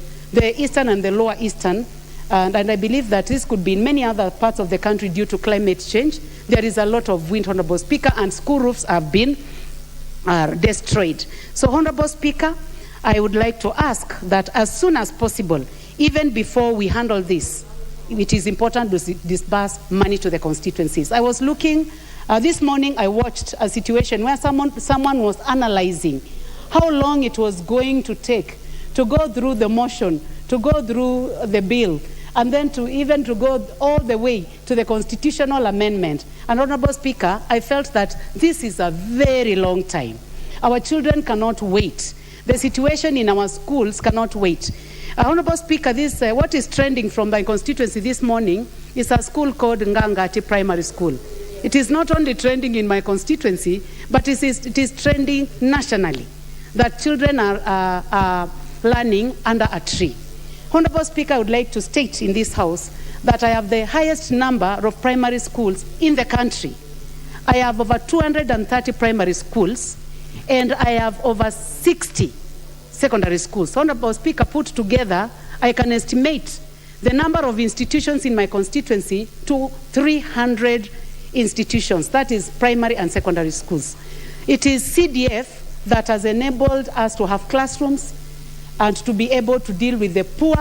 eastern and the lower eastern. And I believe that this could be in many other parts of the country due to climate change. There is a lot of wind, Honorable Speaker, and school roofs have been destroyed. So, Honorable Speaker, I would like to ask that as soon as possible, even before we handle this, it is important to disburse money to the constituencies. I was looking, this morning I watched a situation where someone was analyzing how long it was going to take to go through the motion, to go through the bill, and then to go all the way to the constitutional amendment. And Honorable Speaker, I felt that this is a very long time. Our children cannot wait. The situation in our schools cannot wait. Honorable Speaker, what is trending from my constituency this morning is a school called Ngangati Primary School. It is not only trending in my constituency, but it is trending nationally, that children are learning under a tree. Honorable Speaker, I would like to state in this House that I have the highest number of primary schools in the country. I have over 230 primary schools, and I have over 60 secondary schools. Honorable Speaker, put together, I can estimate the number of institutions in my constituency to 300 institutions. That is primary and secondary schools. It is CDF that has enabled us to have classrooms and to be able to deal with the poor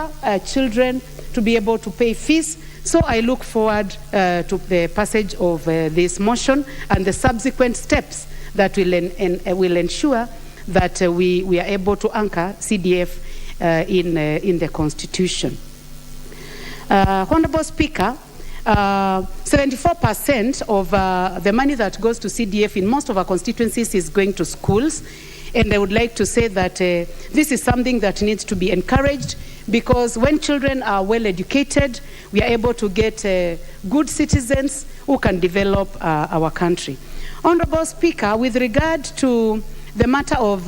children, to be able to pay fees. So I look forward to the passage of this motion and the subsequent steps that will ensure that we are able to anchor CDF in the Constitution. Honorable Speaker, 74% of the money that goes to CDF in most of our constituencies is going to schools. And I would like to say that this is something that needs to be encouraged, because when children are well educated, we are able to get good citizens who can develop our country. Honorable Speaker, with regard to the matter of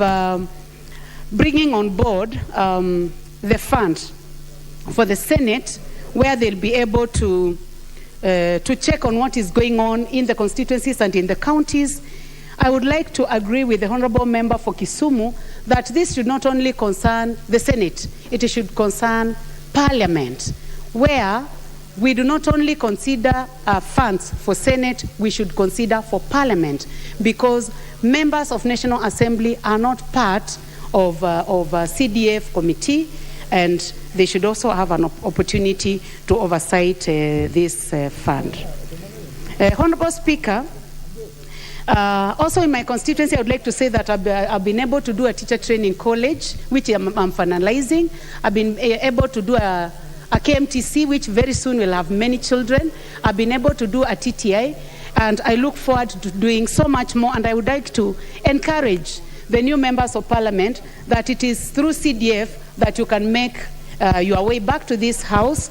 bringing on board the fund for the Senate, where they'll be able to check on what is going on in the constituencies and in the counties, I would like to agree with the Honorable Member for Kisumu that this should not only concern the Senate, it should concern Parliament, where we do not only consider funds for Senate, we should consider for Parliament, because members of National Assembly are not part of a CDF committee, and they should also have an opportunity to oversight this fund. Honorable Speaker, also in my constituency, I would like to say that I've been able to do a teacher training college, which I'm finalizing. I've been able to do a KMTC, which very soon will have many children. I've been able to do a TTI, and I look forward to doing so much more. And I would like to encourage the new members of Parliament that it is through CDF that you can make your way back to this House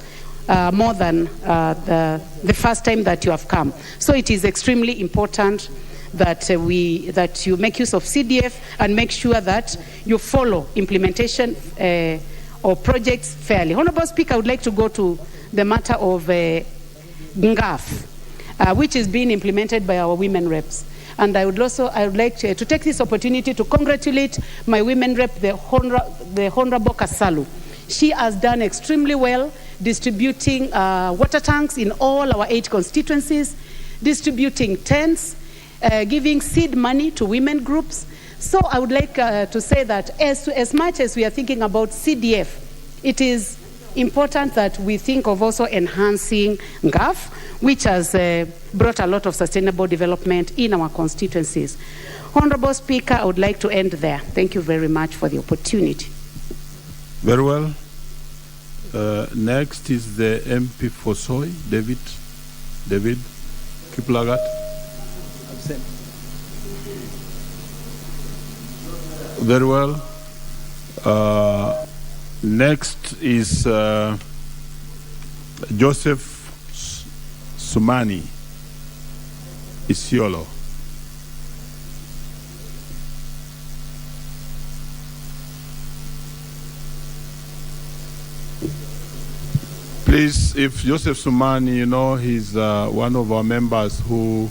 more than the first time that you have come. So it is extremely important that you make use of CDF and make sure that you follow implementation of projects fairly. Honorable Speaker, I would like to go to the matter of NGAF, which is being implemented by our women reps. And I would like to take this opportunity to congratulate my women rep, the Honorable Kasalu. She has done extremely well distributing water tanks in all our 8 constituencies, distributing tents, giving seed money to women groups. So I would like to say that as much as we are thinking about CDF, it is important that we think of also enhancing GAF, which has brought a lot of sustainable development in our constituencies. Honorable Speaker, I would like to end there. Thank you very much for the opportunity. Very well. Next is the MP for Soy, David Kiplagat. Very well. Next is Joseph Sumani, Isiolo. Please, if Joseph Sumani, you know, he's one of our members who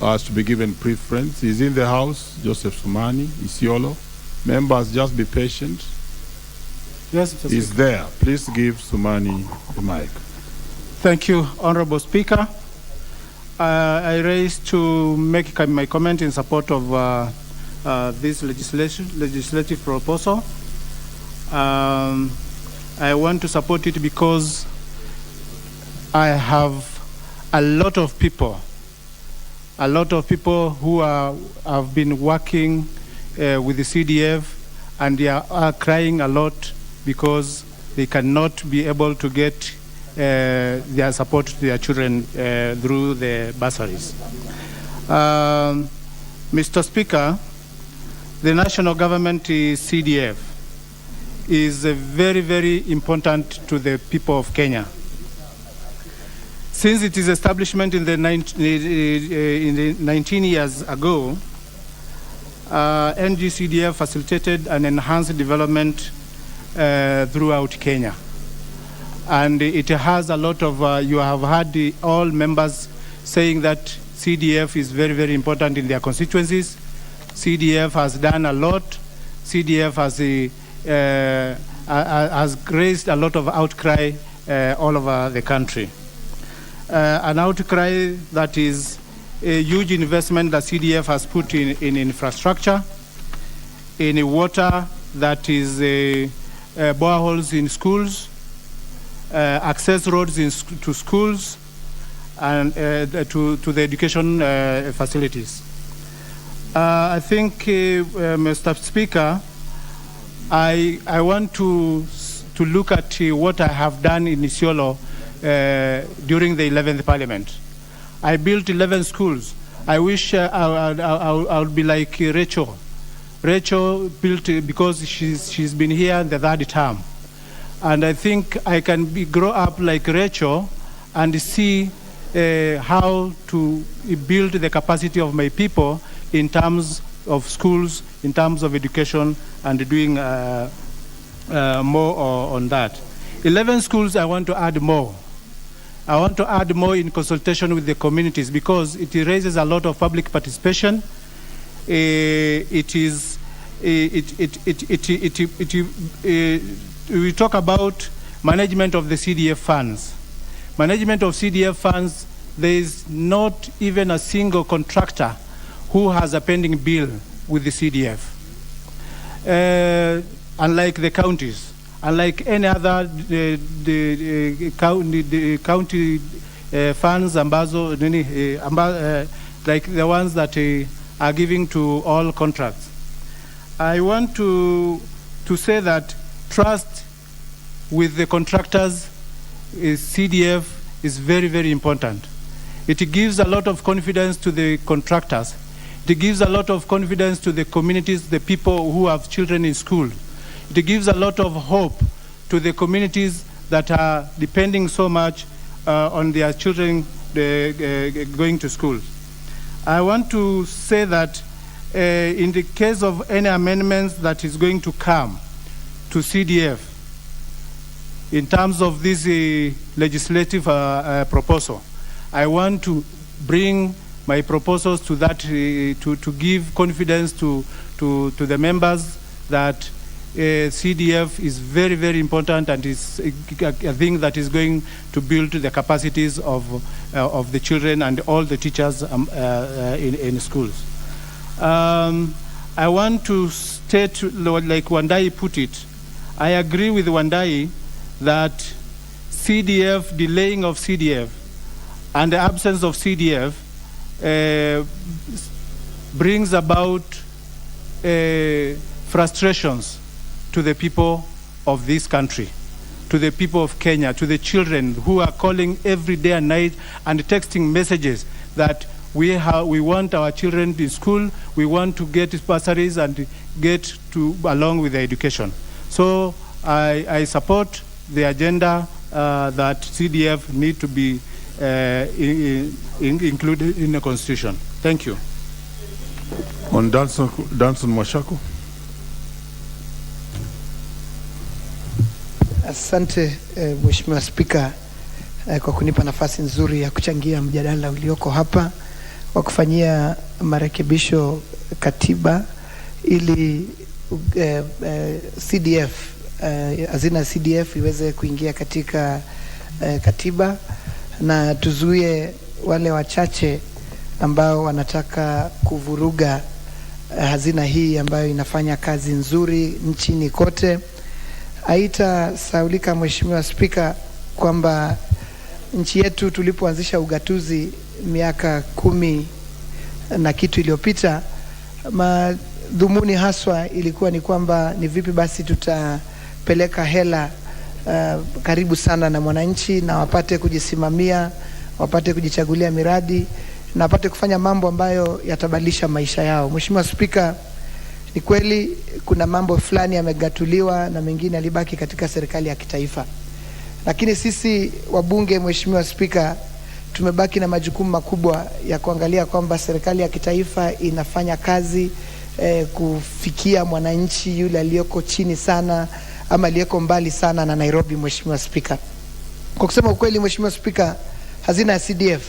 has to be given preference. He's in the house, Joseph Sumani, Isiolo. Members, just be patient. Yes, he's there. Please give Sumani the mic. Thank you, Honorable Speaker. I raised to make my comment in support of this legislative proposal. I want to support it because I have a lot of people who have been working with the CDF, and they are crying a lot because they cannot be able to get their support to their children through the bursaries. Mr. Speaker, the national government CDF is very, very important to the people of Kenya. Since its establishment in the 19 years ago, NGCDF facilitated an enhanced development throughout Kenya. And it has a lot of, you have heard all members saying that CDF is very, very important in their constituencies. CDF has done a lot. CDF has raised a lot of outcry all over the country. An outcry that is a huge investment that CDF has put in infrastructure, in water, that is boreholes in schools, access roads to schools, and to the education facilities. I think, Mr. Speaker, I want to look at what I have done in Isiolo during the 11th Parliament. I built 11 schools. I wish I would be like Rachel. Rachel built because she's been here the third term. And I think I can grow up like Rachel and see how to build the capacity of my people in terms of schools, in terms of education, and doing more on that. 11 schools, I want to add more. I want to add more in consultation with the communities because it raises a lot of public participation. We talk about management of the CDF funds. Management of CDF funds, there is not even a single contractor who has a pending bill with the CDF. Unlike the counties. Unlike any other county funds, like the ones that are giving to all contracts. I want to say that trust with the contractors, CDF, is very, very important. It gives a lot of confidence to the contractors. It gives a lot of confidence to the communities, the people who have children in school. It gives a lot of hope to the communities that are depending so much on their children going to school. I want to say that in the case of any amendments that is going to come to CDF in terms of this legislative proposal, I want to bring my proposals to that, to give confidence to the members that CDF is very, very important and is a thing that is going to build the capacities of the children and all the teachers in schools. I want to state, like Wandai put it, I agree with Wandai that CDF, delaying of CDF and the absence of CDF brings about frustrations to the people of this country, to the people of Kenya, to the children who are calling every day and night and texting messages that we want our children in school, we want to get bursaries and get to along with the education. So I support the agenda that CDF need to be included in the Constitution. Thank you. On Danson Mwashako. Asante Mheshimiwa Spika kwa kunipa nafasi nzuri ya kuchangia mjadala ulioko hapa wa kufanyia marekebisho katiba ili CDF hazina CDF iweze kuingia katika katiba na tuzuie wale wachache ambao wanataka kuvuruga hazina hii ambayo inafanya kazi nzuri nchini kote. Haitasahaulika Mheshimiwa Spika kwamba nchi yetu tulipoanzisha ugatuzi miaka 10 na kitu iliyopita, madhumuni haswa ilikuwa ni kwamba ni vipi basi tutapeleka hela karibu sana na mwananchi na wapate kujisimamia, wapate kujichagulia miradi na wapate kufanya mambo ambayo yatabadilisha maisha yao. Mheshimiwa Spika, ni kweli kuna mambo fulani yamegatuliwa na mengine yalibaki katika serikali ya kitaifa. Lakini sisi wabunge, Mheshimiwa Spika, tumebaki na majukumu makubwa ya kuangalia kwamba serikali ya kitaifa inafanya kazi kufikia mwananchi yule aliyoko chini sana ama aliyeko mbali sana na Nairobi. Mheshimiwa Spika, kwa kusema ukweli Mheshimiwa Spika, hazina ya CDF,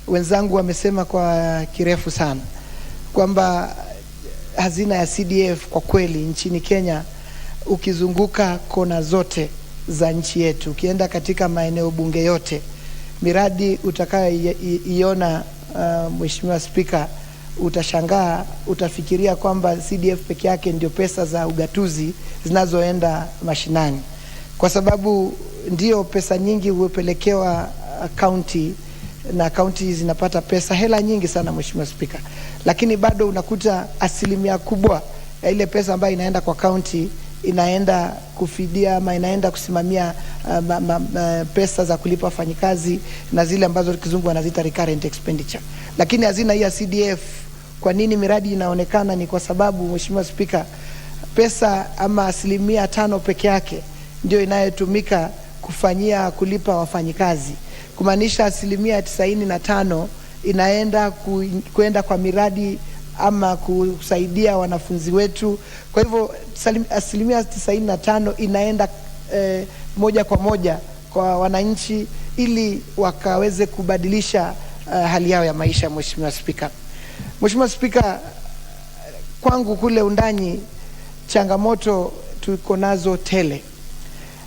wenzangu wamesema kwa kirefu sana kwamba hazina ya CDF kwa kweli nchini Kenya, ukizunguka kona zote za nchi yetu, ukienda katika maeneo bunge yote, miradi utakayoiona Mheshimiwa Spika, utashangaa, utafikiria kwamba CDF peke yake ndio pesa za ugatuzi zinazoenda mashinani, kwa sababu ndio pesa nyingi huepelekewa county na county zinapata pesa, hela nyingi sana Mheshimiwa Spika, lakini bado unakuta asilimia kubwa ya ile pesa ambayo inaenda kwa county inaenda kufidia ama inaenda kusimamia pesa za kulipa wafanyikazi na zile ambazo kizungu wanaziita recurrent expenditure. Lakini hazina hii ya CDF, kwa nini miradi inaonekana? Ni kwa sababu Mheshimiwa Spika, pesa ama asilimia 5 peke yake ndio inayotumika kufanyia kulipa wafanyikazi, kumaanisha asilimia 95 inaenda kwenda kwa miradi ama kusaidia wanafunzi wetu. Kwa hivyo asilimia 95 inaenda moja kwa moja kwa wananchi ili wakaweze kubadilisha hali yao ya maisha. Mheshimiwa Spika, Mheshimiwa Spika, kwangu kule undani changamoto tuko nazo tele,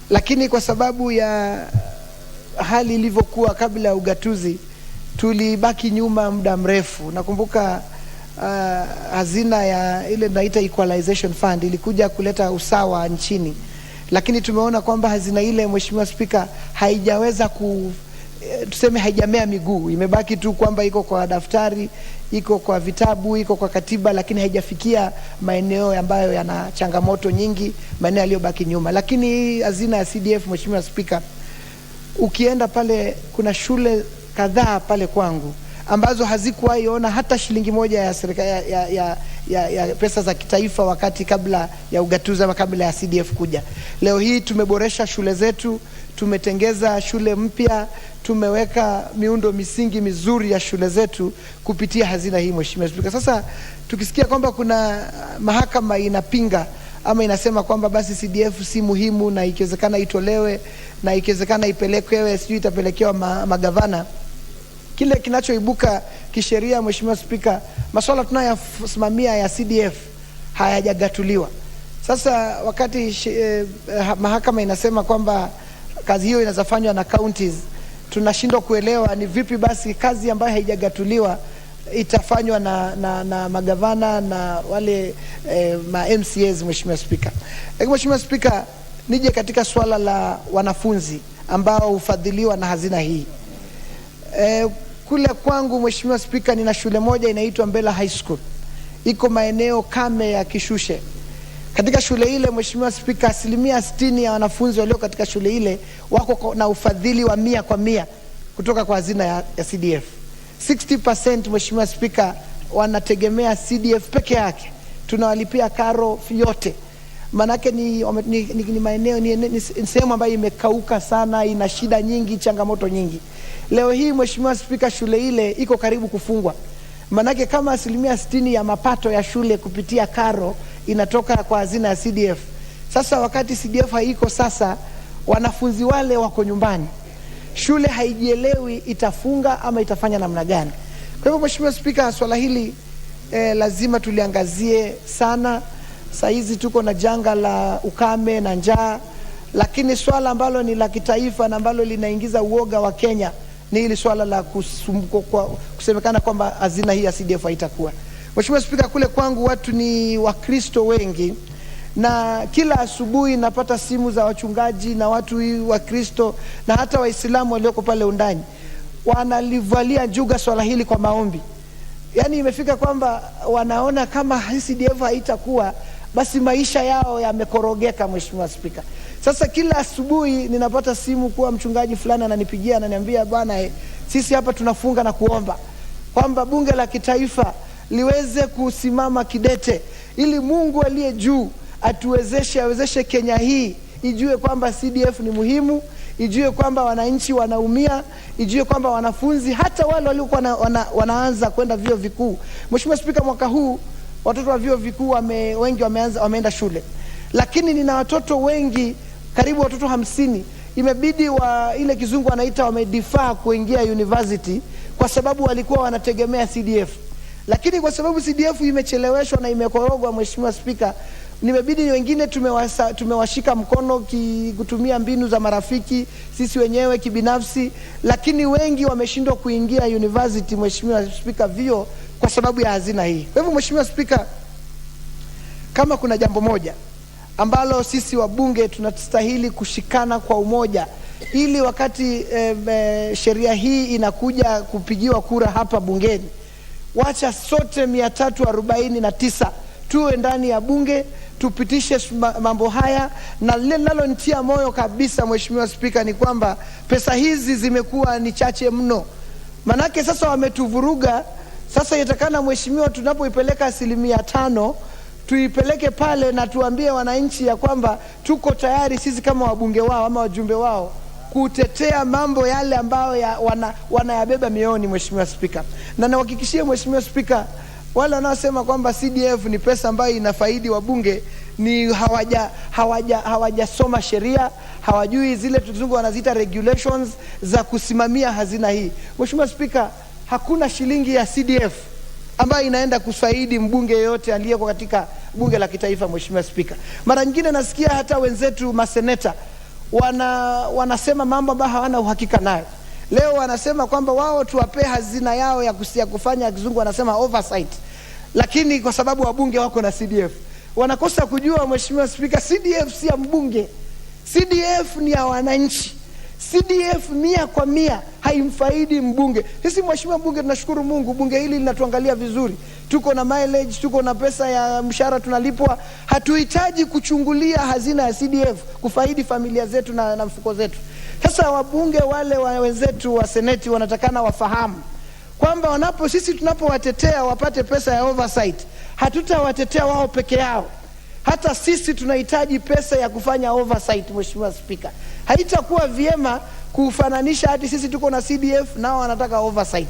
lakini kwa sababu ya hali ilivyokuwa kabla ya ugatuzi tulibaki nyuma muda mrefu. Nakumbuka hazina ya ile tunaita equalization fund ilikuja kuleta usawa nchini, lakini tumeona kwamba hazina ile Mheshimiwa Spika haijaweza tuseme haijamea miguu, imebaki tu kwamba iko kwa daftari, iko kwa vitabu, iko kwa katiba, lakini haijafikia maeneo ambayo yana changamoto nyingi, maeneo yaliyobaki nyuma. Lakini hazina ya CDF Mheshimiwa Spika, ukienda pale kuna shule kadhaa pale kwangu ambazo hazikuwahi ona hata shilingi moja ya serikali ya pesa za kitaifa wakati kabla ya ugatuzi ama kabla ya CDF kuja. Leo hii tumeboresha shule zetu, tumetengeza shule mpya, tumeweka miundo misingi mizuri ya shule zetu kupitia hazina hii Mheshimiwa Spika. Sasa tukisikia kwamba kuna mahakama inapinga ama inasema kwamba basi CDF si muhimu na ikiwezekana itolewe na ikiwezekana ipelekewe sijui itapelekewa magavana, kile kinachoibuka kisheria Mheshimiwa Spika, masuala tunayosimamia ya CDF hayajagatuliwa. Sasa wakati mahakama inasema kwamba kazi hiyo inazafanywa na counties, tunashindwa kuelewa ni vipi basi kazi ambayo haijagatuliwa itafanywa na magavana na wale ma MCAs Mheshimiwa Spika. Lakini Mheshimiwa Spika, nije katika swala la wanafunzi ambao hufadhiliwa na hazina hii. Kule kwangu Mheshimiwa Spika, nina shule moja inaitwa Mbela High School. Iko maeneo kame ya Kishushe. Katika shule ile Mheshimiwa Spika, 60% ya wanafunzi walio katika shule ile wako na ufadhili wa 100% kutoka kwa hazina ya CDF. 60% Mheshimiwa Spika wanategemea CDF peke yake. Tunawalipia karo yote. Manake ni maeneo ni sehemu ambayo imekauka sana, ina shida nyingi, changamoto nyingi. Leo hii Mheshimiwa Spika, shule ile iko karibu kufungwa. Manake kama 60% ya mapato ya shule kupitia karo inatoka kwa hazina ya CDF. Sasa wakati CDF haiko, sasa wanafunzi wale wako nyumbani. Shule haijielewi itafunga ama itafanya namna gani. Kwa hivyo Mheshimiwa Spika, swala hili lazima tuliangazie sana. Saa hizi tuko na janga la ukame na njaa, lakini swala ambalo ni la kitaifa na ambalo linaingiza uoga wa Kenya ni hili swala la kusemekana kwamba hazina hii ya CDF haitakuwa. Mheshimiwa Spika, kule kwangu watu ni Wakristo wengi, na kila asubuhi napata simu za wachungaji na watu wa Kristo na hata Waislamu walioko pale undani wanalivalia njuga swala hili kwa maombi. Yani imefika kwamba wanaona kama CDF haitakuwa, basi maisha yao yamekorogeka. Mheshimiwa Spika, sasa kila asubuhi ninapata simu kuwa mchungaji fulani ananipigia, ananiambia bwana, sisi hapa tunafunga na kuomba kwamba bunge la kitaifa liweze kusimama kidete ili Mungu aliye juu awezeshe Kenya hii ijue kwamba CDF ni muhimu, ijue kwamba wananchi wanaumia, ijue kwamba wanafunzi hata wale waliokuwa wanaanza kwenda vyuo vikuu. Mheshimiwa Spika, mwaka huu watoto wa vyuo vikuu wengi wameenda shule, lakini nina watoto wengi, karibu watoto 50 imebidi ile kizungu wanaita wamedefer kuingia university kwa sababu walikuwa wanategemea CDF. Lakini kwa sababu CDF imecheleweshwa na imekorogwa, Mheshimiwa Spika, nimebidi wengine tumewashika mkono kutumia mbinu za marafiki, sisi wenyewe kibinafsi, lakini wengi wameshindwa kuingia university, Mheshimiwa Spika, vio kwa sababu ya hazina hii. Kwa hivyo Mheshimiwa Spika, kama kuna jambo moja ambalo sisi wabunge tunastahili kushikana kwa umoja, ili wakati sheria hii inakuja kupigiwa kura hapa bungeni, wacha sote 349 tuwe ndani ya bunge tupitishe mambo haya. Na lile linalonitia moyo kabisa Mheshimiwa Spika ni kwamba pesa hizi zimekuwa ni chache mno. Manake sasa wametuvuruga. Sasa yatakana Mheshimiwa, tunapoipeleka 5% tuipeleke pale na tuambie wananchi ya kwamba tuko tayari sisi kama wabunge wao ama wajumbe wao kutetea mambo yale ambayo wanayabeba mioyoni, Mheshimiwa Spika. Na nawahakikishia Mheshimiwa Spika, wale wanaosema kwamba CDF ni pesa ambayo inafaidi wabunge ni hawajasoma sheria, hawajui zile tuzungu wanaziita regulations za kusimamia hazina hii. Mheshimiwa Spika, hakuna shilingi ya CDF ambayo inaenda kufaidi mbunge yote aliyeko katika bunge la kitaifa. Mheshimiwa Spika, mara nyingine nasikia hata wenzetu maseneta wanasema mambo ambayo hawana uhakika nayo. Leo wanasema kwamba wao tuwape hazina yao ya kufanya kizungu wanasema oversight, lakini kwa sababu wabunge wako na CDF wanakosa kujua, Mheshimiwa Spika, CDF si ya mbunge, CDF ni ya wananchi. CDF 100% haimfaidi mbunge. Sisi Mheshimiwa mbunge tunashukuru Mungu, bunge hili linatuangalia vizuri. Tuko na mileage, tuko na pesa ya mshahara tunalipwa. Hatuhitaji kuchungulia hazina ya CDF kufaidi familia zetu na mfuko zetu. Sasa wabunge wale wenzetu wa seneti wanatakana wafahamu kwamba sisi tunapowatetea wapate pesa ya oversight, hatutawatetea wao peke yao. Hata sisi tunahitaji pesa ya kufanya oversight. Mheshimiwa Spika, haitakuwa vyema kufananisha hadi sisi tuko na CDF nao wanataka oversight.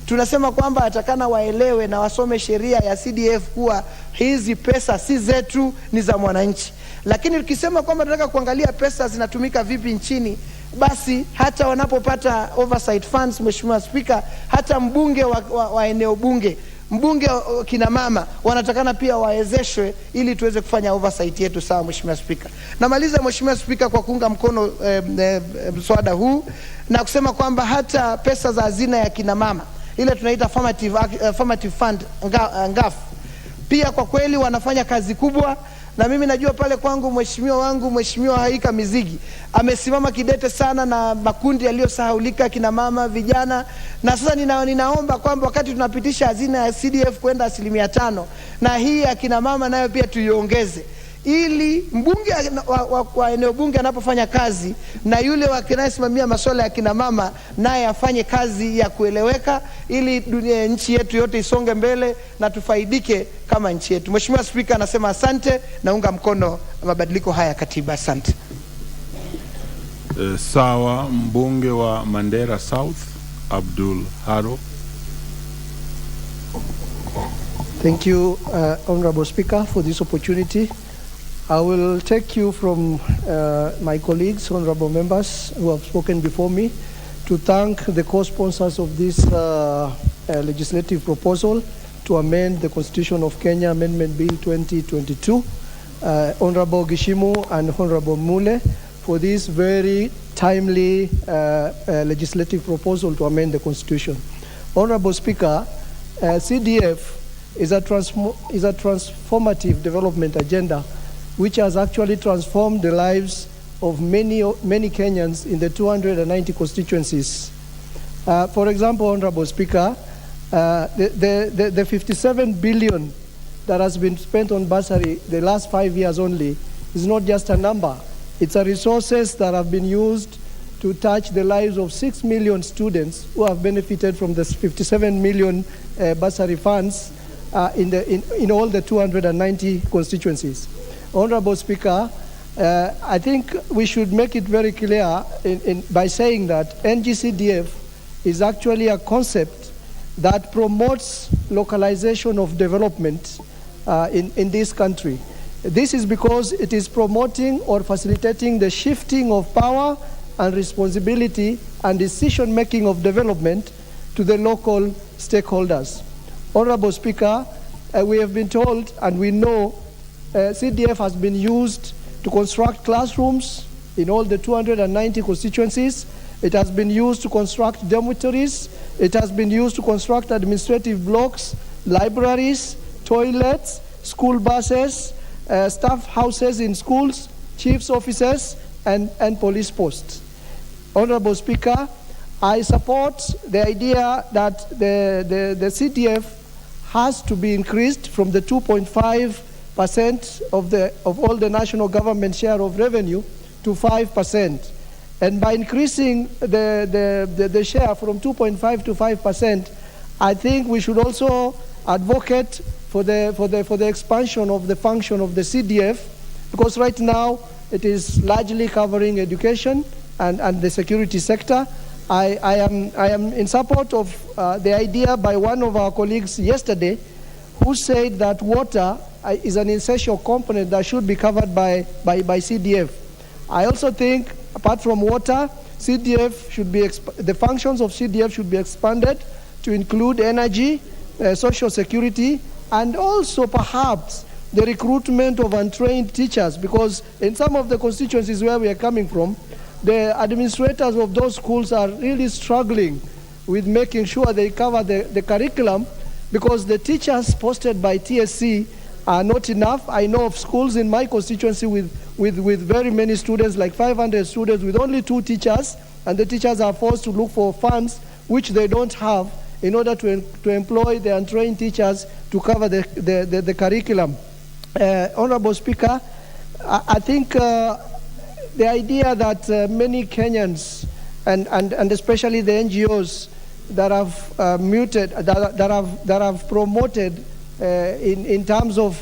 Tunasema kwamba atakana waelewe na wasome sheria ya CDF kuwa hizi pesa si zetu, ni za mwananchi. Lakini tukisema kwamba tunataka kuangalia pesa zinatumika vipi nchini, basi hata wanapopata oversight funds, Mheshimiwa Spika, hata mbunge wa eneo bunge, mbunge kina mama wanatakana pia waezeshwe ili tuweze kufanya oversight yetu sawa. Mheshimiwa Spika, namaliza Mheshimiwa Spika kwa kuunga mkono mswada huu na kusema kwamba hata pesa za hazina ya kina mama ile tunaita affirmative fund ngaf, pia kwa kweli wanafanya kazi kubwa na mimi najua pale kwangu mheshimiwa wangu Mheshimiwa Haika Mizigi amesimama kidete sana na makundi yaliyosahaulika, kina mama, vijana. Na sasa ninaomba kwamba wakati tunapitisha hazina ya CDF kwenda 5%, na hii ya kina mama nayo pia tuiongeze, ili mbunge wa eneo bunge anapofanya kazi na yule anayesimamia masuala ya kina mama naye afanye kazi ya kueleweka, ili nchi yetu yote isonge mbele na tufaidike kama nchi yetu. Mheshimiwa Spika, anasema asante, naunga mkono mabadiliko haya katiba. Asante. Sawa. Mbunge wa Mandera South, Abdul Haro. Thank you, Honorable Speaker, for this opportunity. I will take you from my colleagues, honorable members who have spoken before me, to thank the co-sponsors of this legislative proposal to amend the Constitution of Kenya, Amendment Bill 2022, Honorable Gishimu and Honorable Mule, for this very timely legislative proposal to amend the Constitution. Honorable Speaker, CDF is a transformative development agenda which has actually transformed the lives of many Kenyans in the 290 constituencies. For example, Honorable Speaker, the 57 billion that has been spent on bursary the last 5 years only is not just a number. It's a resources that have been used to touch the lives of 6 million students who have benefited from the 57 million bursary funds in all the 290 constituencies. Honorable Speaker, I think we should make it very clear by saying that NGCDF is actually a concept that promotes localization of development in this country. This is because it is promoting or facilitating the shifting of power and responsibility and decision-making of development to the local stakeholders. Honorable Speaker, we have been told and we know CDF has been used to construct classrooms in all the 290 constituencies. It has been used to construct dormitories. It has been used to construct administrative blocks, libraries, toilets, school buses, staff houses in schools, chief's offices, and police posts. Honorable Speaker, I support the idea that the CDF has to be increased from the 2.5% of all the national government share of revenue to 5%. And by increasing the share from 2.5 to 5%, I think we should also advocate for the expansion of the function of the CDF, because right now it is largely covering education and the security sector. I am in support of the idea by one of our colleagues yesterday who said that water is an essential component that should be covered by CDF. I also think, apart from water, CDF should be the functions of CDF should be expanded to include energy, social security, and also perhaps the recruitment of untrained teachers, because in some of the constituencies where we are coming from, the administrators of those schools are really struggling with making sure they cover the curriculum, because the teachers posted by TSC are not enough. I know of schools in my constituency with very many students, like 500 students, with only 2 teachers, and the teachers are forced to look for funds which they don't have in order to employ the untrained teachers to cover the curriculum. Honorable Speaker, I think the idea that many Kenyans and especially the NGOs that have muted, that have promoted in terms of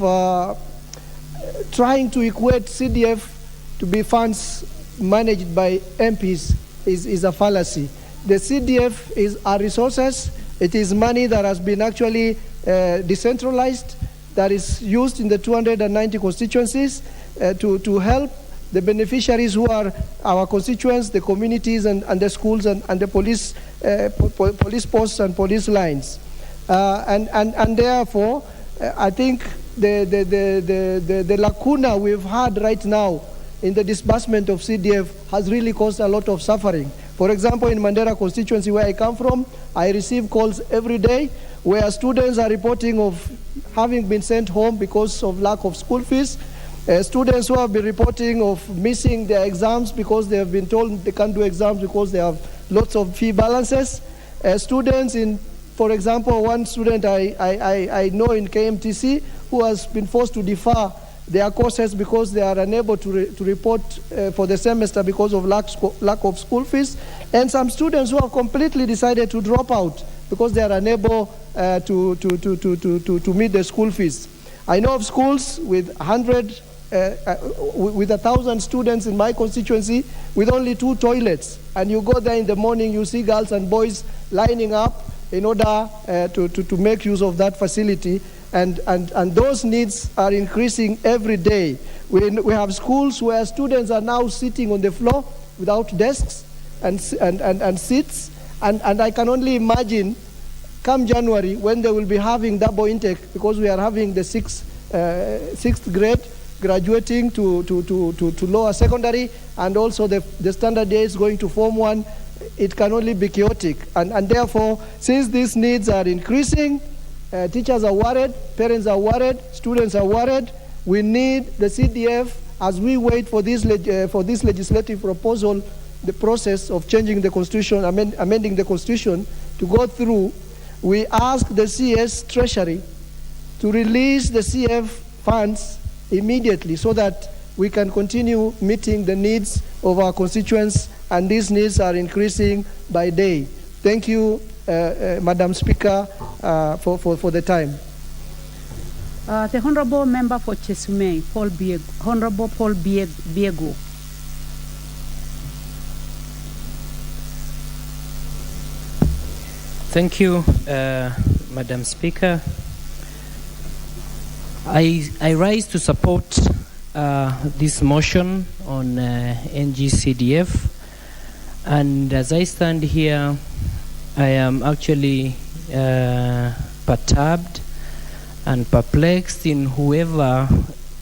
trying to equate CDF to be funds managed by MPs is a fallacy. The CDF is our resources. It is money that has been actually decentralized, that is used in the 290 constituencies to help the beneficiaries who are our constituents, the communities and the schools and the police posts and police lines. And therefore, I think the lacuna we've had right now in the disbursement of CDF has really caused a lot of suffering. For example, in Mandera constituency where I come from, I receive calls every day where students are reporting of having been sent home because of lack of school fees. Students who have been reporting of missing their exams because they have been told they can't do exams because they have lots of fee balances. Students in, for example, one student I know in KMTC who has been forced to defer their courses because they are unable to report for the semester because of lack of school fees, and some students who have completely decided to drop out because they are unable to meet the school fees. I know of schools with 1,000 students in my constituency with only 2 toilets, and you go there in the morning, you see girls and boys lining up in order to make use of that facility. And those needs are increasing every day. We have schools where students are now sitting on the floor without desks and seats, and I can only imagine come January when they will be having double intake, because we are having the sixth grade graduating to lower secondary, and also the standard day is going to Form 1. It can only be chaotic, and therefore, since these needs are increasing, teachers are worried, parents are worried, students are worried. We need the CDF, as we wait for this legislative proposal, the process of changing the constitution, amending the constitution, to go through. We ask the CS Treasury to release the CF funds immediately so that we can continue meeting the needs of our constituents, and these needs are increasing by day. Thank you, Madam Speaker, for the time. The Honorable Member for Chesume, Honorable Paul Biego. Thank you, Madam Speaker. I rise to support this motion on NGCDF, and as I stand here, I am actually perturbed and perplexed in whoever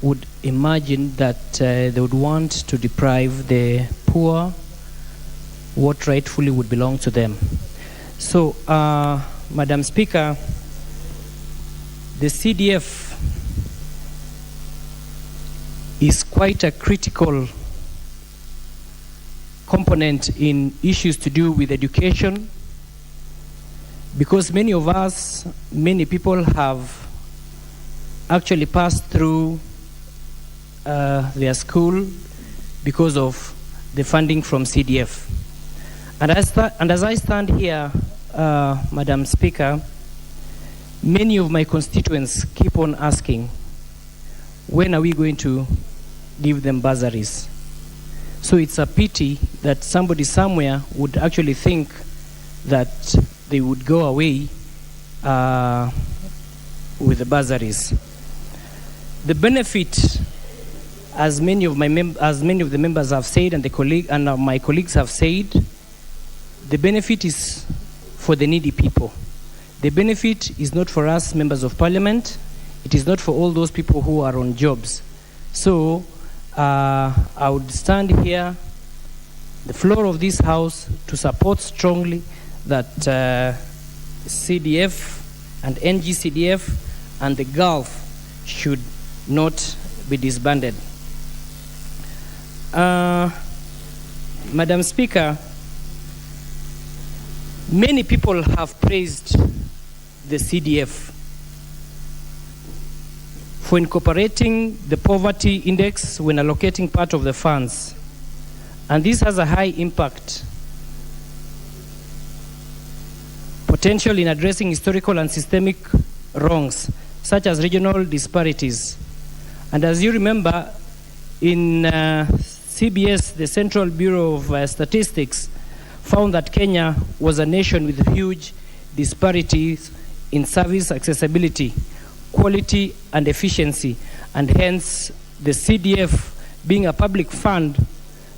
would imagine that they would want to deprive the poor what rightfully would belong to them. So, Madam Speaker, the CDF is quite a critical component in issues to do with education, because many of us, many people have actually passed through their school because of the funding from CDF. And as I stand here, Madam Speaker, many of my constituents keep on asking, when are we going to give them bursaries? So it's a pity that somebody somewhere would actually think that they would go away with the bursaries. The benefit, as many of the members have said, and my colleagues have said, the benefit is for the needy people. The benefit is not for us members of parliament. It is not for all those people who are on jobs. So I would stand here, the floor of this house, to support strongly that CDF and NGCDF and the Gulf should not be disbanded. Madam Speaker, many people have praised the CDF for incorporating the poverty index when allocating part of the funds. And this has a high impact potential in addressing historical and systemic wrongs, such as regional disparities. And as you remember, in CBS, the Central Bureau of Statistics found that Kenya was a nation with huge disparities in service accessibility, quality, and efficiency, and hence the CDF, being a public fund,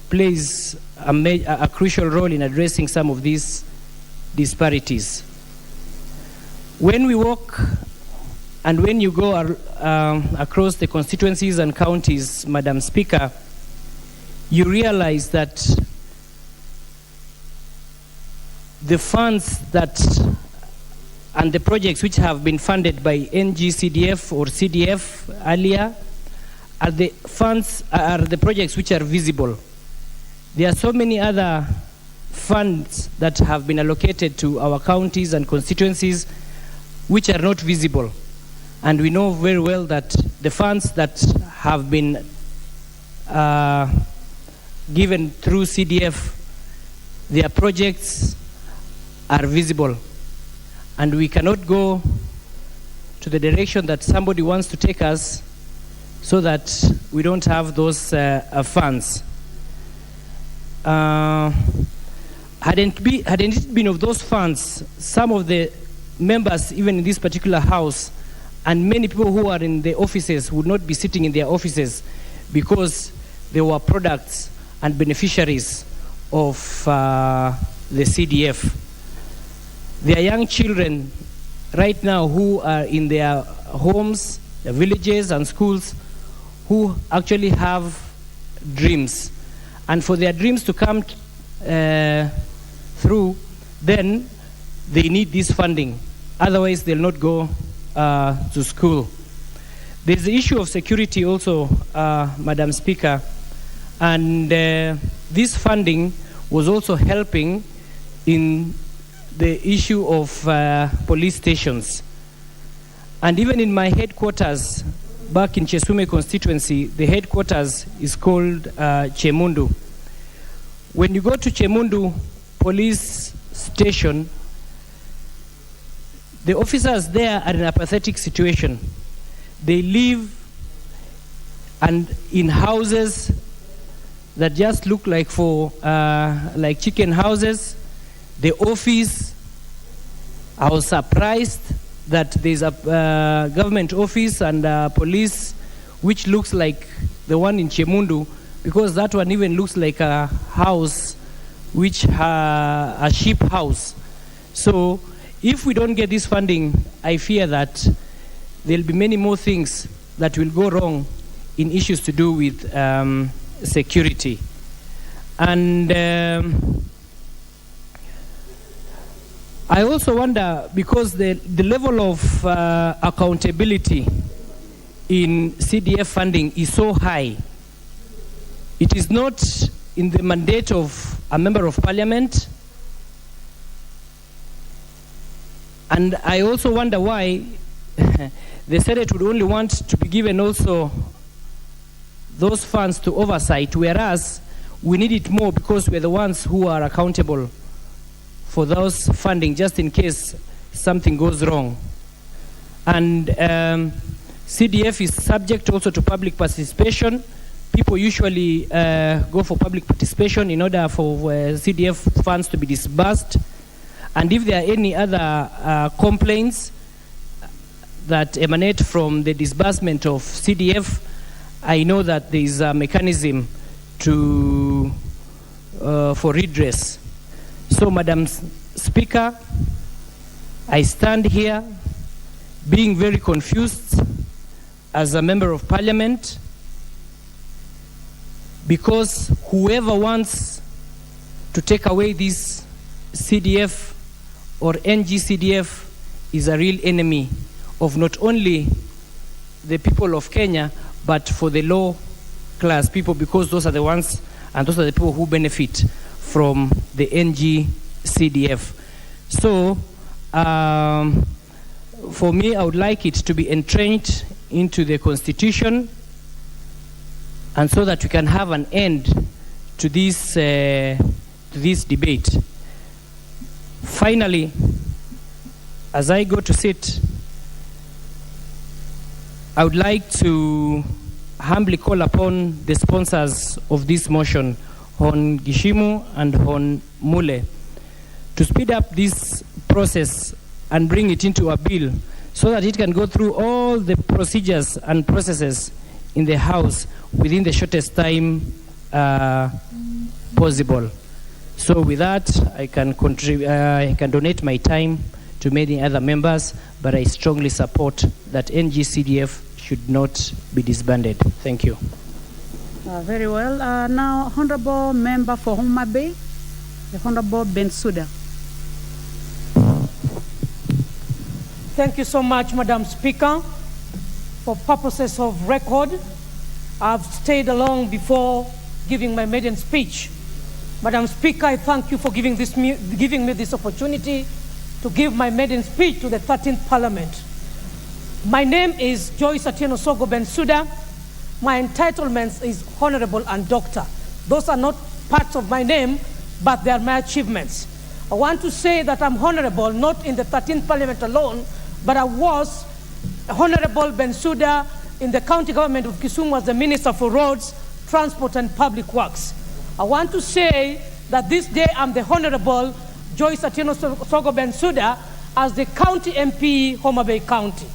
plays a crucial role in addressing some of these disparities. When we walk and when you go across the constituencies and counties, Madam Speaker, you realize that the funds and the projects which have been funded by NGCDF or CDF earlier are the funds, are the projects which are visible. There are so many other funds that have been allocated to our counties and constituencies which are not visible. And we know very well that the funds that have been given through CDF, their projects are visible. And we cannot go to the direction that somebody wants to take us so that we don't have those funds. Hadn't it been of those funds, some of the members, even in this particular house, and many people who are in the offices would not be sitting in their offices because they were products and beneficiaries of the CDF. There are young children right now who are in their homes, their villages and schools, who actually have dreams. And for their dreams to come through, then they need this funding. Otherwise, they'll not go to school. There's the issue of security also, Madam Speaker. And this funding was also helping in the issue of police stations. And even in my headquarters, back in Chesume constituency, the headquarters is called Chemundu. When you go to Chemundu police station, the officers there are in a pathetic situation. They live and in houses that just look like like chicken houses. The office, I was surprised that there's a government office and police which looks like the one in Chemundu, because that one even looks like a house, which a sheep house. So if we don't get this funding, I fear that there'll be many more things that will go wrong in issues to do with security. And I also wonder, because the level of accountability in CDF funding is so high, it is not in the mandate of a member of parliament. And I also wonder why the Senate would only want to be given also those funds to oversight, whereas we need it more because we're the ones who are accountable for those funding, just in case something goes wrong. And CDF is subject also to public participation. People usually go for public participation in order for CDF funds to be disbursed. And if there are any other complaints that emanate from the disbursement of CDF, I know that there is a mechanism to for redress. So, Madam Speaker, I stand here being very confused as a member of parliament, because whoever wants to take away this CDF or NGCDF is a real enemy of not only the people of Kenya, but for the low class people, because those are the ones and those are the people who benefit from the NGCDF. So, for me, I would like it to be entrenched into the Constitution, and so that we can have an end to this debate. Finally, as I go to sit, I would like to humbly call upon the sponsors of this motion, Hon Gishimu and Hon Mule, to speed up this process and bring it into a bill so that it can go through all the procedures and processes in the House within the shortest time possible. So with that, I can donate my time to many other members, but I strongly support that NGCDF should not be disbanded. Thank you. Very well. Now, Honorable Member for Homa Bay, the Honorable Bensouda. Thank you so much, Madam Speaker. For purposes of record, I've stayed along before giving my maiden speech. Madam Speaker, I thank you for giving me this opportunity to give my maiden speech to the 13th Parliament. My name is Joyce Atieno Sogo Bensouda. My entitlements is Honorable and Doctor. Those are not parts of my name, but they are my achievements. I want to say that I'm honorable, not in the 13th Parliament alone, but I was Honorable Bensouda in the county government of Kisumu as the Minister for Roads, Transport and Public Works. I want to say that this day I'm the Honorable Joyce Atieno Sogo Bensouda as the County MP, Homa Bay County.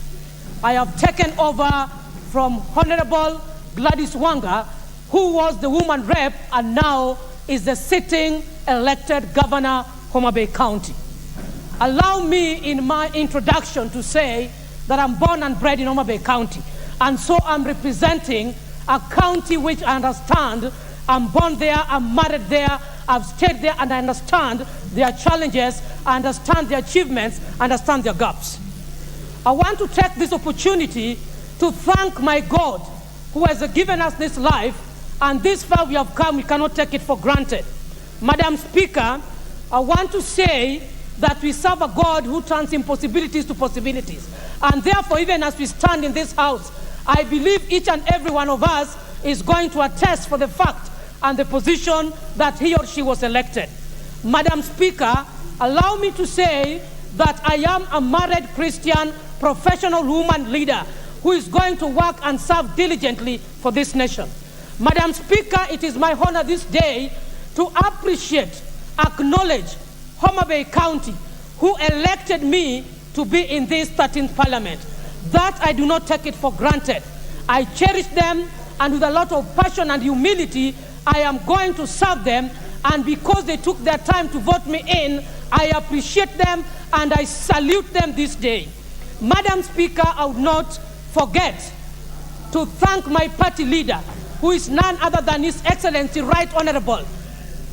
I have taken over from Honorable Gladys Wanga, who was the woman rep and now is the sitting elected governor, Homa Bay County. Allow me in my introduction to say that I'm born and bred in Homa Bay County, and so I'm representing a county which I understand. I'm born there, I'm married there, I've stayed there, and I understand their challenges, I understand their achievements, I understand their gaps. I want to take this opportunity to thank my God who has given us this life, and this far we have come, we cannot take it for granted. Madam Speaker, I want to say that we serve a God who turns impossibilities to possibilities. And therefore, even as we stand in this house, I believe each and every one of us is going to attest for the fact and the position that he or she was elected. Madam Speaker, allow me to say that I am a married Christian professional woman leader who is going to work and serve diligently for this nation. Madam Speaker, it is my honor this day to appreciate, acknowledge Homa Bay County, who elected me to be in this 13th Parliament. That I do not take it for granted. I cherish them, and with a lot of passion and humility, I am going to serve them, and because they took their time to vote me in, I appreciate them and I salute them this day. Madam Speaker, I would not forget to thank my party leader, who is none other than His Excellency Right Honorable,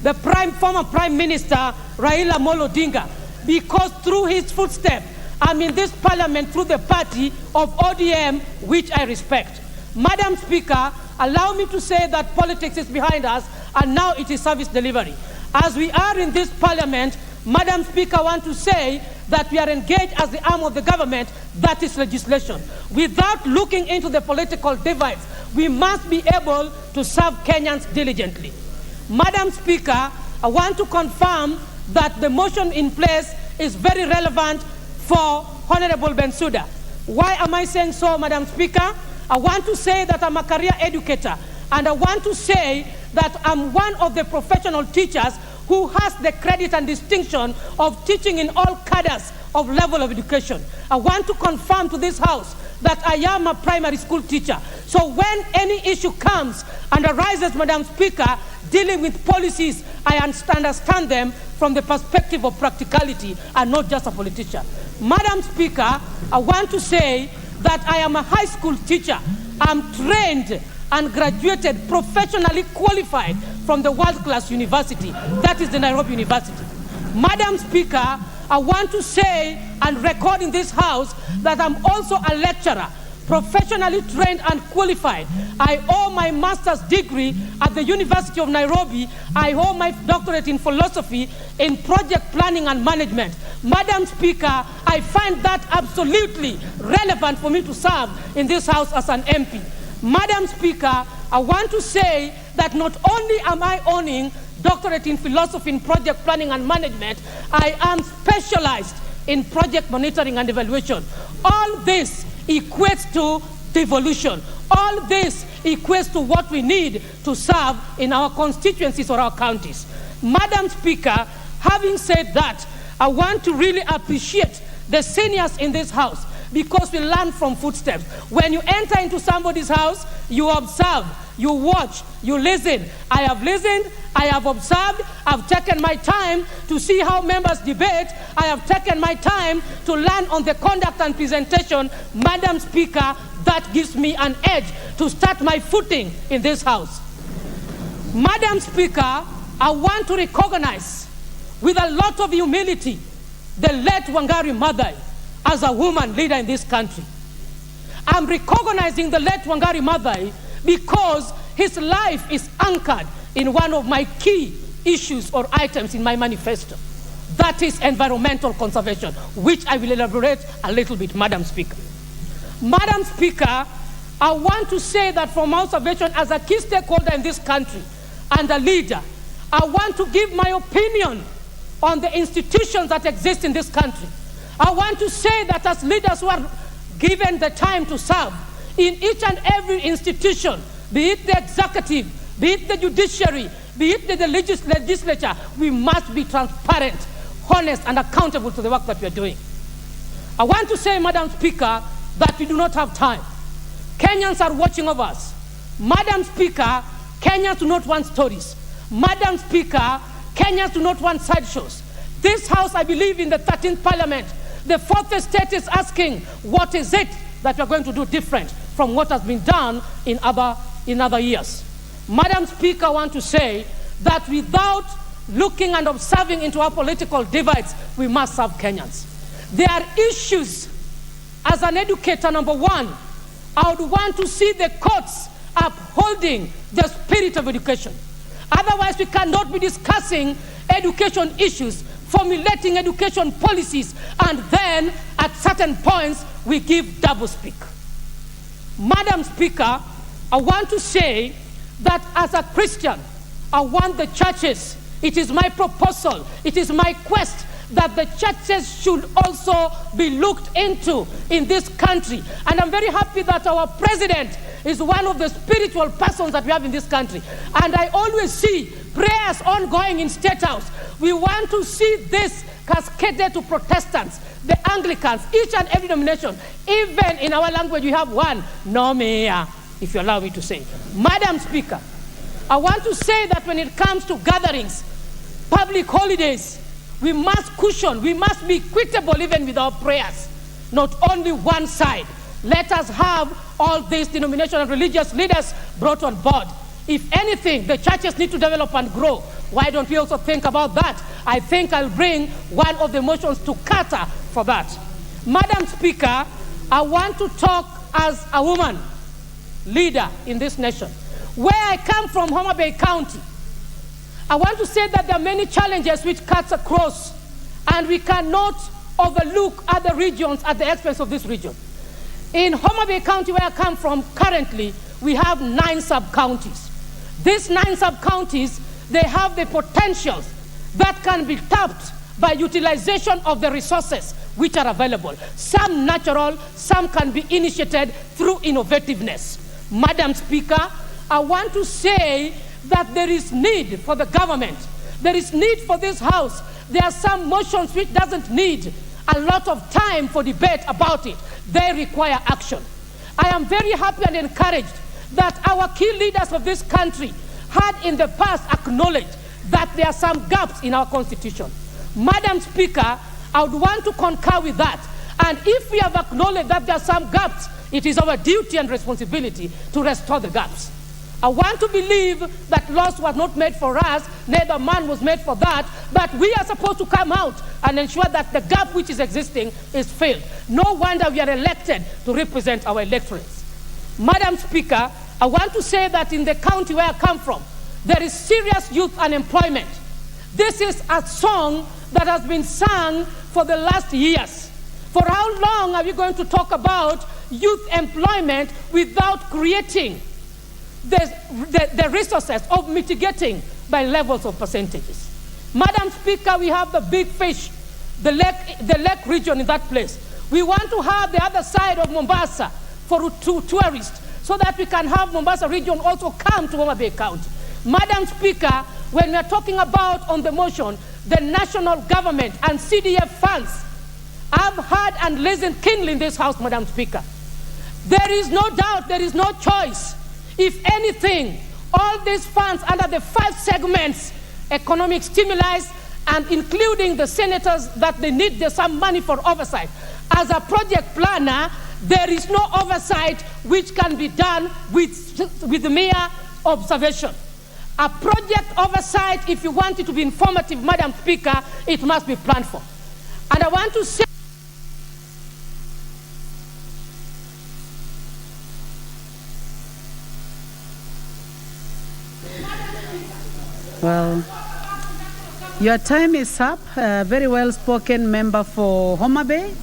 the former Prime Minister Raila Amolo Odinga, because through his footsteps, I'm in this Parliament through the party of ODM, which I respect. Madam Speaker, allow me to say that politics is behind us and now it is service delivery. As we are in this Parliament, Madam Speaker, I want to say that we are engaged as the arm of the government, that is legislation. Without looking into the political divides, we must be able to serve Kenyans diligently. Madam Speaker, I want to confirm that the motion in place is very relevant for Honorable Bensouda. Why am I saying so, Madam Speaker? I want to say that I'm a career educator, and I want to say that I'm one of the professional teachers who has the credit and distinction of teaching in all cadres of level of education. I want to confirm to this House that I am a primary school teacher. So when any issue comes and arises, Madam Speaker, dealing with policies, I understand them from the perspective of practicality and not just a politician. Madam Speaker, I want to say that I am a high school teacher. I'm trained and graduated, professionally qualified from the world-class university, that is the Nairobi University. Madam Speaker, I want to say and record in this House that I'm also a lecturer, professionally trained and qualified. I owe my master's degree at the University of Nairobi. I owe my doctorate in philosophy in project planning and management. Madam Speaker, I find that absolutely relevant for me to serve in this House as an MP. Madam Speaker, I want to say that not only am I owning doctorate in philosophy in project planning and management, I am specialized in project monitoring and evaluation. All this equates to devolution. All this equates to what we need to serve in our constituencies or our counties. Madam Speaker, having said that, I want to really appreciate the seniors in this House, because we learn from footsteps. When you enter into somebody's house, you observe, you watch, you listen. I have listened, I have observed, I've taken my time to see how members debate, I have taken my time to learn on the conduct and presentation. Madam Speaker, that gives me an edge to start my footing in this House. Madam Speaker, I want to recognize with a lot of humility the late Wangari Maathai as a woman leader in this country. I'm recognizing the late Wangari Maathai because his life is anchored in one of my key issues or items in my manifesto. That is environmental conservation, which I will elaborate a little bit, Madam Speaker. Madam Speaker, I want to say that from my observation as a key stakeholder in this country and a leader, I want to give my opinion on the institutions that exist in this country. I want to say that as leaders who are given the time to serve in each and every institution, be it the executive, be it the judiciary, be it the legislature, we must be transparent, honest, and accountable to the work that we are doing. I want to say, Madam Speaker, that we do not have time. Kenyans are watching over us. Madam Speaker, Kenyans do not want stories. Madam Speaker, Kenyans do not want sideshows. This House, I believe, in the 13th Parliament, the fourth estate is asking, what is it that we are going to do different from what has been done in other years? Madam Speaker, I want to say that without looking and observing into our political divides, we must serve Kenyans. There are issues. As an educator, number one, I would want to see the courts upholding the spirit of education. Otherwise, we cannot be discussing education issues, formulating education policies, and then at certain points, we give doublespeak. Madam Speaker, I want to say that as a Christian, I want the churches, it is my proposal, it is my quest that the churches should also be looked into in this country. And I'm very happy that our president is one of the spiritual persons that we have in this country. And I always see prayers ongoing in State House. We want to see this cascaded to Protestants, the Anglicans, each and every denomination. Even in our language, we have one, Nomea, if you allow me to say. Madam Speaker, I want to say that when it comes to gatherings, public holidays, we must cushion, we must be equitable even with our prayers, not only one side. Let us have all these denominational and religious leaders brought on board. If anything, the churches need to develop and grow. Why don't we also think about that? I think I'll bring one of the motions to cater for that. Madam Speaker, I want to talk as a woman leader in this nation. Where I come from, Homa Bay County, I want to say that there are many challenges which cuts across, and we cannot overlook other regions at the expense of this region. In Homa Bay County, where I come from currently, we have 9 sub-counties. These 9 sub-counties, they have the potentials that can be tapped by utilization of the resources which are available. Some natural, some can be initiated through innovativeness. Madam Speaker, I want to say that there is need for the government. There is need for this House. There are some motions which doesn't need a lot of time for debate about it. They require action. I am very happy and encouraged that our key leaders of this country had in the past acknowledged that there are some gaps in our constitution. Madam Speaker, I would want to concur with that. And if we have acknowledged that there are some gaps, it is our duty and responsibility to restore the gaps. I want to believe that laws were not made for us, neither man was made for that, but we are supposed to come out and ensure that the gap which is existing is filled. No wonder we are elected to represent our electorates. Madam Speaker, I want to say that in the county where I come from, there is serious youth unemployment. This is a song that has been sung for the last years. For how long are we going to talk about youth employment without creating the resources of mitigating by levels of percentages? Madam Speaker, we have the big fish, the lake region in that place. We want to have the other side of Mombasa for tourists so that we can have Mombasa region also come to Homa Bay County. Madam Speaker, when we are talking about on the motion, the national government and CDF funds, I've heard and listened keenly in this House, Madam Speaker. There is no doubt, there is no choice. If anything, all these funds under the 5 segments, economic stimuli, and including the senators that they need some money for oversight. As a project planner, there is no oversight which can be done with mere observation. A project oversight, if you want it to be informative, Madam Speaker, it must be planned for. And I want to say Well, your time is up. Very well spoken member for Homa Bay.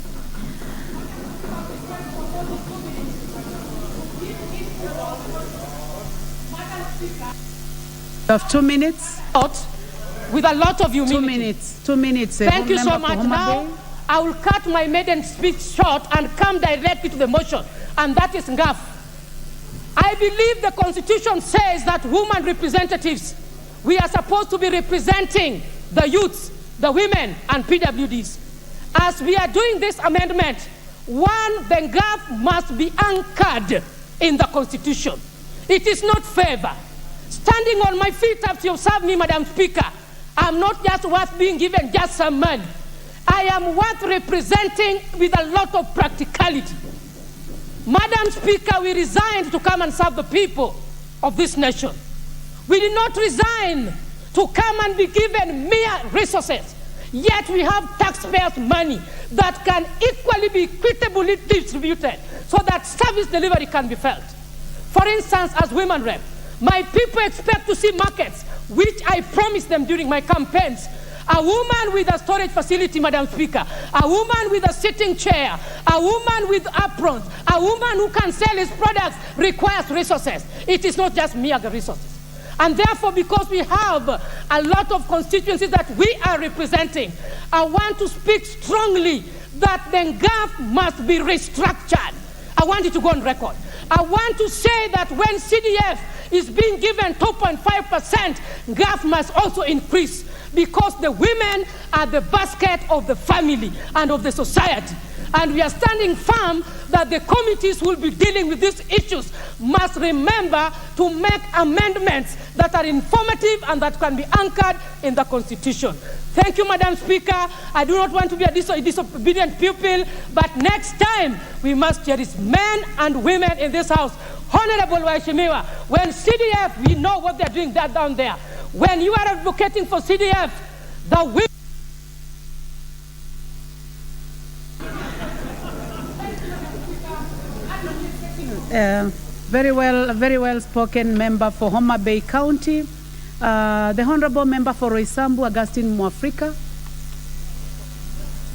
You have 2 minutes. With a lot of humility. 2 minutes. 2 minutes. Thank you so much. Now, I will cut my maiden speech short and come directly to the motion, and that is NGAF. I believe the Constitution says that women representatives, we are supposed to be representing the youths, the women, and PWDs. As we are doing this amendment, one, the NGAF must be anchored in the Constitution. It is not favor. Standing on my feet after you observe me, Madam Speaker, I'm not just worth being given just some money. I am worth representing with a lot of practicality. Madam Speaker, we resigned to come and serve the people of this nation. We did not resign to come and be given mere resources. Yet we have taxpayers' money that can equally be equitably distributed so that service delivery can be felt. For instance, as women rep, my people expect to see markets, which I promised them during my campaigns. A woman with a storage facility, Madam Speaker, a woman with a sitting chair, a woman with aprons, a woman who can sell his products requires resources. It is not just mere resources. And therefore, because we have a lot of constituencies that we are representing, I want to speak strongly that the NGAF must be restructured. I want it to go on record. I want to say that when CDF is being given 2.5%, NGAF must also increase, because the women are the basket of the family and of the society. And we are standing firm that the committees who will be dealing with these issues must remember to make amendments that are informative and that can be anchored in the Constitution. Thank you, Madam Speaker. I do not want to be a disobedient pupil, but next time we must cherish men and women in this House. Honorable Waheshimiwa, when CDF, we know what they're doing down there. When you are advocating for CDF, the women... Very well spoken member for Homa Bay County. The Honorable Member for Roysambu, Augustine Mwafrika.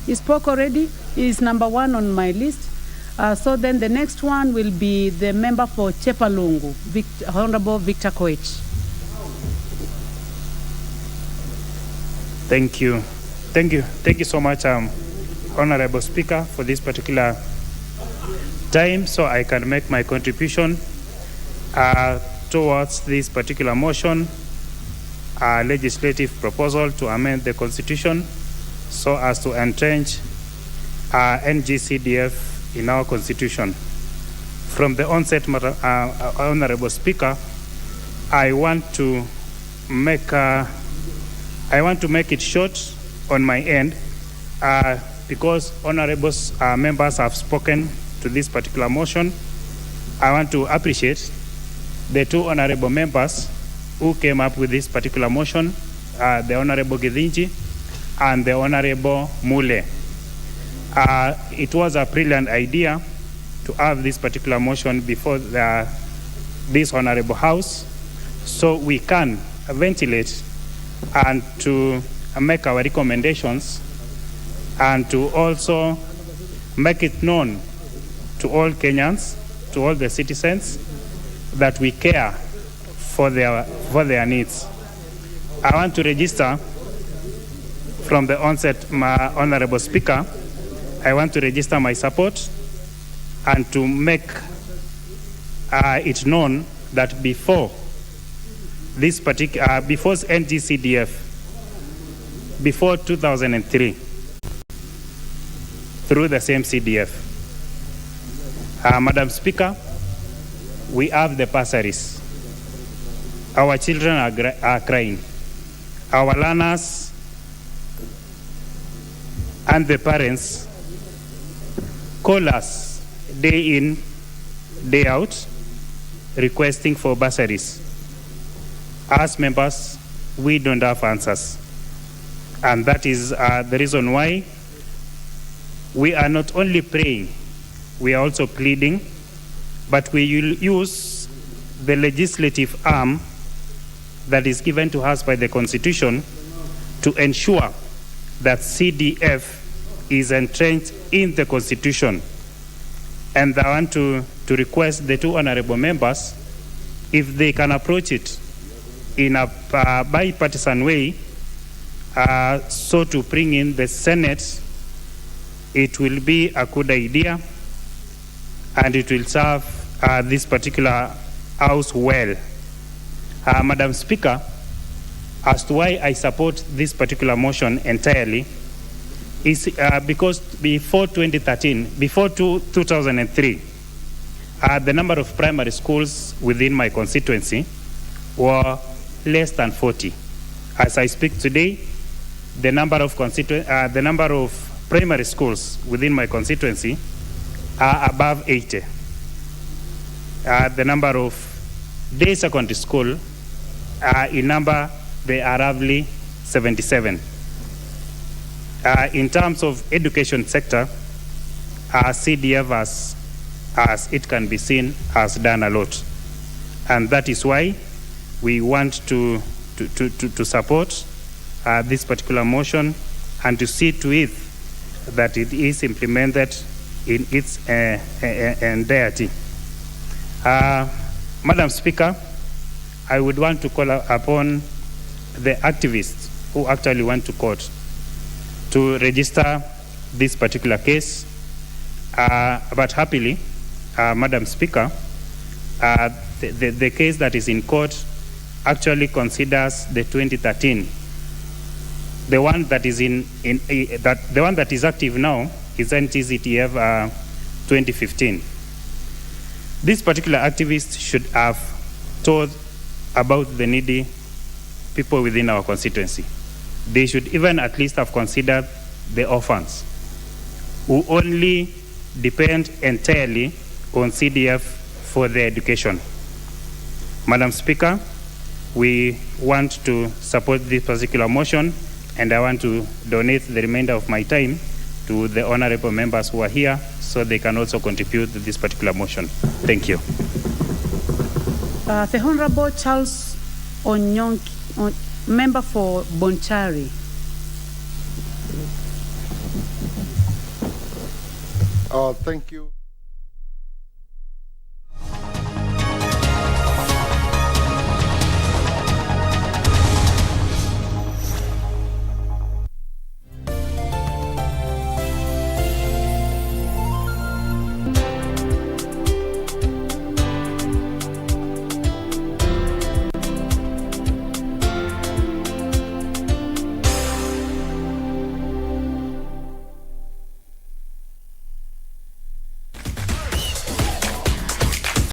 He spoke already. He is number 1 on my list. So then the next one will be the member for Chepalungu, Honorable Victor Koech. Thank you. Thank you so much, Honorable Speaker, for this particular time, so I can make my contribution towards this particular motion, legislative proposal to amend the Constitution so as to entrench NGCDF in our Constitution. From the onset, Honorable Speaker, I want to make it short on my end because honorable members have spoken to this particular motion. I want to appreciate the 2 honorable members who came up with this particular motion, the Honorable Githinji and the Honorable Mule. It was a brilliant idea to have this particular motion before this honorable House so we can ventilate and to make our recommendations and to also make it known to all Kenyans, to all the citizens, that we care for their needs. I want to register from the onset, my Honorable Speaker, I want to register my support and to make it known that before this particular, before NGCDF, before 2003, through the same CDF, Madam Speaker, we have the bursaries. Our children are crying. Our learners and the parents call us day in, day out, requesting for bursaries. As members, we don't have answers. And that is the reason why we are not only praying, we are also pleading, but we will use the legislative arm that is given to us by the Constitution to ensure that CDF is entrenched in the Constitution. And I want to request the two honorable members, if they can approach it in a bipartisan way, so to bring in the Senate, it will be a good idea, and it will serve this particular House well. Madam Speaker, as to why I support this particular motion entirely is because before 2013, before 2003, the number of primary schools within my constituency were less than 40. As I speak today, the number of primary schools within my constituency are above 80. The number of day secondary school in number, they are roughly 77. In terms of education sector, CDF, as it can be seen, has done a lot. And that is why we want to support this particular motion and to see to it that it is implemented in its entirety. Madam Speaker, I would want to call upon the activists who actually went to court to register this particular case. But happily, Madam Speaker, the case that is in court actually considers the 2013. The one that is the one that is active now is NTZTF 2015. This particular activist should have told about the needy people within our constituency. They should even at least have considered the orphans who only depend entirely on CDF for their education. Madam Speaker, we want to support this particular motion, and I want to donate the remainder of my time to the honorable members who are here so they can also contribute to this particular motion. Thank you. The Honorable Charles Onyonki, member for Bonchari. Thank you.